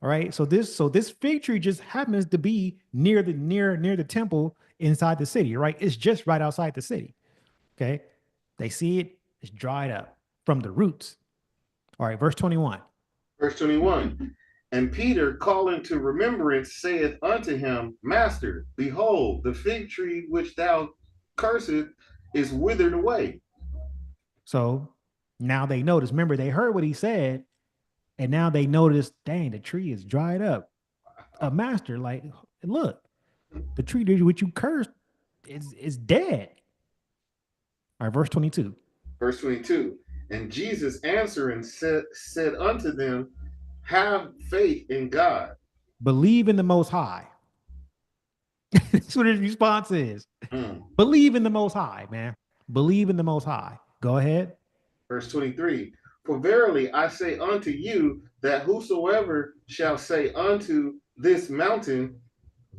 All right. So this fig tree just happens to be near the temple inside the city, right? It's just right outside the city. Okay. They see it, it's dried up from the roots. All right, verse 21. Verse 21. And Peter, calling to remembrance, saith unto him, Master, behold, the fig tree which thou cursest is withered away. So now they notice. Remember, they heard what he said, And now they notice, dang, the tree is dried up. A master, like, look, the tree which you cursed is dead. All right, verse 22. Verse 22. And Jesus answering said unto them, have faith in God. Believe in the Most High. That's what his response is. Believe in the Most High, man. Believe in the Most High. Go ahead. Verse 23. For verily I say unto you that whosoever shall say unto this mountain,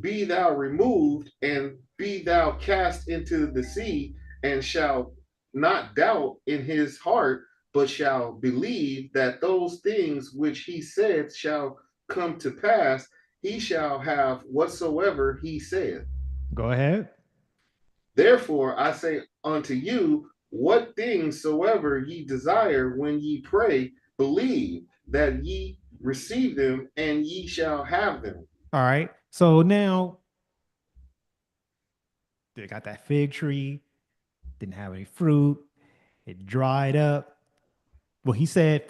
be thou removed and be thou cast into the sea, and shall not doubt in his heart, but shall believe that those things which he said shall come to pass, he shall have whatsoever he said. Go ahead. Therefore I say unto you, what things soever ye desire when ye pray, believe that ye receive them, and ye shall have them. All right. So now they got that fig tree, didn't have any fruit, it dried up. Well, he said,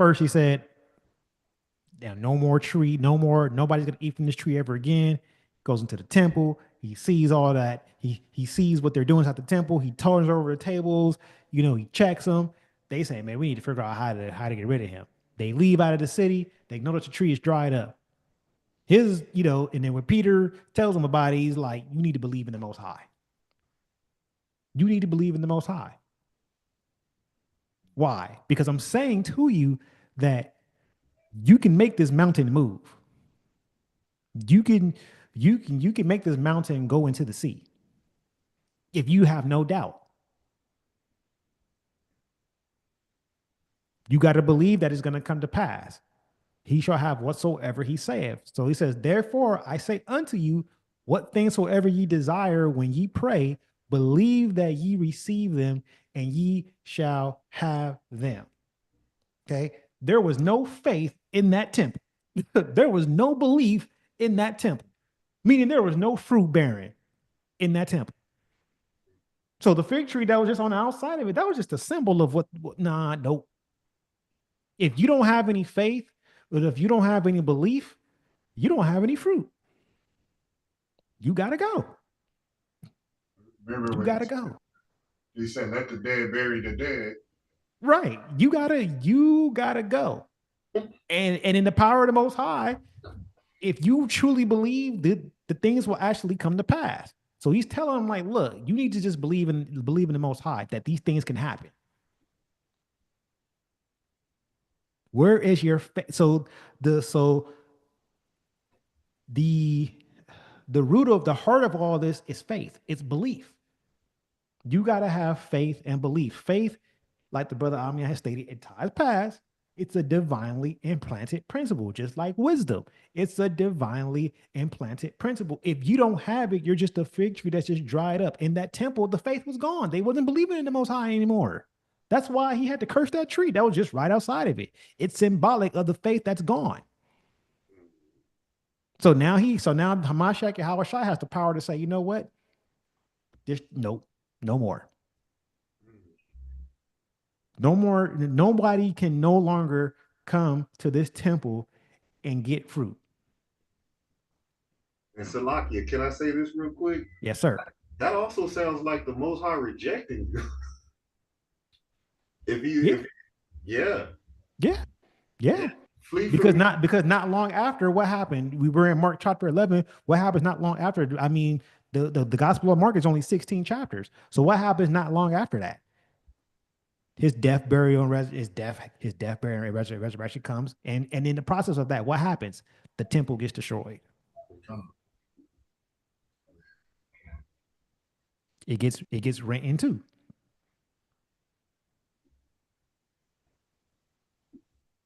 no more tree, no more, nobody's gonna eat from this tree ever again. Goes into the temple, he sees all that, he sees what they're doing at the temple, he turns over the tables, he checks them. They say, man, we need to figure out how to get rid of him. They leave out of the city, they notice the tree is dried up. And then when Peter tells him about it, he's like, you need to believe in the Most High. You need to believe in the Most High. Why? Because I'm saying to you that you can make this mountain move. You can make this mountain go into the sea if you have no doubt. You got to believe that it's going to come to pass. He shall have whatsoever he saith. So he says, therefore I say unto you, what things soever ye desire when ye pray, believe that ye receive them, and ye shall have them. Okay. There was no faith in that temple. There was no belief in that temple, meaning there was no fruit bearing in that temple. So the fig tree that was just on the outside of it, that was just a symbol of nope. If you don't have any faith, but if you don't have any belief, you don't have any fruit. You got to go. Remember You got to go. He said, let the dead bury the dead. Right. You gotta go. And in the power of the Most High, if you truly believe, the things will actually come to pass. So he's telling them, like, look, you need to just believe in the Most High, that these things can happen. Where is your faith? So the root of the heart of all this is faith. It's belief. You got to have faith and belief. Faith, like the brother Amir has stated, it ties past. It's a divinely implanted principle, just like wisdom. It's a divinely implanted principle. If you don't have it, you're just a fig tree that's just dried up. In that temple, the faith was gone. They wasn't believing in the Most High anymore. That's why he had to curse that tree that was just right outside of it. It's symbolic of the faith that's gone. So now Hamashiach Yahushua has the power to say, you know what? Nope, no more. No more. Nobody can no longer come to this temple and get fruit. And Salakia, can I say this real quick? Yes, sir. That also sounds like the Most High rejecting you. Yeah. Because not long after, what happened? We were in Mark chapter 11. What happens not long after? I mean, the Gospel of Mark is only 16 chapters. So what happens not long after that? His death, burial, and his death, burial, and resurrection comes, and in the process of that, what happens? The temple gets destroyed. It gets rent in two.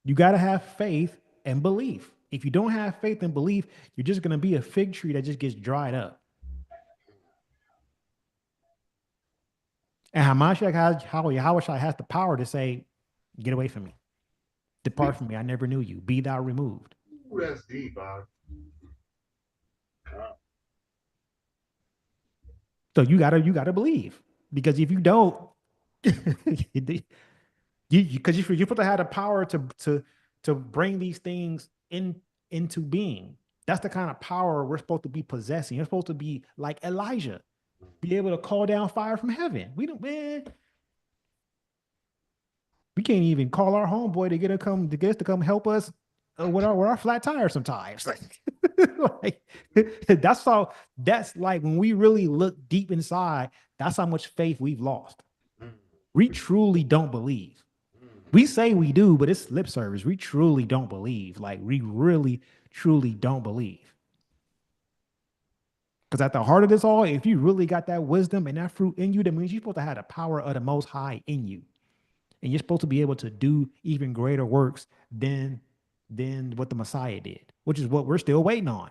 You got to have faith and belief. If you don't have faith and belief, you're just going to be a fig tree that just gets dried up. And Hamashiach has the power to say, get away from me. Depart from me. I never knew you. Be thou removed. Ooh, that's deep, Bob. So you gotta believe, because if you don't, because you're supposed to have the power to to bring these things into being. That's the kind of power we're supposed to be possessing. You're supposed to be like Elijah, be able to call down fire from heaven. We don't, man. We can't even call our homeboy to get us to come help us with our flat tire sometimes. Like that's all. That's like when we really look deep inside. That's how much faith we've lost. We truly don't believe. We say we do, but it's lip service. We truly don't believe. Like we really, truly don't believe. Because at the heart of this all, if you really got that wisdom and that fruit in you, that means you're supposed to have the power of the Most High in you, and you're supposed to be able to do even greater works than what the Messiah did, which is what we're still waiting on.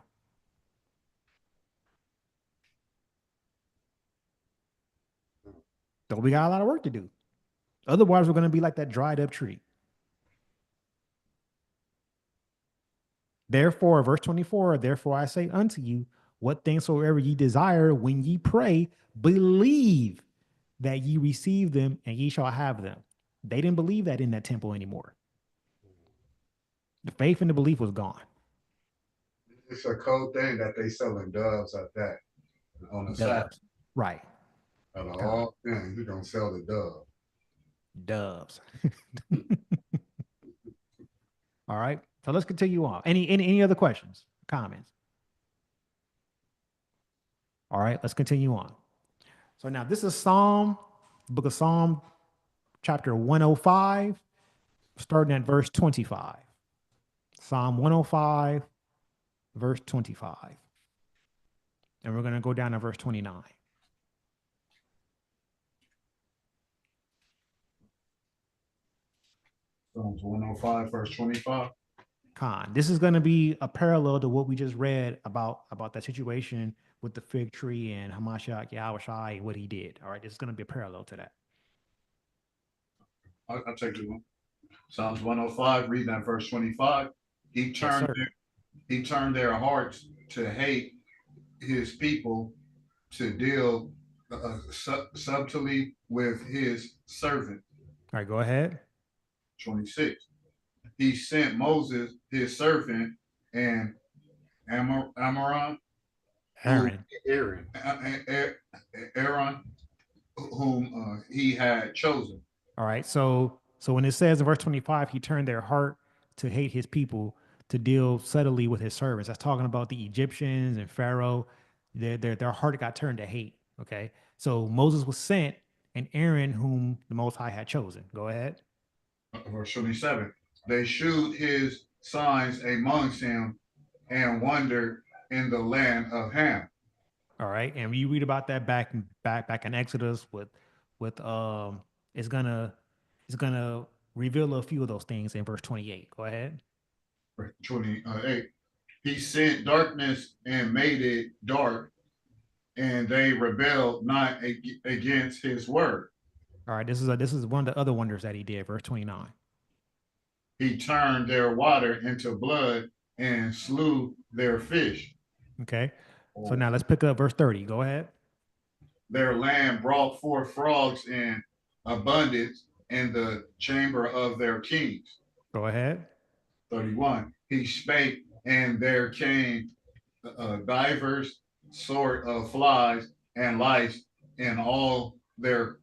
So we got a lot of work to do. Otherwise, we're going to be like that dried up tree. Therefore, verse 24, therefore I say unto you, what things soever ye desire when ye pray, believe that ye receive them and ye shall have them. They didn't believe that in that temple anymore. The faith and the belief was gone. It's a cold thing that they selling doves at that on the Sabbath. Doves. Right. Out of all things, you don't sell the dove. Doves. All right. So let's continue on. Any other questions, comments? All right, let's continue on. So now this is Psalm, book of Psalm, chapter 105, starting at verse 25. Psalm 105, verse 25. And we're going to go down to verse 29. Psalms 105, verse 25. This is going to be a parallel to what we just read about that situation with the fig tree and Hamashiach Yahushai and what he did. All right, this is going to be a parallel to that. I'll take it one. Psalms 105, reading at verse 25. He turned their hearts to hate his people, to deal subtly with his servant. All right, go ahead. 26. He sent Moses, his servant, and Aaron, whom he had chosen. All right. So when it says in verse 25, he turned their heart to hate his people, to deal subtly with his servants. That's talking about the Egyptians and Pharaoh. Their heart got turned to hate. Okay. So Moses was sent, and Aaron, whom the Most High had chosen. Go ahead. Verse 27. They shewed his signs amongst him and wandered in the land of Ham. All right. And you read about that back in Exodus with it's gonna reveal a few of those things in verse 28. Go ahead. Verse 28. He sent darkness and made it dark, and they rebelled not against his word. All right, this is one of the other wonders that he did, verse 29. He turned their water into blood and slew their fish. Okay. So now let's pick up verse 30. Go ahead. Their land brought forth frogs in abundance in the chamber of their kings. Go ahead. 31. He spake, and there came divers sort of flies and lice in all their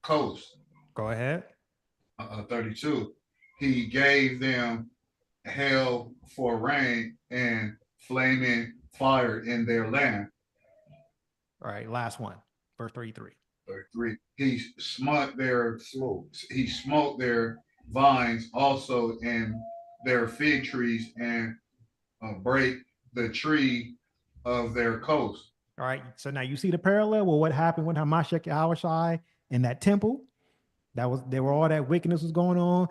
coasts. Go ahead. 32. He gave them hail for rain and flaming fire in their land. All right, last one, verse 33. 33. He smote their vines also in their fig trees and break the tree of their coast. All right, so now you see the parallel with what happened with Hamashiach Yahushai in that temple. There were all that wickedness was going on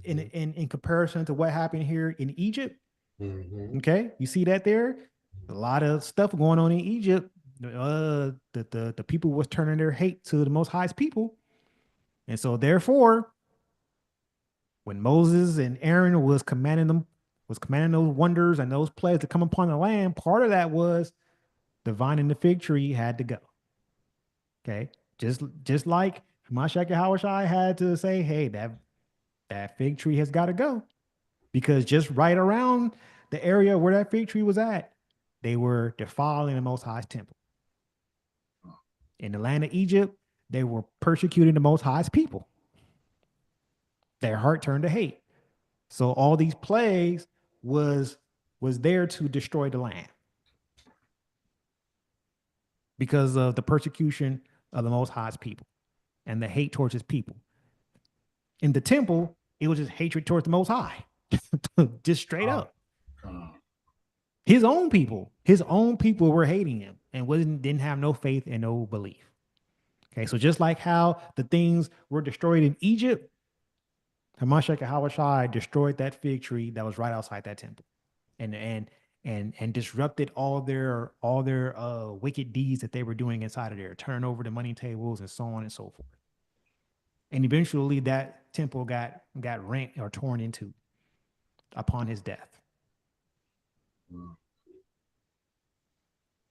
in comparison to what happened here in Egypt. Mm-hmm. Okay, you see that there? A lot of stuff going on in Egypt. The people was turning their hate to the Most High's people, and so therefore, when Moses and Aaron was commanding those wonders and those plagues to come upon the land, part of that was the vine and the fig tree had to go. Okay, just like Mashiach Yahushai had to say, hey, that fig tree has got to go. because just right around the area where that fig tree was at, they were defiling the Most High's temple. In the land of Egypt, they were persecuting the Most High's people. Their heart turned to hate. So all these plagues was there to destroy the land because of the persecution of the Most High's people and the hate towards his people. In the temple, it was just hatred towards the Most High, just straight up. His own people were hating him and didn't have no faith and no belief. Okay, so just like how the things were destroyed in Egypt, Hamashiach and Hawashai destroyed that fig tree that was right outside that temple, and disrupted all their wicked deeds that they were doing inside of there, turning over the money tables and so on and so forth. And eventually, that temple got rent or torn into upon his death.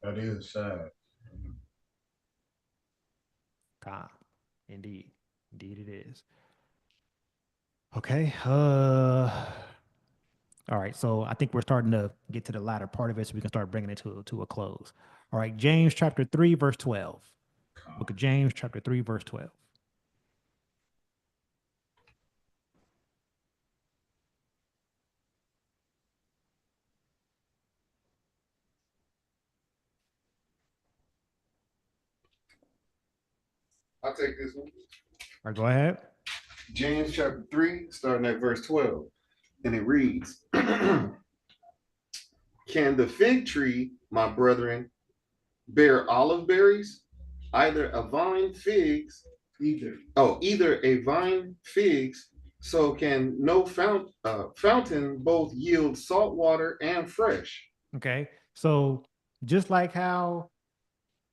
That is sad. God, indeed it is. Okay. All right. So I think we're starting to get to the latter part of it, so we can start bringing it to a close. All right. James chapter 3, verse 12. Book of James chapter 3, verse 12. I'll take this one. All right, go ahead. James chapter 3, starting at verse 12. And it reads, Can the fig tree, my brethren, bear olive berries? Either a vine figs, so can no fountain both yield salt water and fresh. Okay. So just like how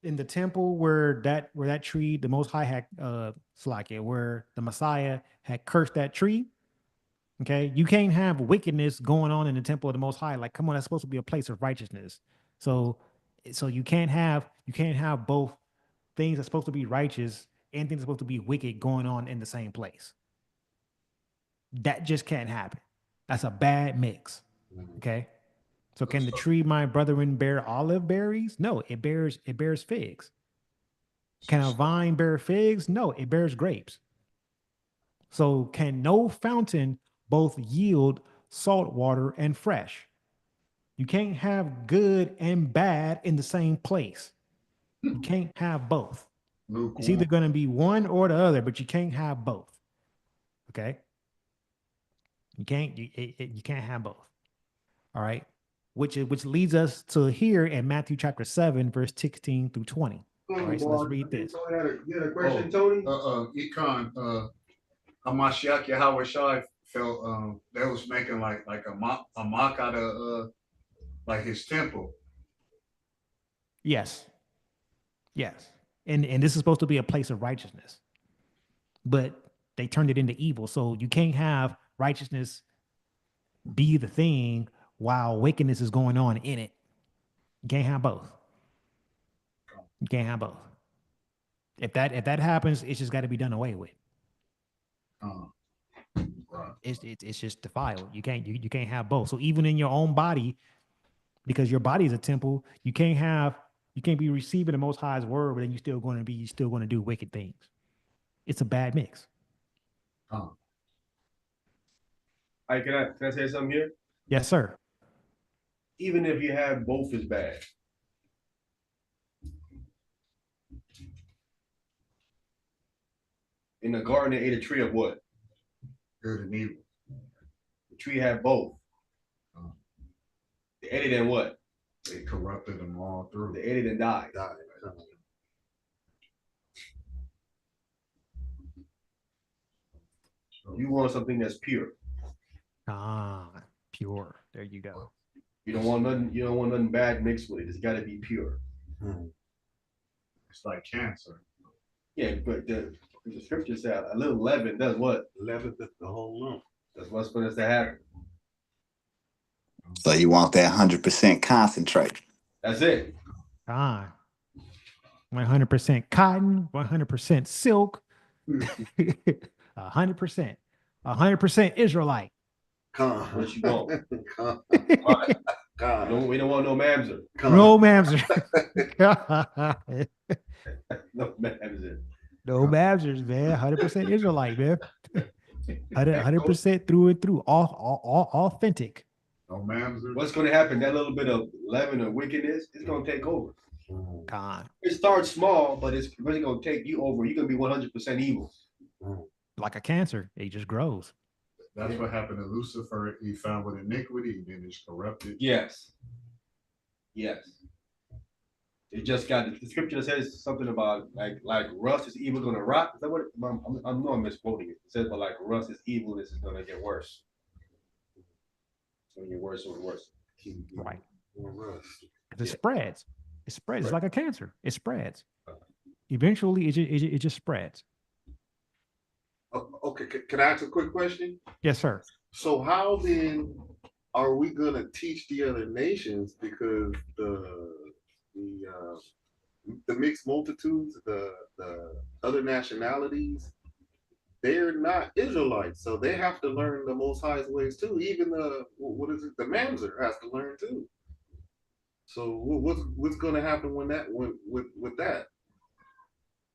in the temple where that tree, the Most High had where the Messiah had cursed that tree. Okay, you can't have wickedness going on in the temple of the Most High. Like, come on, that's supposed to be a place of righteousness. So you can't have both things that's supposed to be righteous and things that's supposed to be wicked going on in the same place. That just can't happen. That's a bad mix. Okay. So can the tree, my brethren, bear olive berries? No, it bears figs. Can a vine bear figs? No, it bears grapes. So can no fountain both yield salt water and fresh? You can't have good and bad in the same place. You can't have both. It's either going to be one or the other, but you can't have both. Okay? You can't have both. All right? Which leads us to here in Matthew chapter 7, verse 16 through 20. All right, so let's read this. You had a question, Tony? Econ, Hamashiach Yahweh Shai felt they was making like a mock out of like his temple. Yes. And this is supposed to be a place of righteousness. But they turned it into evil. So you can't have righteousness be the thing while wickedness is going on in it. You can't have both. You can't have both. If that happens, it's just got to be done away with. Right. It's just defiled. You can't have both. So even in your own body, because your body is a temple, you can't be receiving the Most High's word, but then you're still going to do wicked things. It's a bad mix. Hey, can I say something here? Yes, sir. Even if you have both is bad. In the garden, they ate a tree of what? Good and evil. The tree had both. They ate it and what? They corrupted them all through. They ate it and died. You want something that's pure. Pure. There you go. You don't want nothing bad mixed with it. It's got to be pure. It's like cancer. Yeah, but the scripture said a little leaven does what? Leaven the whole lump. That's what's going to happen. So you want that 100% concentrate. That's it. 100% cotton, 100% silk, 100%, 100% Israelite. Con. What you want? Con. No, we don't want no mamzer. No mamzer. No mamzer. No mamzers, man. 100% Israelite, man. 100% through and through. All authentic. No mamzer. What's going to happen? That little bit of leaven or wickedness is going to take over. God. It starts small, but it's really going to take you over. You're going to be 100% evil. Like a cancer, it just grows. That's what happened to Lucifer. He found with iniquity, then it's corrupted. Yes. Yes. It just got the scripture says something about like rust is evil going to rot. Is that what I know I'm misquoting it. It says, but like rust is evil, this is going to get worse. It's going to get worse and worse. Right. Rust. It spreads. It spreads. It's like a cancer. It spreads. Eventually, it just spreads. Okay, can I ask a quick question? Yes, sir. So how then are we gonna teach the other nations, because the mixed multitudes, the other nationalities, they're not Israelites, so they have to learn the Most High's ways too. Even the Mamzer has to learn too. So what's gonna happen with that?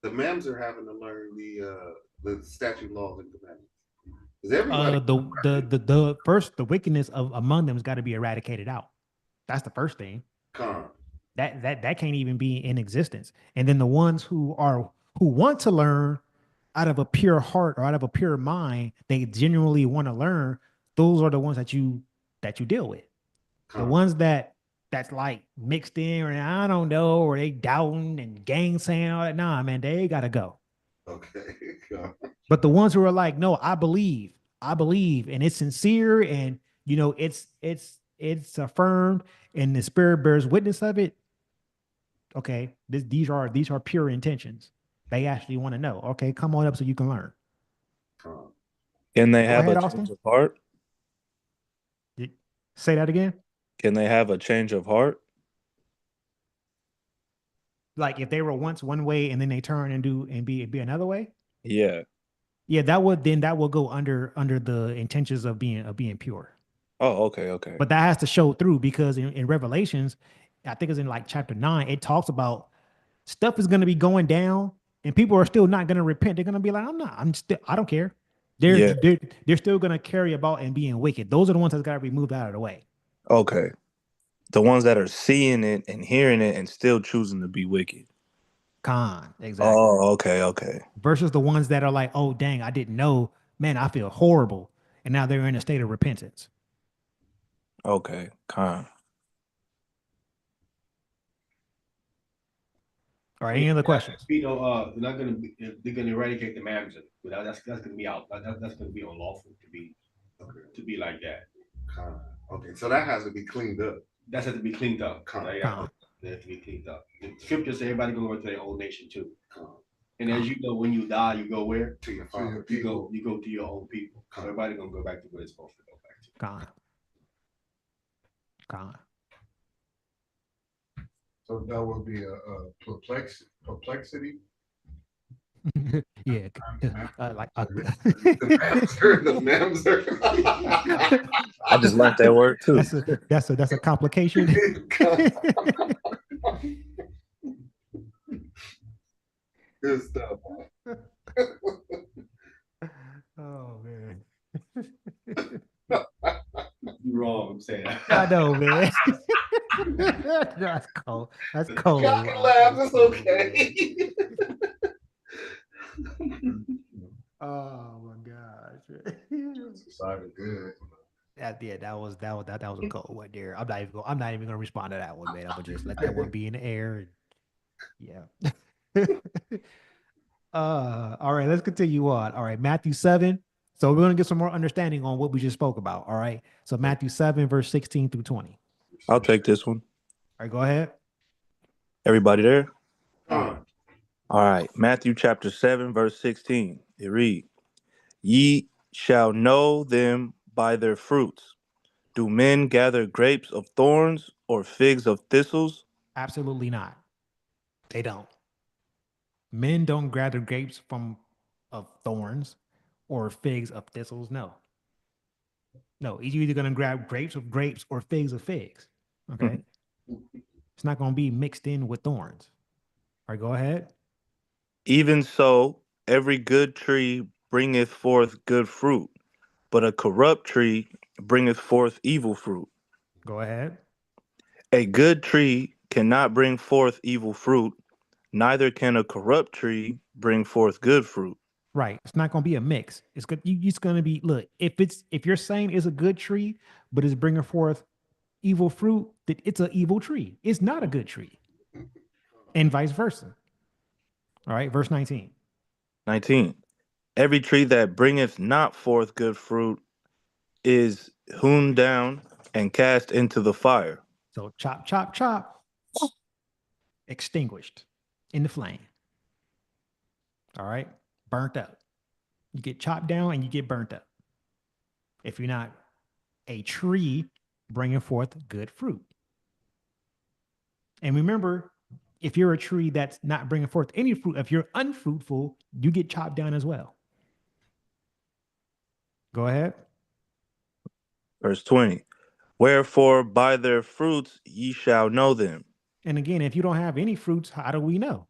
The Mamzer having to learn the statute, laws, and commandments. Is everybody The first, the wickedness of among them has got to be eradicated out. That's the first thing. con? That can't even be in existence. And then the ones who want to learn out of a pure heart or out of a pure mind, they genuinely want to learn. Those are the ones that you deal with. The ones that's like mixed in, or I don't know, or they doubting and gainsaying all that. Nah, man, they gotta go. Okay. But the ones who are like, no, I believe, and it's sincere, and it's affirmed, and the Spirit bears witness of it. Okay, these are pure intentions. They actually want to know. Okay, come on up so you can learn. Can they have ahead, a Austin. change of heart? Say that again. Can they have a change of heart? Like if they were once one way and then they turn and be another way. Yeah. Yeah, that would go under the intentions of being pure. Oh, okay. But that has to show through, because in Revelations, I think it's in like chapter 9, it talks about stuff is going to be going down and people are still not going to repent. They're going to be like, I don't care. They're still going to carry about and being wicked. Those are the ones that's got to be moved out of the way. Okay. The ones that are seeing it and hearing it and still choosing to be wicked. Exactly. Oh, okay. Versus the ones that are like, oh, dang, I didn't know. Man, I feel horrible. And now they're in a state of repentance. Okay, All right, any other questions? They're not gonna be. They're gonna eradicate the mamzer. That's gonna be out. That's gonna be unlawful to be like that. Okay, so that has to be cleaned up. That has to be cleaned up. They have to be cleaned up. The scripture says everybody going to their own nation too. And as you know, when you die, you go where? To your father. You go to your own people. Everybody gonna go back to where it's supposed to go back to. God. So that would be a perplexity. Yeah, like the Mamzer. I just learned that word too. That's a complication. Good stuff. Oh man. You're wrong. I'm saying that. I know, man. That's cold. That's cold. Y'all can laugh. It's okay. Oh my gosh. Decided good. That was a cold one there. I'm not even gonna respond to that one, man. I'm gonna just let that one be in the air. And, yeah. All right, let's continue on. All right, Matthew 7. So we're gonna get some more understanding on what we just spoke about. All right. So Matthew 7, verse 16 through 20. I'll take this one. All right, go ahead. Everybody there? All right. Matthew chapter 7, verse 16. It reads, Ye shall know them by their fruits. Do men gather grapes of thorns or figs of thistles? Absolutely not. They don't. Men don't gather grapes of thorns or figs of thistles. No. No, you're either going to grab grapes of grapes or figs of figs. Okay. It's not going to be mixed in with thorns. All right, go ahead. Even so, every good tree bringeth forth good fruit, but a corrupt tree bringeth forth evil fruit. Go ahead. A good tree cannot bring forth evil fruit, neither can a corrupt tree bring forth good fruit. Right. It's not going to be a mix. It's good. It's going to be, look, if you're saying it's a good tree, but it's bringing forth evil fruit, that it's an evil tree. It's not a good tree. And vice versa. All right. Verse 19. 19. Every tree that bringeth not forth good fruit is hewn down and cast into the fire. So chop, chop, chop, extinguished in the flame. All right. Burnt up. You get chopped down and you get burnt up. If you're not a tree bringing forth good fruit. And remember, if you're a tree that's not bringing forth any fruit, if you're unfruitful, you get chopped down as well. Go ahead. Verse 20. Wherefore by their fruits ye shall know them. And again, if you don't have any fruits, how do we know?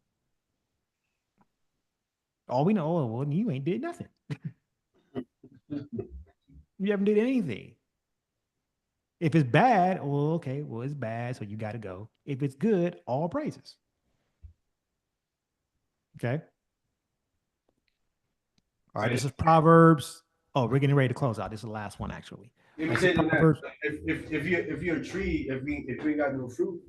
All we know, oh, well, you ain't did nothing. You haven't did anything. If it's bad, well, okay, well, it's bad, so you got to go. If it's good, all praises. Okay. All right, this is Proverbs. Oh, we're getting ready to close out. This is the last one, actually. Let me say that if you're a tree, if we ain't got no fruit,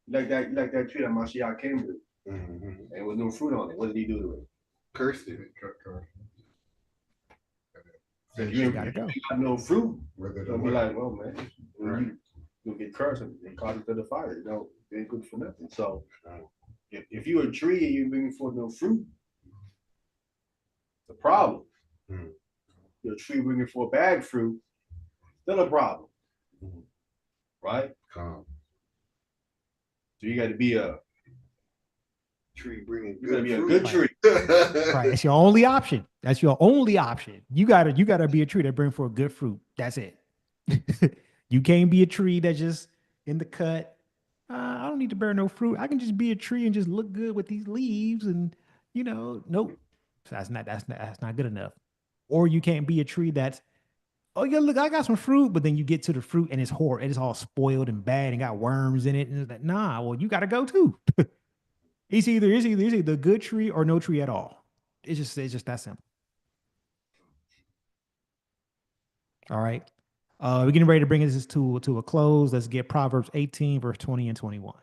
like that tree that Mashiach came with, and with no fruit on it, what did he do to it? Cursed it. If you gotta go. ain't got no fruit, Whether they'll the be like, well, man, Right. you'll get cursed and caught into the fire. You know, it ain't good for nothing. So if you're a tree and you're bringing forth no fruit, it's a problem. You're a tree bringing forth bad fruit, still a problem. Right? Calm. So you got to be a Tree bringing you got to good be a fruit. good tree. Right. It's your only option. That's your only option. You gotta be a tree that bring forth good fruit. That's it. You can't be a tree that just in the cut. I don't need to bear no fruit. I can just be a tree and just look good with these leaves and nope. That's not good enough. Or you can't be a tree that's, oh yeah, look, I got some fruit, but then you get to the fruit and it's horrible. It's all spoiled and bad and got worms in it. And it's like, nah, well, you gotta go too. It's either a good tree or no tree at all. It's just that simple. All right. We're getting ready to bring this to a close. Let's get Proverbs 18, verse 20 and 21.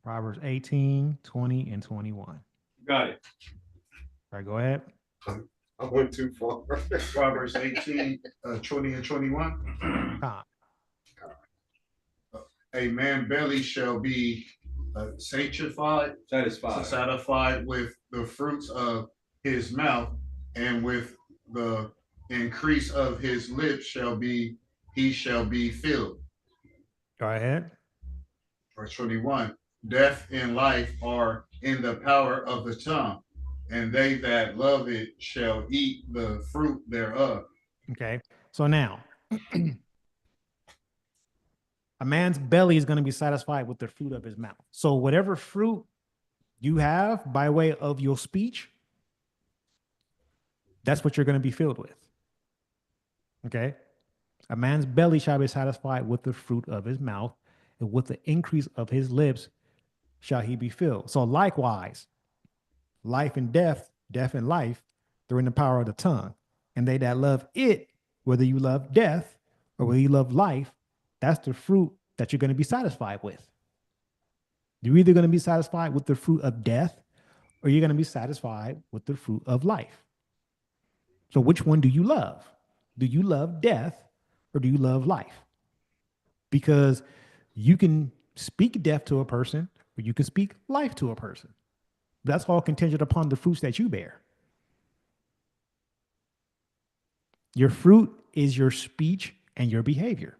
Proverbs 18, 20, and 21. Got it. All right, go ahead. I went too far. Proverbs 18, 20 and 21. A man's belly shall be satisfied with the fruits of his mouth, and with the increase of his lips he shall be filled. Go ahead. Verse 21. Death and life are in the power of the tongue, and they that love it shall eat the fruit thereof. Okay. So now, a man's belly is going to be satisfied with the fruit of his mouth. So whatever fruit you have by way of your speech, that's what you're going to be filled with. Okay. A man's belly shall be satisfied with the fruit of his mouth, and with the increase of his lips shall he be filled. So likewise, life and death, death and life, they're in the power of the tongue. And they that love it, whether you love death or whether you love life, that's the fruit that you're going to be satisfied with. You're either going to be satisfied with the fruit of death or you're going to be satisfied with the fruit of life. So which one do you love? Do you love death or do you love life? Because you can speak death to a person or you can speak life to a person. That's all contingent upon the fruits that you bear. Your fruit is your speech and your behavior.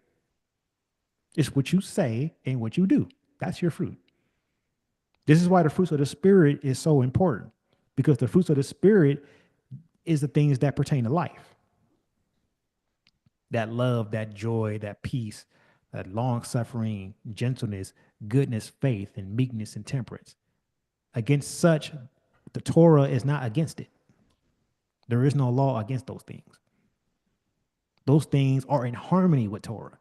It's what you say and what you do. That's your fruit. This is why the fruits of the Spirit is so important, because the fruits of the Spirit is the things that pertain to life. That love, that joy, that peace, that long suffering, gentleness, goodness, faith, and meekness and temperance. Against such, the Torah is not against it. There is no law against those things. Those things are in harmony with Torah.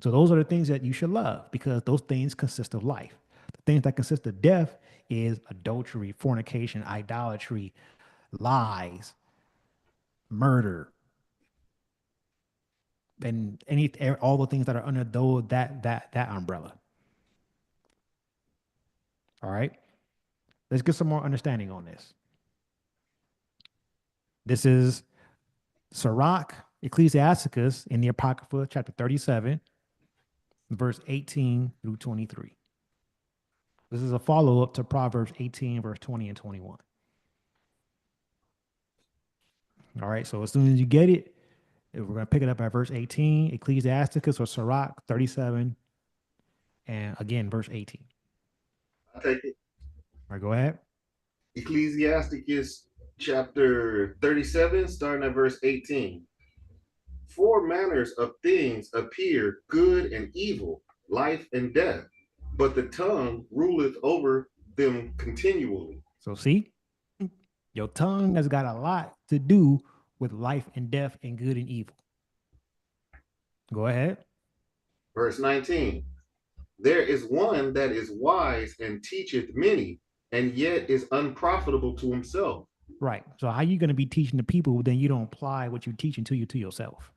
So those are the things that you should love, because those things consist of life. The things that consist of death is adultery, fornication, idolatry, lies, murder, and all the things that are under that umbrella. All right. Let's get some more understanding on this. This is Sirach, Ecclesiasticus in the Apocrypha, chapter 37, verse 18 through 23. This is a follow-up to Proverbs 18, verse 20 and 21. All right, so as soon as you get it, we're going to pick it up at verse 18, Ecclesiasticus or Sirach 37, and again, verse 18. I take it. All right, go ahead. Ecclesiasticus chapter 37, starting at verse 18. Four manners of things appear, good and evil, life and death, but the tongue ruleth over them continually. So see, your tongue has got a lot to do with life and death and good and evil. Go ahead. Verse 19. There is one that is wise and teacheth many, and yet is unprofitable to himself. Right. So how you going to be teaching the people, then you don't apply what you're teaching to yourself?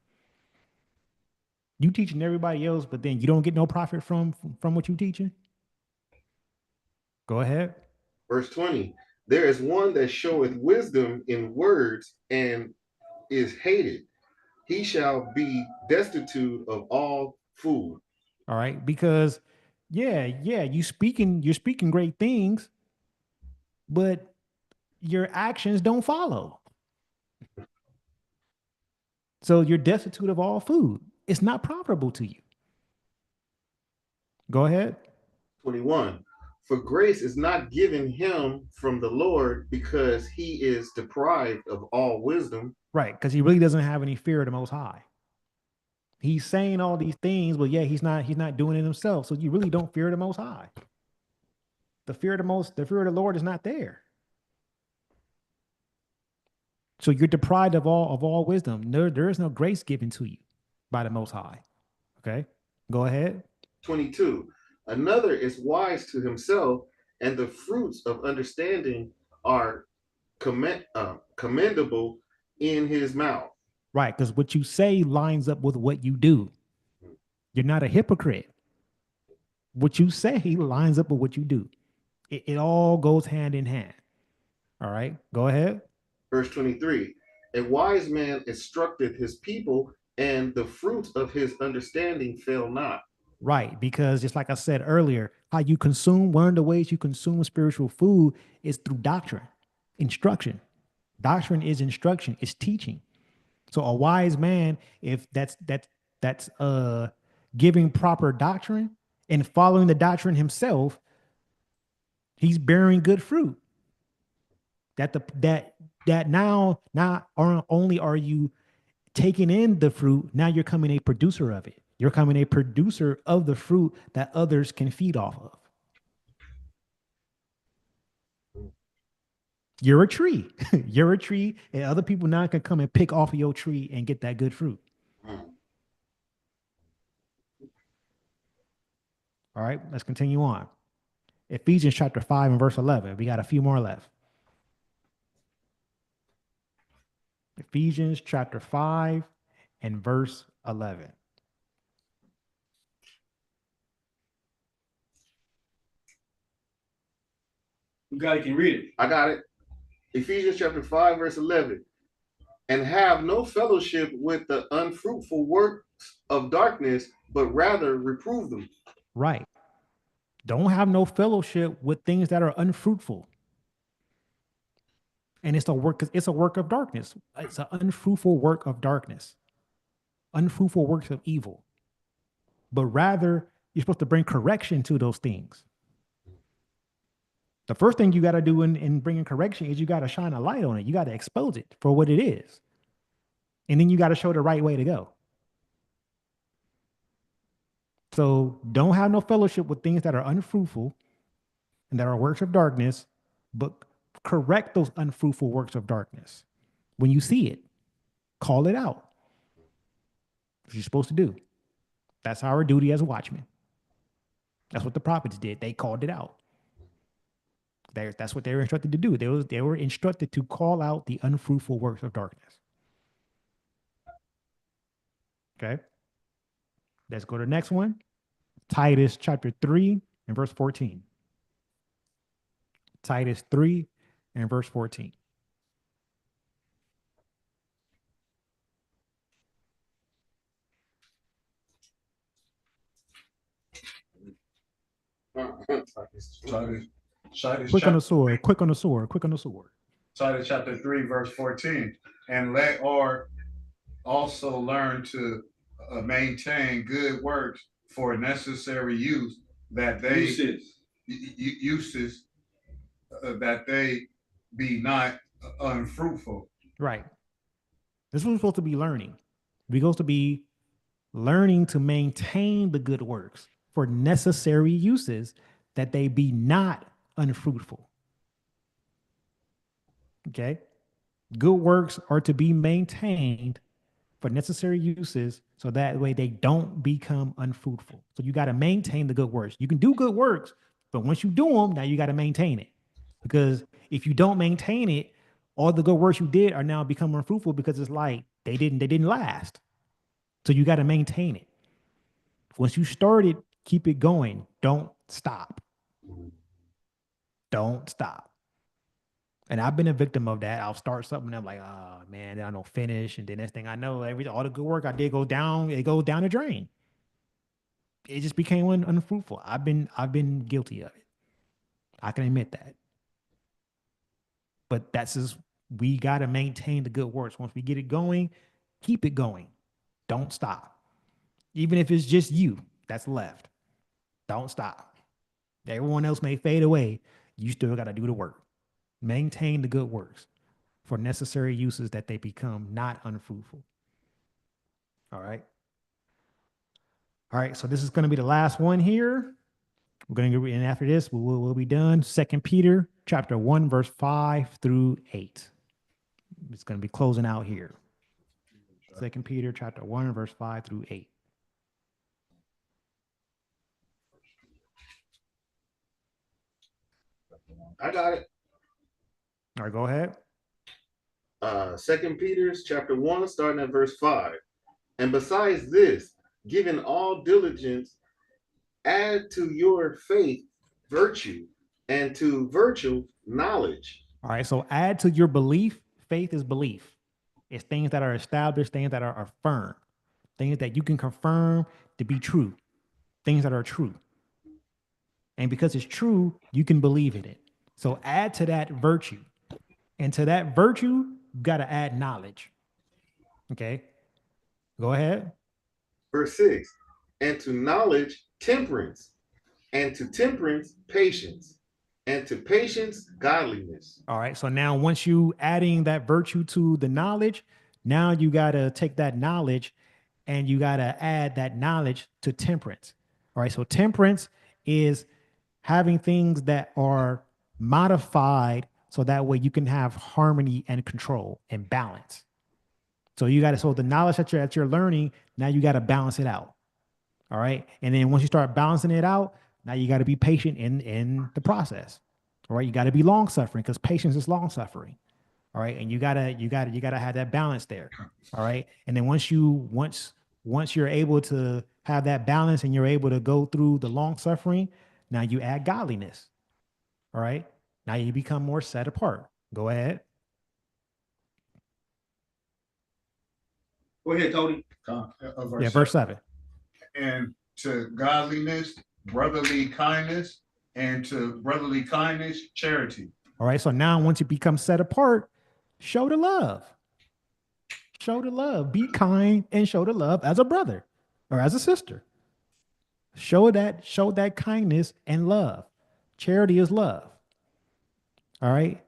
You teaching everybody else, but then you don't get no profit from what you teaching? Go ahead. Verse 20. There is one that showeth wisdom in words and is hated. He shall be destitute of all food. All right. Because you're speaking great things, but your actions don't follow. So you're destitute of all food. It's not profitable to you. Go ahead. 21. For grace is not given him from the Lord, because he is deprived of all wisdom. Right, because he really doesn't have any fear of the Most High. He's saying all these things, but he's not doing it himself. So you really don't fear the Most High. The fear of the Lord is not there. So you're deprived of all wisdom. There is no grace given to you by the Most High. Okay, go ahead. 22. Another is wise to himself, and the fruits of understanding are commendable in his mouth. Right, because what you say lines up with what you do. You're not a hypocrite. What you say lines up with what you do. It all goes hand in hand. All right, go ahead. Verse 23. A wise man instructeth his people, and the fruits of his understanding fail not. Right, because just like I said earlier, how you consume, one of the ways you consume spiritual food is through doctrine, instruction. Doctrine is instruction, it's teaching. So a wise man, if that's giving proper doctrine and following the doctrine himself, he's bearing good fruit. That now not only are you taking in the fruit, now you're becoming a producer of it. You're becoming a producer of the fruit that others can feed off of. You're a tree. You're a tree, and other people now can come and pick off of your tree and get that good fruit. All right, let's continue on. Ephesians chapter 5 and verse 11. We got a few more left. Ephesians chapter 5 and verse 11. You guys can read it. I got it. Ephesians chapter 5, verse 11. And have no fellowship with the unfruitful works of darkness, but rather reprove them. Right. Don't have no fellowship with things that are unfruitful. And it's a work of darkness. It's an unfruitful work of darkness. unfruitful works of evil, but rather you're supposed to bring correction to those things. The first thing you got to do in bringing correction is you got to shine a light on it. You got to expose it for what it is. And then you got to show the right way to go. So don't have no fellowship with things that are unfruitful and that are works of darkness, but correct those unfruitful works of darkness. When you see it, call it out. What you're supposed to do. That's our duty as a watchman. That's what the prophets did. They called it out. That's what they were instructed to do. They were instructed to call out the unfruitful works of darkness. Okay. Let's go to the next one. Titus chapter 3 and verse 14. Titus 3 and verse 14. Quick on the sword, quick on the sword, quick on the sword. Titus chapter 3, verse 14. And let our also learn to maintain good works for necessary use, that they uses that they be not unfruitful. Right. This is what we're supposed to be learning. We're supposed to be learning to maintain the good works for necessary uses, that they be not unfruitful. Okay. Good works are to be maintained for necessary uses, so that way they don't become unfruitful. So you got to maintain the good works. You can do good works, but once you do them, now you got to maintain it. Because if you don't maintain it, all the good works you did are now become unfruitful, because it's like they didn't last. So you got to maintain it. Once you start it, keep it going. Don't stop. Don't stop. And I've been a victim of that. I'll start something and I'm like, oh man, then I don't finish. And then next thing I know, all the good work I did goes down the drain. It just became unfruitful. I've been guilty of it. I can admit that. But that's just, we got to maintain the good works. Once we get it going, keep it going. Don't stop. Even if it's just you that's left, don't stop. Everyone else may fade away. You still got to do the work. Maintain the good works for necessary uses, that they become not unfruitful. All right. All right. So this is going to be the last one here. We're going to go, and after this, we'll be done. 2 Peter chapter 1, verse 5 through 8. It's going to be closing out here. 2 Peter chapter 1, verse 5 through 8. I got it. All right, go ahead. 2 Peter's chapter 1, starting at verse 5. And besides this, giving all diligence, add to your faith virtue, and to virtue knowledge. All right, so add to your belief. Faith is belief. It's things that are established, things that are firm, things that you can confirm to be true, things that are true. And because it's true, you can believe in it. So add to that virtue. And to that virtue, you got to add knowledge. Okay, go ahead. Verse 6. And to knowledge, temperance, and to temperance, patience, and to patience, godliness. All right, so now once you adding that virtue to the knowledge, now you got to take that knowledge and you got to add that knowledge to temperance. All right, so temperance is having things that are modified so that way you can have harmony and control and balance. So you got to, so the knowledge that you're learning, now you got to balance it out. All right. And then once you start balancing it out, now you got to be patient in the process. All right. You got to be long suffering, because patience is long suffering. All right. And you gotta have that balance there. All right. And then once you're able to have that balance and you're able to go through the long suffering, now you add godliness. All right. Now you become more set apart. Go ahead. Go ahead, Tony. Verse 7. And to godliness, brotherly kindness, and to brotherly kindness, charity. All right. So now once you become set apart, show the love. Show the love. Be kind and show the love as a brother or as a sister. Show that kindness and love. Charity is love. All right.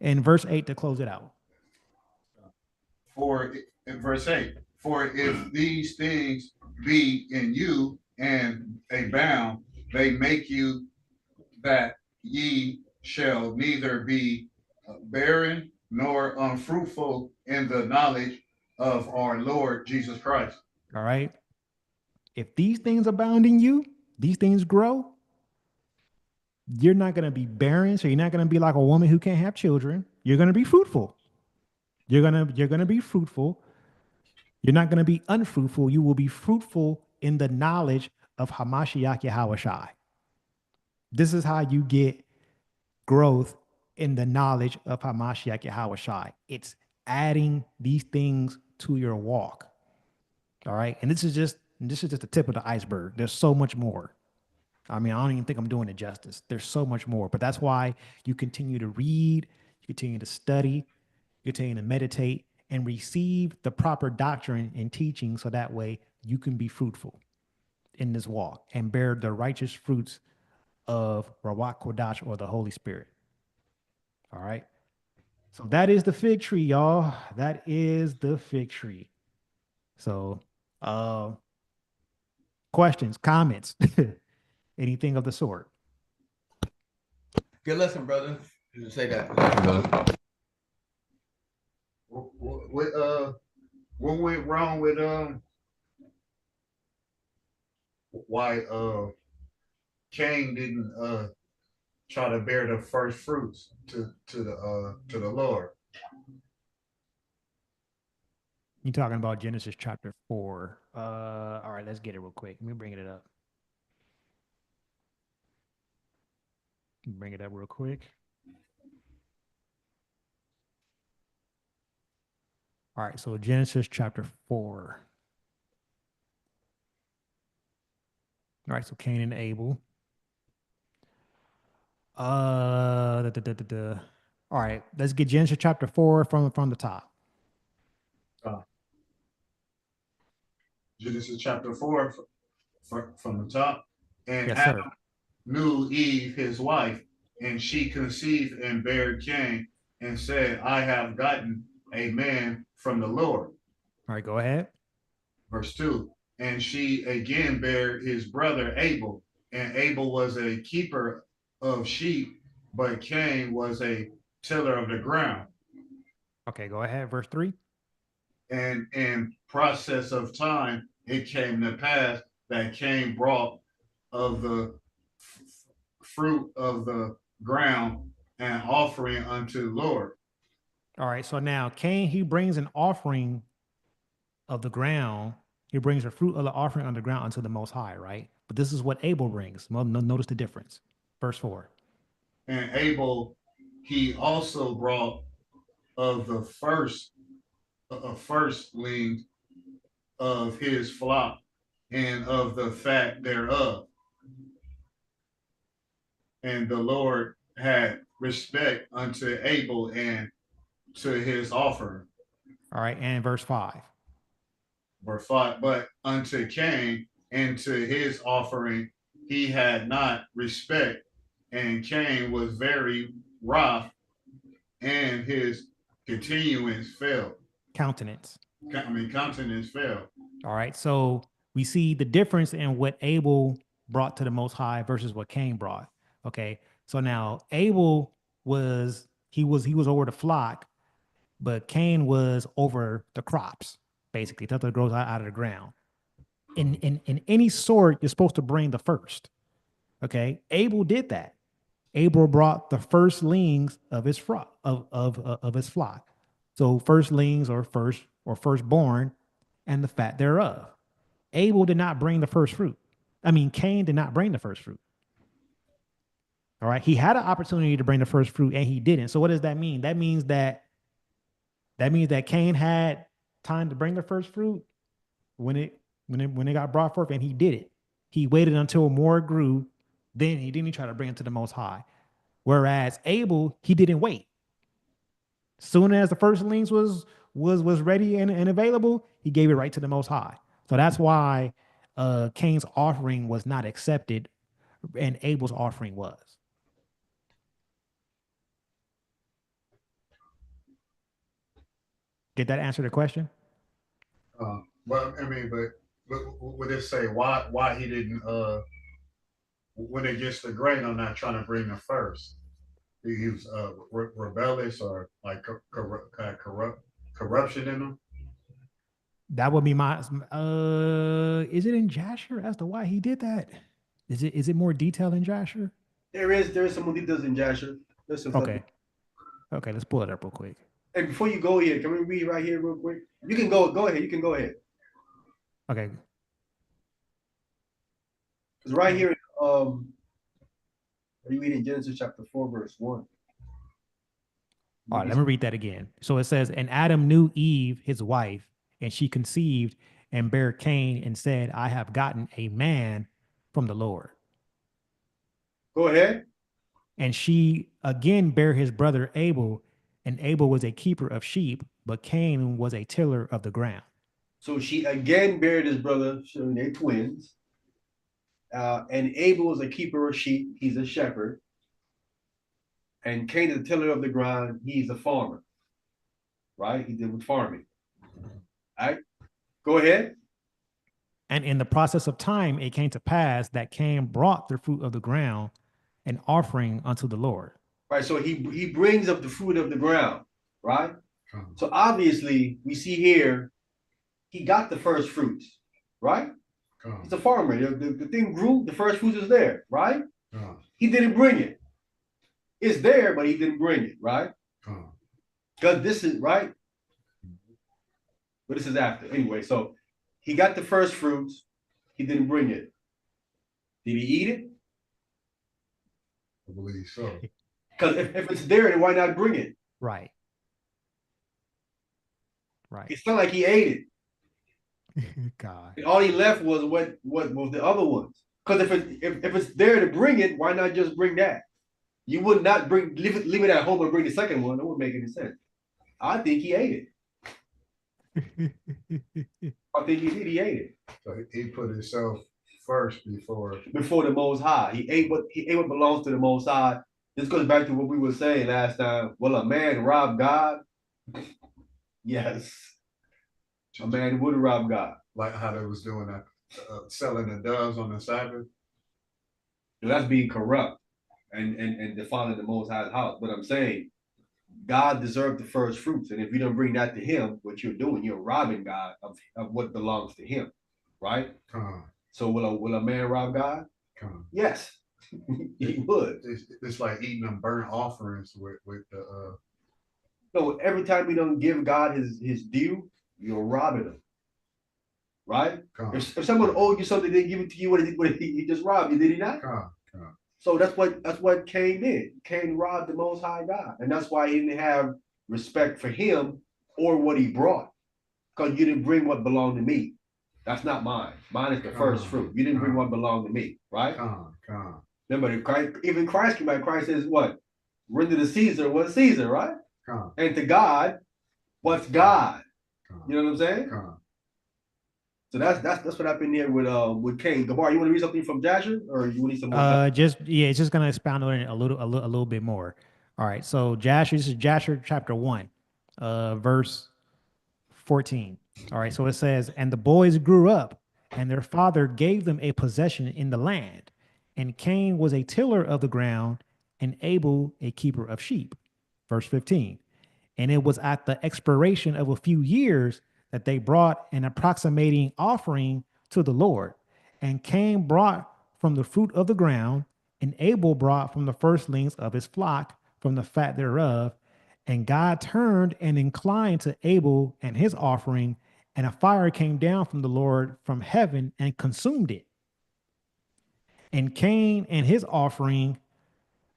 And verse 8 to close it out. For in verse 8, for if these things be in you and abound, they make you that ye shall neither be barren nor unfruitful in the knowledge of our Lord Jesus Christ. All right. If these things abound in you, these things grow, you're not going to be barren. So you're not going to be like a woman who can't have children. You're going to be fruitful. You're going to be fruitful. You're not going to be unfruitful. You will be fruitful in the knowledge of Hamashiach Yahushai. This is how you get growth in the knowledge of Hamashiach Yahushai. It's adding these things to your walk. All right. And this is just the tip of the iceberg. There's so much more. I mean, I don't even think I'm doing it justice. There's so much more. But that's why you continue to read, you continue to study, you continue to meditate, and receive the proper doctrine and teaching so that way you can be fruitful in this walk and bear the righteous fruits of Rawak Kodash, or the Holy Spirit. All right. So that is the fig tree, y'all. That is the fig tree. So questions, comments, anything of the sort. Good lesson, brother. You say that. Good lesson, brother. What went wrong with why Cain didn't try to bear the first fruits to the Lord? You're talking about Genesis chapter 4. All right, let's get it real quick. Let me bring it up. Bring it up real quick. All right, so Genesis chapter 4. All right, so Cain and Abel. All right, let's get Genesis chapter 4 from the top. Genesis chapter 4 from the top. And Yes, Adam sir. knew Eve, his wife, and she conceived and bare Cain and said, I have gotten a man from the Lord. All right, go ahead. Verse 2. And she again bare his brother Abel, and Abel was a keeper of sheep, but Cain was a tiller of the ground. Okay, go ahead. Verse 3. And in process of time, it came to pass that Cain brought of the fruit of the ground and offering unto the Lord. All right, so now Cain, he brings an offering of the ground. He brings the fruit of the offering on the ground unto the Most High, right? But this is what Abel brings. Notice the difference. Verse 4. And Abel, he also brought of the firstling of his flock and of the fat thereof. And the Lord had respect unto Abel and to his offering. All right, and verse 5. Verse 5, but unto Cain and to his offering he had not respect, and Cain was very wroth, and his continuance fell. Countenance. Countenance fell. All right, so we see the difference in what Abel brought to the Most High versus what Cain brought. Okay, so now Abel was over the flock, but Cain was over the crops, basically, stuff that grows out of the ground. In any sort, you're supposed to bring the first. Okay, Abel did that. Abel brought the firstlings of his flock, of his flock. So firstlings or firstborn, and the fat thereof. Abel did not bring the first fruit. I mean, Cain did not bring the first fruit. All right, he had an opportunity to bring the first fruit, and he didn't. So what does that mean? That means that Cain had time to bring the first fruit when it got brought forth, and he did it. He waited until more grew, then he didn't try to bring it to the Most High. Whereas Abel, he didn't wait. Soon as the firstlings was ready and available, he gave it right to the Most High. So that's why Cain's offering was not accepted, and Abel's offering was. Did that answer the question? But I mean, but would it say why he didn't when it gets to grain, I'm not trying to bring the first. He was rebellious or like corruption in him. That would be my. Is it in Jasher as to why he did that? Is it more detailed in Jasher? There is some more details in Jasher. There's some stuff. Okay. Okay, let's pull it up real quick. Hey, before you go here, can we read right here real quick? You can go ahead. You can go ahead. Okay. Because right here, you read in Genesis chapter 4, verse 1. All right, let me read that again. So it says, and Adam knew Eve, his wife, and she conceived and bare Cain and said, I have gotten a man from the Lord. Go ahead. And she again bare his brother Abel, and Abel was a keeper of sheep, but Cain was a tiller of the ground. So she again buried his brother, showing they're twins. And Abel is a keeper of sheep. He's a shepherd. And Cain is a tiller of the ground. He's a farmer. Right? He did with farming. All right. Go ahead. And in the process of time, it came to pass that Cain brought the fruit of the ground, an offering unto the Lord. Right. So he brings up the fruit of the ground. Right. So obviously, we see here, he got the first fruits. Right. He's a farmer. The thing grew, the first fruits is there. Right. He didn't bring it. It's there, but he didn't bring it. Right. Because this is right. But this is after. Anyway, so he got the first fruits. He didn't bring it. Did he eat it? I believe so. Because if it's there, then why not bring it? Right. Right. It's not like he ate it. God. And all he left was what was the other ones. Because if it's there to bring it, why not just bring that? You would not leave it at home and bring the second one. That wouldn't make any sense. I think he ate it. I think he did. He ate it. So he put himself first before the Most High. He ate what belongs to the Most High. This goes back to what we were saying last time. Will a man rob God? Yes. A man would rob God. Like how they was doing that, selling the doves on the Sabbath. So that's being corrupt and defiling the Most High's house. But I'm saying God deserved the first fruits. And if you don't bring that to him, what you're doing, you're robbing God of what belongs to him. Right? So will a man rob God? Yes. He would. It's like eating them burnt offerings with the So every time we don't give God his due, you're robbing him. Right? If someone owed you something, they give it to you, what did he just robbed you, did he not? So that's what Cain did. Cain robbed the Most High God. And that's why he didn't have respect for him or what he brought. Because you didn't bring what belonged to me. That's not mine. Mine is the first fruit. You didn't bring what belonged to me, right? Remember, even Christ came out. Christ says what? Render to Caesar what's Caesar, right? And to God, what's God? You know what I'm saying? So that's what happened here with Cain. Gabar, you want to read something from Jasher, or you need some more? It's just gonna expound on it a little bit more. All right, so Jasher, this is Jasher chapter 1, verse 14. All right, so it says, and the boys grew up, and their father gave them a possession in the land. And Cain was a tiller of the ground, and Abel a keeper of sheep. Verse 15. And it was at the expiration of a few years that they brought an approximating offering to the Lord. And Cain brought from the fruit of the ground, and Abel brought from the firstlings of his flock, from the fat thereof. And God turned and inclined to Abel and his offering, and a fire came down from the Lord from heaven and consumed it. And Cain and his offering,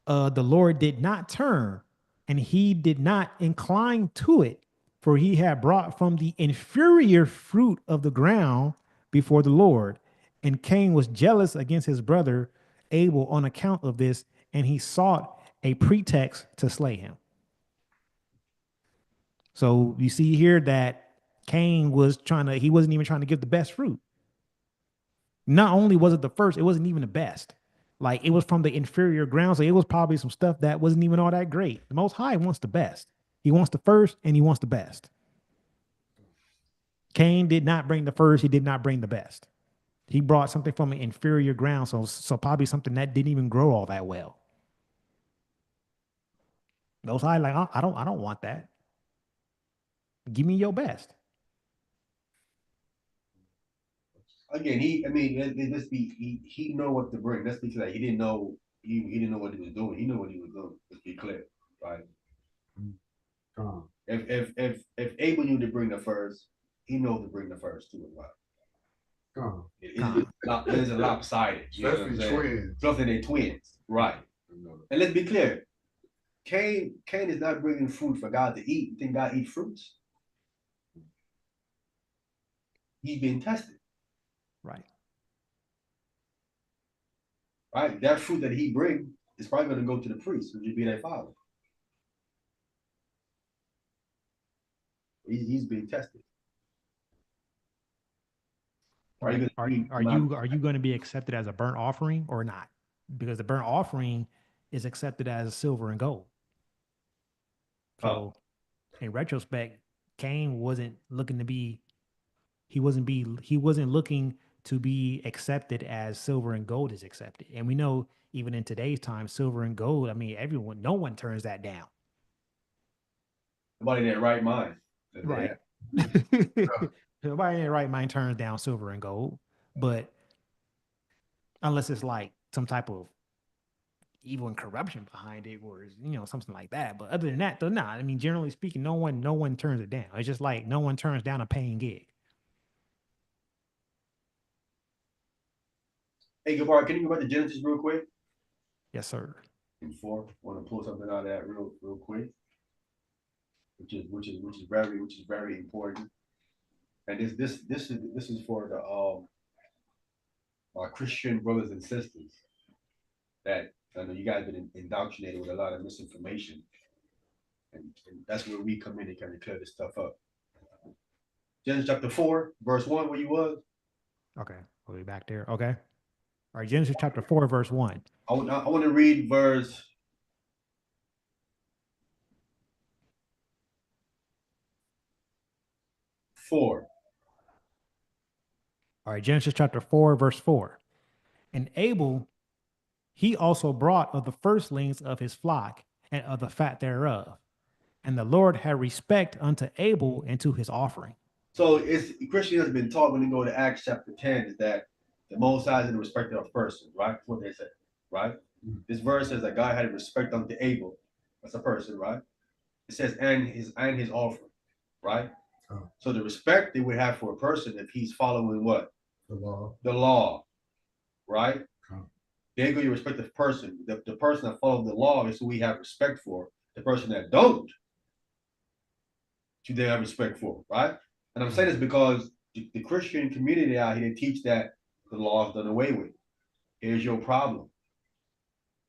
the Lord did not turn, and he did not incline to it, for he had brought from the inferior fruit of the ground before the Lord. And Cain was jealous against his brother Abel on account of this, and he sought a pretext to slay him. So you see here that Cain was he wasn't even trying to give the best fruit. Not only was it the first, it wasn't even the best. Like it was from the inferior ground. So it was probably some stuff that wasn't even all that great. The Most High wants the best. He wants the first and he wants the best. Cain did not bring the first. He did not bring the best. He brought something from an inferior ground. So probably something that didn't even grow all that well. Most High, like, I don't want that. Give me your best. Again, let's be, he know what to bring. Let's be clear. He didn't know, he didn't know what he was doing. He knew what he was doing. Let's be clear, right? If Abel knew to bring the first, he knows to bring the first too as well. It isn't lopsided. Especially twins. Especially they're twins, right? And let's be clear. Cain is not bringing fruit for God to eat. You think God eats fruits? He's being tested. Right. Right? That fruit that he brings is probably going to go to the priest, which would be their father. He's being tested. Are you going to be accepted as a burnt offering or not? Because the burnt offering is accepted as silver and gold. So in retrospect, Cain wasn't looking to be, he wasn't looking to be accepted as silver and gold is accepted. And we know even in today's time, silver and gold, I mean, no one turns that down. Nobody in their right mind. Right. Nobody in their right mind turns down silver and gold. But unless it's like some type of evil and corruption behind it, or something like that. But other than that, though, nah. I mean, generally speaking, no one turns it down. It's just like no one turns down a paying gig. Hey, Gabar, can you go back to Genesis real quick? Yes, sir. Before, want to pull something out of that real quick, which is very important. And this is for the our Christian brothers and sisters that I know you guys have been indoctrinated with a lot of misinformation, and that's where we come in and kind of clear this stuff up. Genesis chapter 4, verse 1, where you was. Okay, we'll be back there. Okay. All right, Genesis chapter 4, verse 1. I want to read verse 4. All right, Genesis chapter 4, verse 4. And Abel, he also brought of the firstlings of his flock and of the fat thereof. And the Lord had respect unto Abel and to his offering. So Christians has been taught when they go to Acts chapter 10 is that the Most High is in the respect of a person, right? That's what they say, right? This verse says that God had respect unto Abel as a person, right? It says and his offering, right? So the respect they would have for a person if he's following what? The law, right? They go, you respect the person. The person that follows the law is who we have respect for. The person that don't, you they have respect for, right? And I'm saying this because the Christian community out here, they teach that the law is done away with. Here's your problem.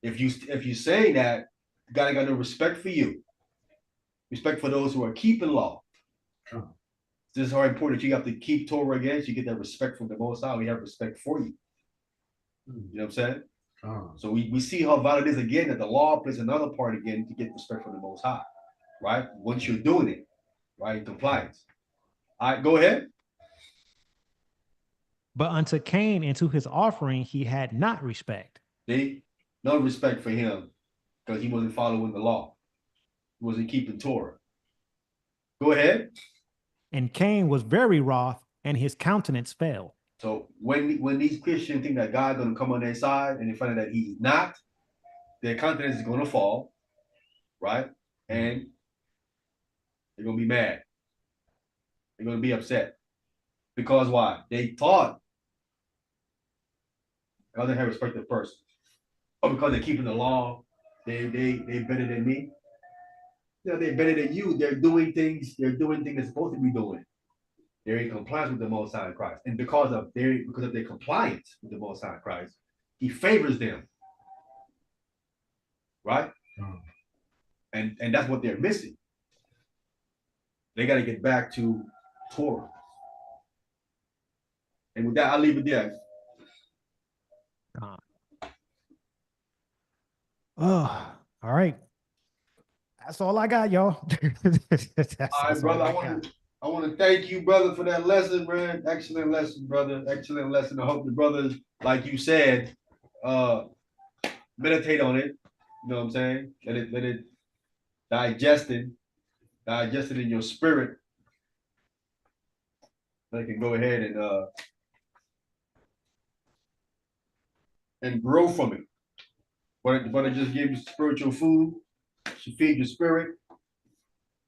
If you say that, God ain't got no respect for you. Respect for those who are keeping law. This is how important you have to keep Torah again. So you get that respect from the Most High. We have respect for you. You know what I'm saying? So we see how valid it is again that the law plays another part again to get respect from the Most High, right? Once you're doing it, right, in compliance. All right, go ahead. But unto Cain and to his offering he had not respect. See, no respect for him because he wasn't following the law. He wasn't keeping Torah. Go ahead. And Cain was very wroth, and his countenance fell. So when these Christians think that God's going to come on their side and they find out that he's not, their countenance is going to fall, right? And they're going to be mad. They're going to be upset. Because why? They thought God didn't have respect for the person. Or because they're keeping the law, they better than me. You know, they're better than you. They're doing things they're supposed to be doing. They're in compliance with the Most High in Christ. And because of their compliance with the Most High in Christ, he favors them. Right? And that's what they're missing. They got to get back to Torah. And with that, I'll leave it there. Oh, all right. That's all I got, y'all. All right, brother. I want to thank you, brother, for that lesson, man. Excellent lesson, brother. Excellent lesson. I hope the brothers, like you said, meditate on it. You know what I'm saying? Let it digest it in your spirit. They can go ahead and grow from it. But it just gives you spiritual food. Should feed your spirit.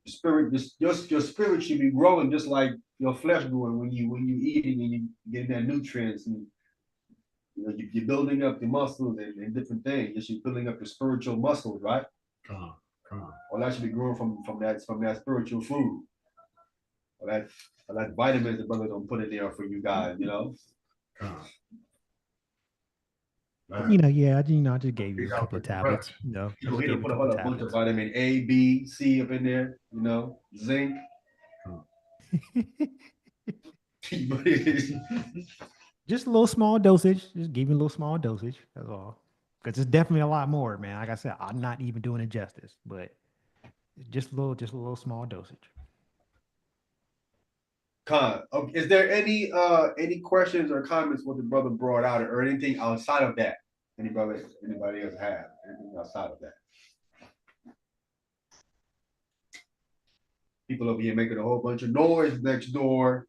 Your spirit should be growing just like your flesh growing when you eating and you getting that nutrients and you know you're building up your muscles and different things. You should be building up your spiritual muscles, right? Come on. Or that should be growing from that spiritual food. Or that vitamins the brother don't put in there for you guys, you know. Come You know, yeah, I just gave you He's a out couple of with the tablets. brush. You know, You I know, just he gave don't you put a a couple whole of bunch of tablets. vitamin A, B, C up in there, you know, zinc. Just a little small dosage. Just give you a little small dosage. That's all. Because it's definitely a lot more, man. Like I said, I'm not even doing it justice, but just a little small dosage. Is there any questions or comments what the brother brought out or anything outside of that? Anybody else have anything outside of that? People over here making a whole bunch of noise next door.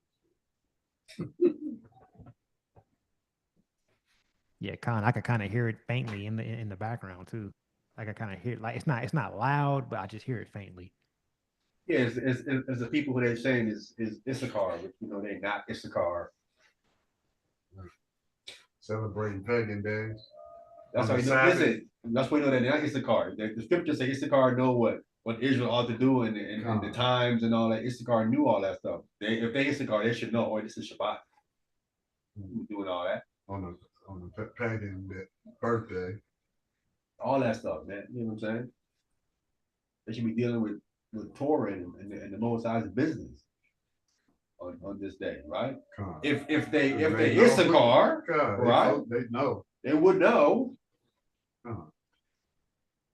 Yeah, I could kind of hear it faintly in the background too. I could kind of hear it, like it's not loud, but I just hear it faintly. Yeah, it's the people who they're saying is Issachar, but you know they're not Issachar. Celebrating pagan days. That's how On you the know. Sabbath. Listen, that's why you know that they're not Issachar. The scriptures say Issachar know what Israel ought to do and the times and all that. Issachar knew all that stuff. If they Issachar, they should know. Oh, this is Shabbat. Doing all that. On the pagan birthday. All that stuff, man. You know what I'm saying? They should be dealing with Torah and the Most High's business on this day, right? If they Issachar, right? They know. They would know.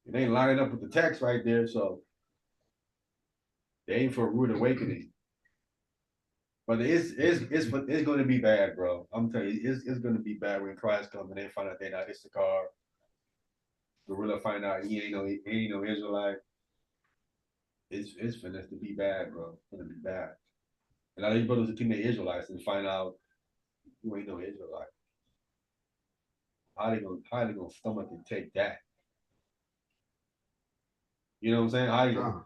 It ain't lining up with the text right there, so they ain't for a rude awakening. But it's going to be bad, bro. I'm telling you, it's going to be bad when Christ comes and they find out they're not Issachar. Gorilla find out he ain't no Israelite. It's finna to be bad, bro. It's gonna be bad. And a lot of these brothers who think they Israelites and find out you ain't no Israelite. How they gonna stomach and take that? You know what I'm saying?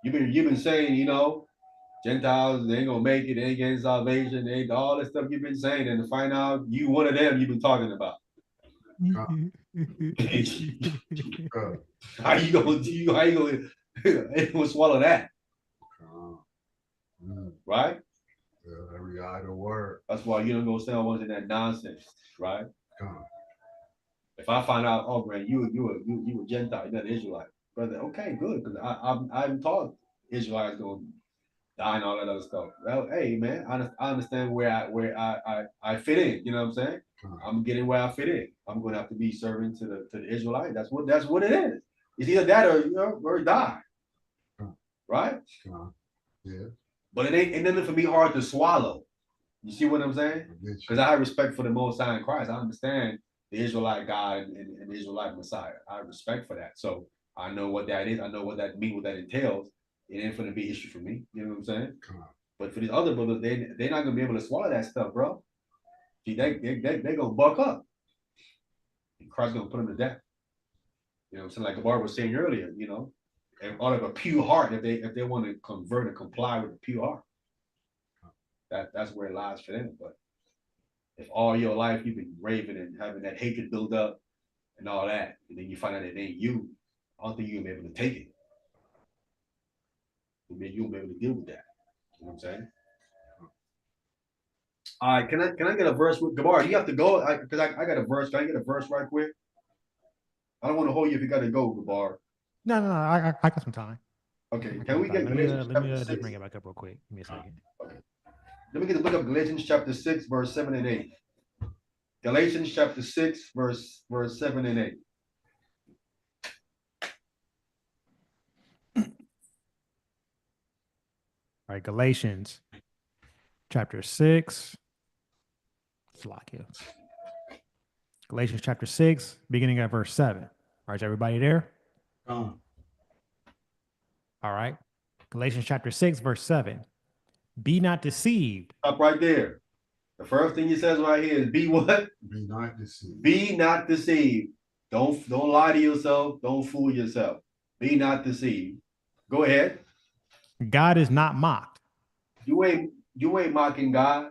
You've been saying, you know, Gentiles, they ain't gonna make it, they ain't getting salvation, they all this stuff you've been saying, and to find out you one of them you've been talking about. How you gonna swallow that? Right? Yeah, every idle word. That's why you don't go stand on in that nonsense, right? If I find out, oh man, you a Gentile, you're not an Israelite, brother. Okay, good, because I'm taught Israelites gonna die and all that other stuff. Well, hey man, I understand where I fit in. You know what I'm saying? I'm getting where I fit in. I'm gonna have to be serving to the Israelite. That's what it is. It's either that or die, right? Yeah. But it ain't nothing for me hard to swallow. You see what I'm saying? Because I have respect for the Most High in Christ. I understand the Israelite God and the Israelite Messiah. I have respect for that. So I know what that is. I know what that means, what that entails. It ain't going to be an issue for me. You know what I'm saying? But for these other brothers, they're not going to be able to swallow that stuff, bro. See, they're going to buck up. And Christ's going to put them to death. You know what I'm saying? Like Gabar was saying earlier, you know, and out of a pure heart, if they want to convert and comply with a pure heart, that's where it lies for them. But if all your life you've been raving and having that hatred build up and all that, and then you find out it ain't you, I don't think you'll be able to take it. You'll be able to deal with that. You know what I'm saying? All right, can I get a verse with Gabar? Do you have to go? Because I got a verse. Can I get a verse right quick? I don't want to hold you if you got to go, Gabar. No, I got some time. Okay, can we get Let me Galatians chapter just 6? bring it back up real quick. Give me a second. Let me get the book of Galatians chapter 6, verse 7 and 8. Galatians chapter 6, verse 7 and 8. All right, Galatians chapter 6. Slovakia. Galatians chapter 6, beginning at verse 7. All right, is everybody there? All right. Galatians chapter 6, verse 7. Be not deceived. Stop right there. The first thing he says right here is be what? Be not deceived. Be not deceived. Don't lie to yourself. Don't fool yourself. Be not deceived. Go ahead. God is not mocked. You ain't mocking God.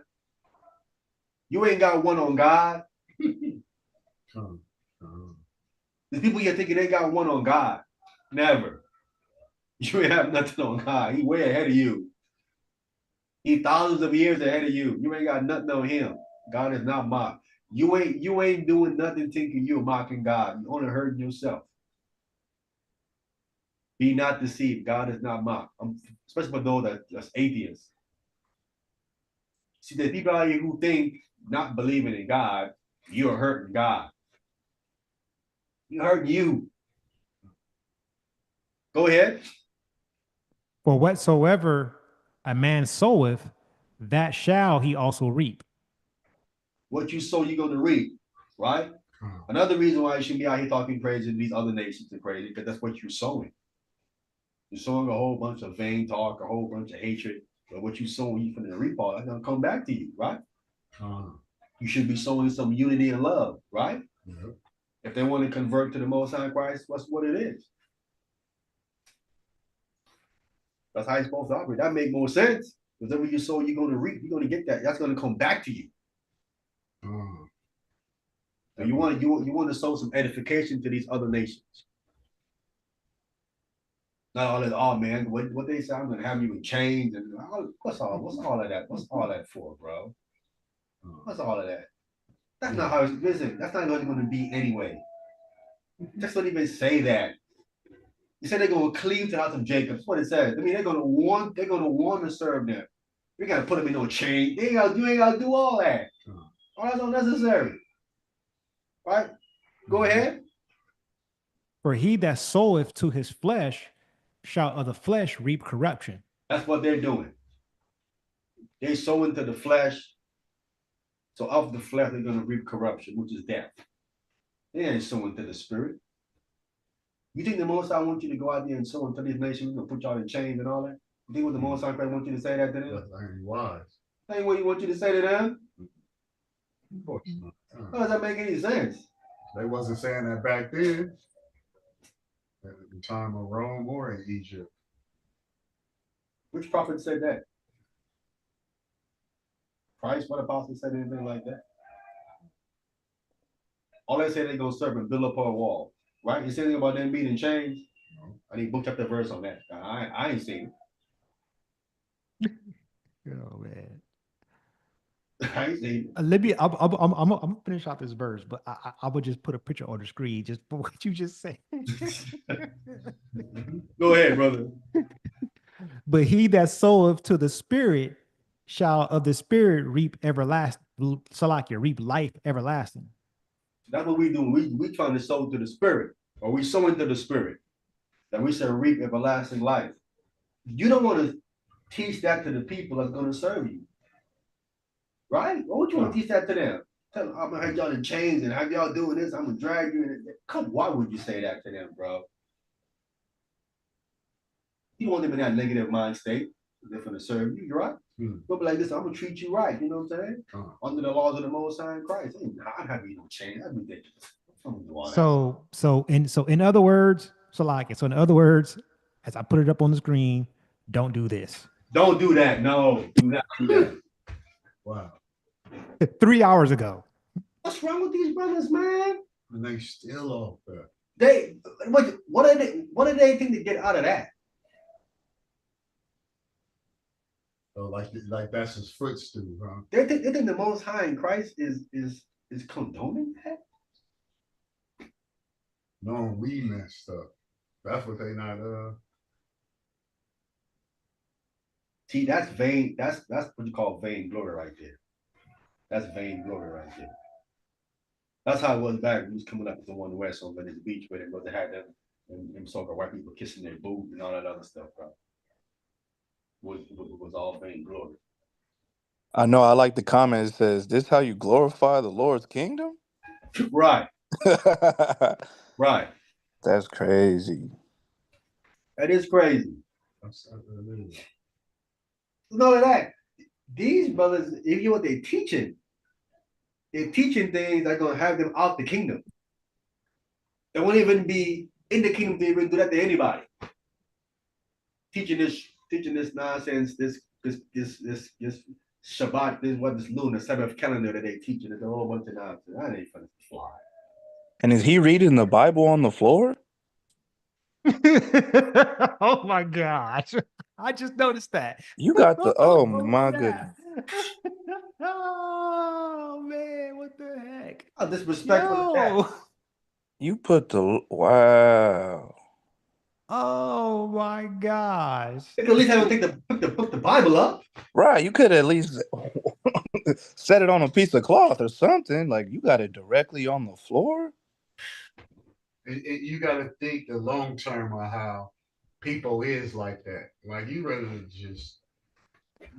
You ain't got one on God. The people you're thinking they got one on God. Never. You ain't have nothing on God. He way ahead of you. He thousands of years ahead of you. You ain't got nothing on him. God is not mocked. You ain't doing nothing thinking you're mocking God. You're only hurting yourself. Be not deceived. God is not mocked. Especially for those that's atheists. See, there's people out here who think not believing in God, you're hurting God. You're hurting you. Go ahead. For whatsoever a man soweth, that shall he also reap. What you sow, you're going to reap, right? Another reason why you shouldn't be out here talking crazy to these other nations and crazy, because that's what you're sowing. You're sowing a whole bunch of vain talk, a whole bunch of hatred. But what you sow, you're going to reap all that's going to come back to you, right? You should be sowing some unity and love, right? Yeah. If they want to convert to the Most High Christ, that's what it is. That's how you're supposed to operate. That makes more sense. Because then when you sow, you're going to reap. You're going to get that. That's going to come back to you. So you want to sow some edification to these other nations. Not all that, oh man, what they say, I'm gonna have you in chains and what's all of that? What's all that for, bro? What's all of that? That's not how it's listen, that's not going to be anyway. Just don't even say that. You said they're gonna cleave to the house of Jacob. That's what it says. I mean, they're gonna want to serve them. We gotta put them in no chain. You ain't gotta do all that. All that's unnecessary. Right? Go ahead. For he that soweth to his flesh shall of the flesh reap corruption. That's what they're doing. They sow into the flesh. So of the flesh, they're going to reap corruption, which is death. They ain't sowing to the spirit. You think the Most High wants you to go out there and sow into these nations, going to put y'all in chains and all that? You think what the Most High wants you to say that to them? That ain't wise. That ain't what he wants you to say to them? Of course not. How does that make any sense? They wasn't saying that back then. At the time of Rome or in Egypt. Which prophet said that? Christ, what apostle said anything like that? All they say they're going to serve and build up a wall, right? You say anything about them being in chains? No. I need book chapter verse on that. I ain't seen it. Oh man. I ain't seen it. Let me. I'm gonna finish off this verse, but I would just put a picture on the screen just for what you just said. Go ahead, brother. But he that soweth to the spirit shall of the spirit reap everlasting. Salakia, reap life everlasting. That's what we do. We trying to sow to the spirit, or we sow into the spirit, that we shall reap everlasting life. You don't want to teach that to the people that's going to serve you, right? Why would you want to teach that to them? Tell them, I'm gonna have y'all in chains and have y'all doing this. I'm gonna drag you in. Come, why would you say that to them, bro? You want them in that negative mind state. They're going to serve you, you're right? They'll be like this, I'm going to treat you right, you know what I'm saying? Under the laws of the Most High in Christ. I'd have you no change. That's ridiculous. So in other words, in other words, as I put it up on the screen, don't do this. Don't do that. No, do not do that. Wow. 3 hours ago. What's wrong with these brothers, man? And they still off there. What do they think to get out of that? So like that's his footstool, huh? They think the Most High in Christ is condoning that? No, we messed up. That's what they not See, that's vain. That's what you call vain glory right there. That's vain glory right there. That's how it was back when he was coming up with the one West on Venice Beach, where they had them and so-called white people kissing their boob and all that other stuff, bro. Was all vain glory. I know. I like the comment. It says, "This how you glorify the Lord's kingdom." Right, right. That's crazy. That is crazy. None of that. These brothers, if you know what they're teaching things that are gonna have them out the kingdom. They won't even be in the kingdom to even do that to anybody. Teaching this nonsense, this Shabbat, this lunar Sabbath calendar that they teaching. It's a whole bunch of nonsense. That ain't finna fly. And is he reading the Bible on the floor? Oh my gosh. I just noticed that. You got the oh my Yeah. goodness. Oh man, what the heck? How disrespectful is that? Yo. You put the wow. Oh my gosh. They could at least have to put the Bible up. Right. You could at least set it on a piece of cloth or something. Like you got it directly on the floor. You got to think the long term of how people is like that. Like you rather just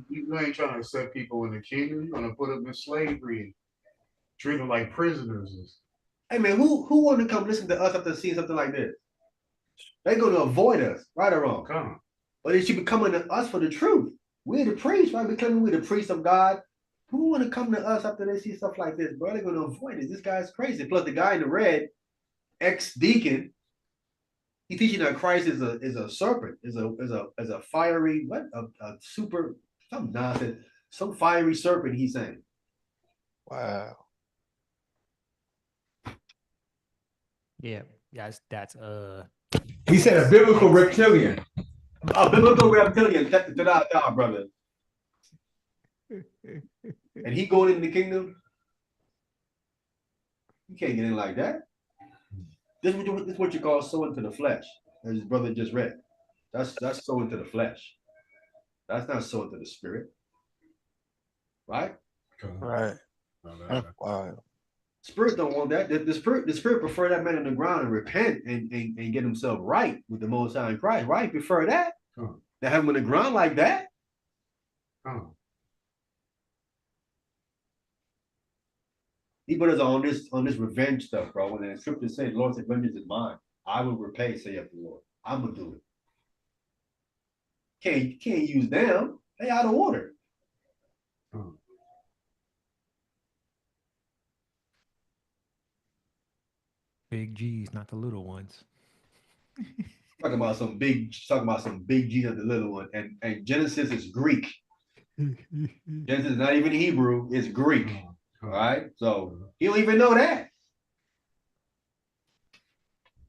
you ain't trying to set people in the kingdom. You're gonna put them in slavery, treat them like prisoners. Hey man, who want to come listen to us after seeing something like this? They're gonna avoid us, right or wrong. Come on. But they should be coming to us for the truth. We're the priests, right? We're the priests of God. Who want to come to us after they see stuff like this, bro? They're gonna avoid it. This guy's crazy. Plus, the guy in the red, ex-deacon, he's teaching that Christ is a serpent, is a fiery, what? A super some nonsense, some fiery serpent, he's saying. Wow. Yeah, that's He said a biblical reptilian. A biblical reptilian, ta brother. And he going in the kingdom. You can't get in like that. This is what you call sowing to the flesh, as his brother just read. That's sowing to the flesh. That's not sowing to the spirit, right? Right. That's wild. Spirit don't want that. The spirit prefer that man on the ground and repent and get himself right with the Most High in Christ. Right? Prefer that. To have him on the ground like that. He put us on this revenge stuff, bro. When the scripture says, "Lord said, vengeance is mine. I will repay," saith the Lord. I'm gonna do it. Can't use them. They out of order. big G's, not the little ones. Talking about some big G of the little one. And Genesis is Greek. Genesis is not even Hebrew, it's Greek. All right. So you don't even know that.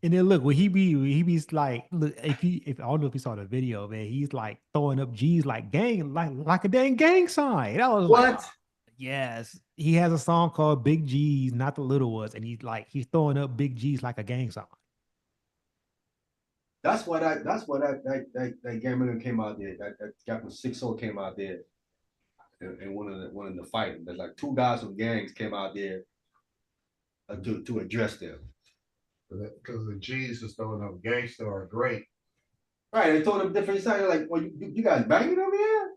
And then look, when he be's like, look, if I don't know if you saw the video, man, he's like throwing up G's like gang, like a dang gang sign. That was what? Like, yes, he has a song called Big G's, not the little ones, and he's throwing up big G's like a gang sign. That's why that gambler came out there. That guy from 6-0 came out there and one of the fighting. There's like two guys from gangs came out there to address them. Because the G's is throwing up gangster are great. Right, they told them different signs. Like, well, you guys banging over here?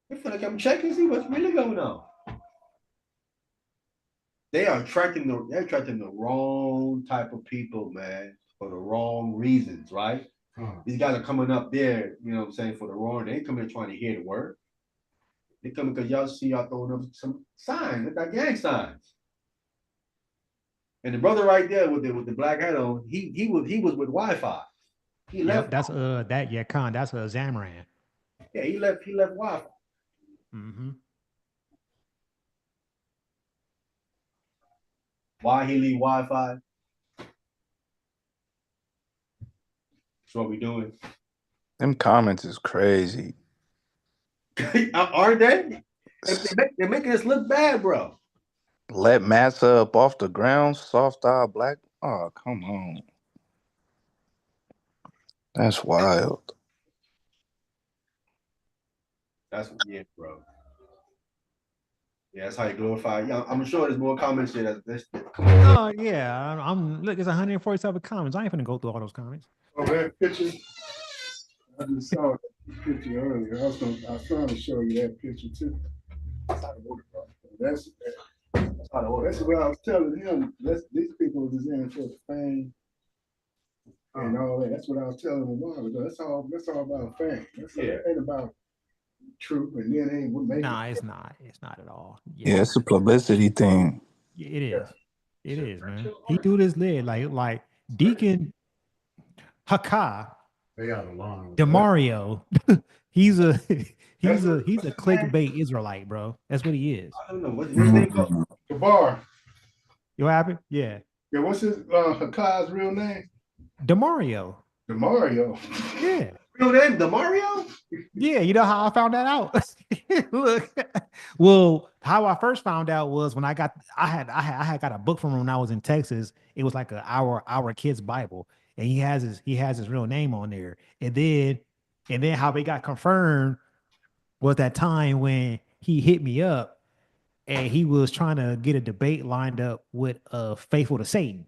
They feel like I'm checking, see what's really going on. They're attracting the wrong type of people, man, for the wrong reasons, right? These guys are coming up there, you know what I'm saying, for the wrong. They ain't coming trying to hear the word. They coming because y'all see y'all throwing up some signs, like gang signs. And the brother right there with the black hat on, he was with Wi-Fi. He left. That's Khan. That's Zamran. Yeah, he left Wi-Fi. Mm-hmm. Why he leave Wi-Fi? That's what we doing. Them comments is crazy. Aren't they? They're making us look bad, bro. Let massa up off the ground, soft eye black. Oh, come on. That's wild. That's yeah, bro. Yeah, that's how you glorify. Yeah, I'm sure there's more comments here. Oh yeah, I'm look. It's 147 comments. I ain't finna go through all those comments. Oh, that picture. I just saw that picture earlier. I was trying to show you that picture too. That's that's what I was telling him. These people was in for the fame and all that. That's what I was telling him a while ago. That's all about fame. It ain't about truth, and then ain't what make Nah, it. it's not. It's not at all. Yeah, it's a publicity thing. It is. It is, man. He do this lid like Deacon Haka They out of line with that. Demario. he's a he's a What's his clickbait Israelite, bro. That's what he is. I don't know what's his name called. Gabar. You happy? Yeah. Yeah, what's his Hakai's real name? Demario. Demario. Yeah. Real name, Demario? Yeah, you know how I found that out? Look, well, how I first found out was when I had got a book from him when I was in Texas. It was like our kid's Bible, and he has his real name on there. And then how they got confirmed was that time when he hit me up and he was trying to get a debate lined up with Faithful to Satan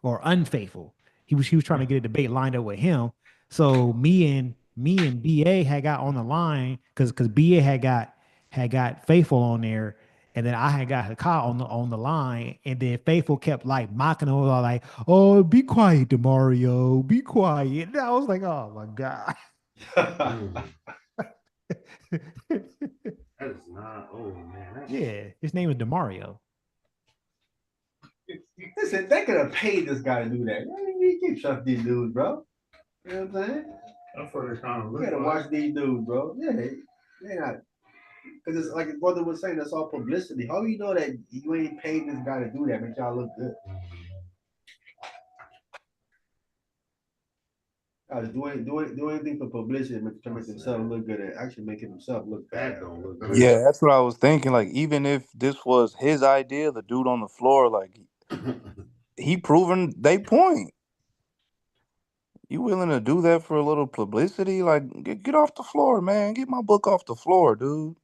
or Unfaithful. He was trying to get a debate lined up with him. So me and BA had got on the line because BA had got Faithful on there, and then I had got Hakai on the line, and then Faithful kept like mocking him, like, "Oh, be quiet, Demario, be quiet." And I was like, "Oh my god." That is not. Oh man. Yeah, his name is Demario. Listen, they could have paid this guy to do that. I mean, you can't trust these dudes, bro. You know what I'm saying? That's what they kind of You look gotta like. watch these dudes, bro. Yeah, they not. Because it's like his brother was saying, that's all publicity. How do you know that you ain't paid this guy to do that? Make y'all look good. Guys, do anything for publicity to make themselves look good and actually making themselves look bad. That don't look good. Yeah, that's what I was thinking. Like, even if this was his idea, the dude on the floor, like, he proven they point. You willing to do that for a little publicity? Like, get off the floor, man. Get my book off the floor, dude.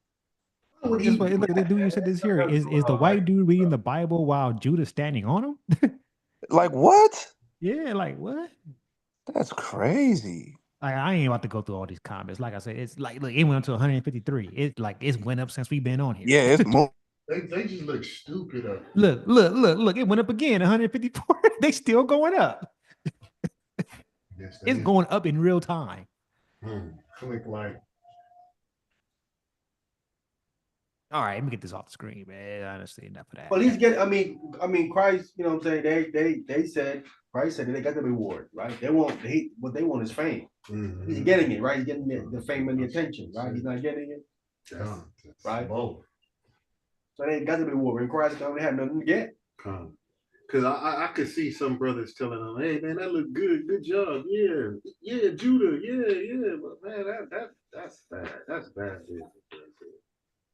Why would he Just do look, the dude you said this here is the white dude reading the Bible while Judah standing on him. Like, what? Yeah, like what? That's crazy. Like, I ain't about to go through all these comments. Like I said, it's like look, it went up to 153. It's went up since we've been on here. Yeah, it's more. They just look stupid up. Look, it went up again, 154. They still going up. Yes, It's going up in real time. click like. All right, let me get this off the screen, man. Honestly, enough of that. Well, he's getting. I mean, Christ. You know what I'm saying? They said Christ said that they got the reward, right? What they want is fame. Mm-hmm. He's getting it, right? He's getting the fame and the attention, right? He's not getting it, right? Both. So they got the reward. And Christ don't have nothing to get. Because I could see some brothers telling them, "Hey man, that looked good. Good job. Yeah, Judah. Yeah. But man, that's bad. That's bad business.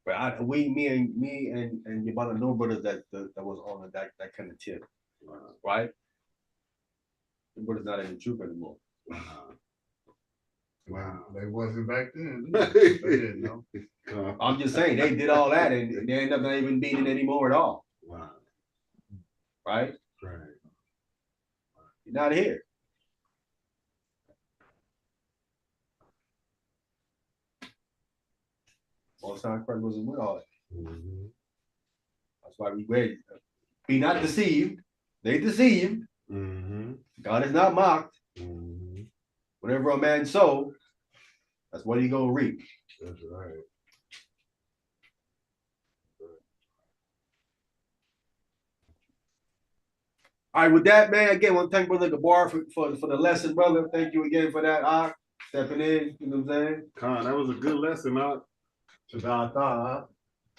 But me and about no brothers that was on that kind of tip, right? The brothers not in the truth anymore. Wow, they wasn't back then. They didn't know. I'm just saying they did all that and they end up not even being it anymore at all. Wow. Right? Right. You're not here. Most time Christ wasn't with all that. Mm-hmm. That's why we wait. Be not deceived. They deceived. Mm-hmm. God is not mocked. Mm-hmm. Whatever a man sow, that's what he gonna reap. That's right. All right, with that, man, again, I want to thank Brother Gabar for the lesson, brother. Thank you again for that, stepping in. You know what I'm saying? Con, that was a good lesson,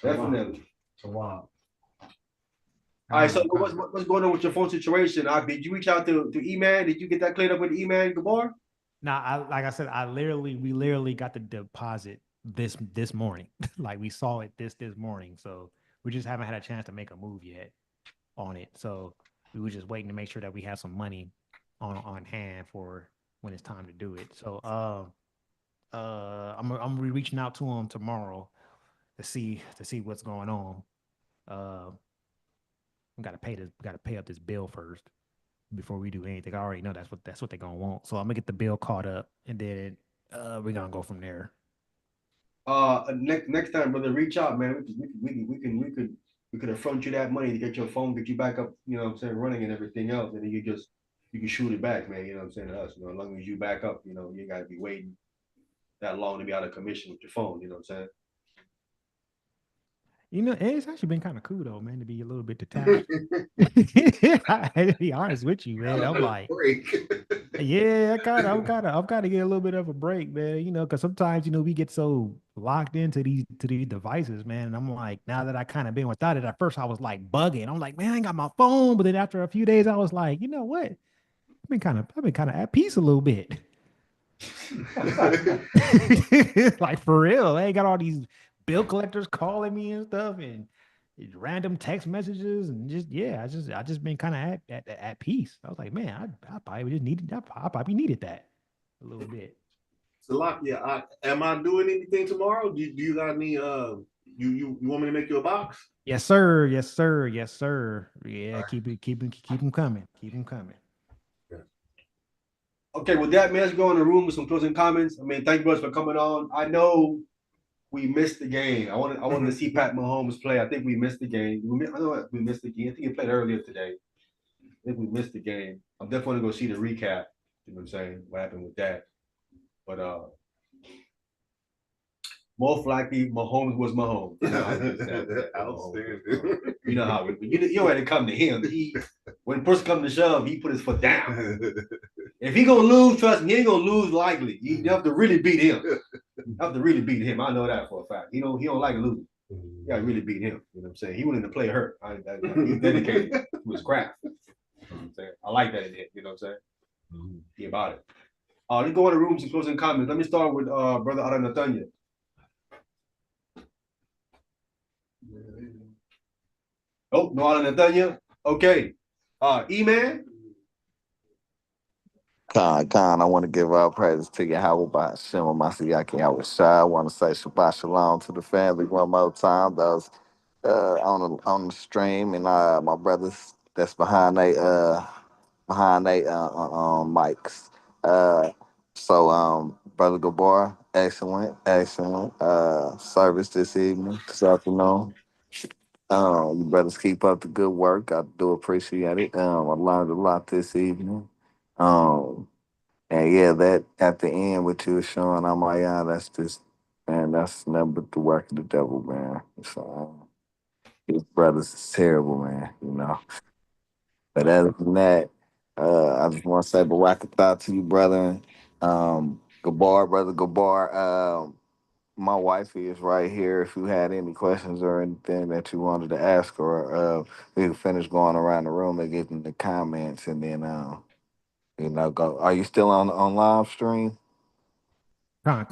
Definitely. Wow. All right, so what's going on with your phone situation? Did you reach out to E-Man? Did you get that cleared up with E-Man, Gabar? Now, like I said, we literally got the deposit this morning. Like we saw it this morning. So we just haven't had a chance to make a move yet on it. So we were just waiting to make sure that we have some money on hand for when it's time to do it. So I'm gonna be reaching out to him tomorrow to see what's going on. Uh, we gotta pay up this bill first before we do anything. I already know that's what they're gonna want. So I'm gonna get the bill caught up, and then we're gonna go from there. Next time, brother, reach out, man. We could affront you that money to get your phone, get you back up, you know what I'm saying, running and everything else, and then you can shoot it back, man. You know what I'm saying, to us. You know, as long as you back up, you know, you gotta be waiting that long to be out of commission with your phone, you know what I'm saying? You know, it's actually been kind of cool though, man, to be a little bit detached. To be honest with you, man. I'm like, break. yeah, I've got to get a little bit of a break, man. You know, because sometimes we get so locked into these devices, man. And I'm like, now that I kind of been without it, at first I was like bugging. I'm like, man, I ain't got my phone. But then after a few days, I was like, you know what? I've been kind of at peace a little bit. Like for real, I ain't got all these bill collectors calling me and stuff, and random text messages, and just yeah, I just been kind of at peace. I was like, man, I probably just needed that. I probably needed that a little bit. Salak, am I doing anything tomorrow? Do you got any you want me to make you a box? Yes, sir. Yes, sir. Yes, sir. Yeah, keep them coming. Keep them coming. Okay, with that, man, let's go in the room with some closing comments. I mean, thank you guys for coming on. I know we missed the game. I wanted to see Pat Mahomes play. I think we missed the game. I know we missed the game. I think he played earlier today. I think we missed the game. I'm definitely gonna go see the recap. You know what I'm saying? What happened with that? But most likely Mahomes was Mahomes. You know how we said, Outstanding. you know how you don't have to come to him. When push come to shove, he put his foot down. If he gonna lose, trust me, he ain't gonna lose likely. You have to really beat him. You have to really beat him. I know that for a fact. He don't like losing. You gotta really beat him. You know what I'm saying? He went in to play hurt. He's dedicated to his craft. You know what I'm saying? I like that in him. You know what I'm saying? Be about it. Let's go in the rooms and closing comments. Let me start with brother Aranatanya. Oh, no Aranatanya. Okay. E-Man. Khan, I want to give all praises to Yahweh by Hashem Masiyaki Yahweh Shai. I want to say Shabbat Shalom to the family one more time. Those on the stream and my brothers that's behind they mics. Brother Gabar, excellent service this evening, this afternoon. You brothers keep up the good work. I do appreciate it. I learned a lot this evening. Um, and yeah, that at the end, what you were showing, I'm like, yeah, that's just, man, that's nothing but the work of the devil, man. So, his brothers is terrible, man, you know. But other than that, I just want to say, Barakatah to you, brother. Brother Gabar. My wife is right here. If you had any questions or anything that you wanted to ask her, we can finish going around the room and getting the comments, and then, go. Are you still on live stream? I'm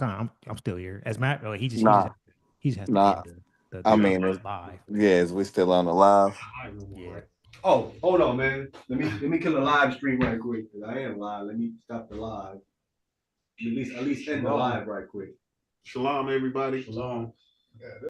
still here. As Matt, Nah, he just has to nah. end I the mean, live. yeah, is we still on the live? Yeah. Oh, hold on, man. Let me kill a live stream right quick because I am live. Let me stop the live. At least end the live right quick. Shalom, everybody. Shalom.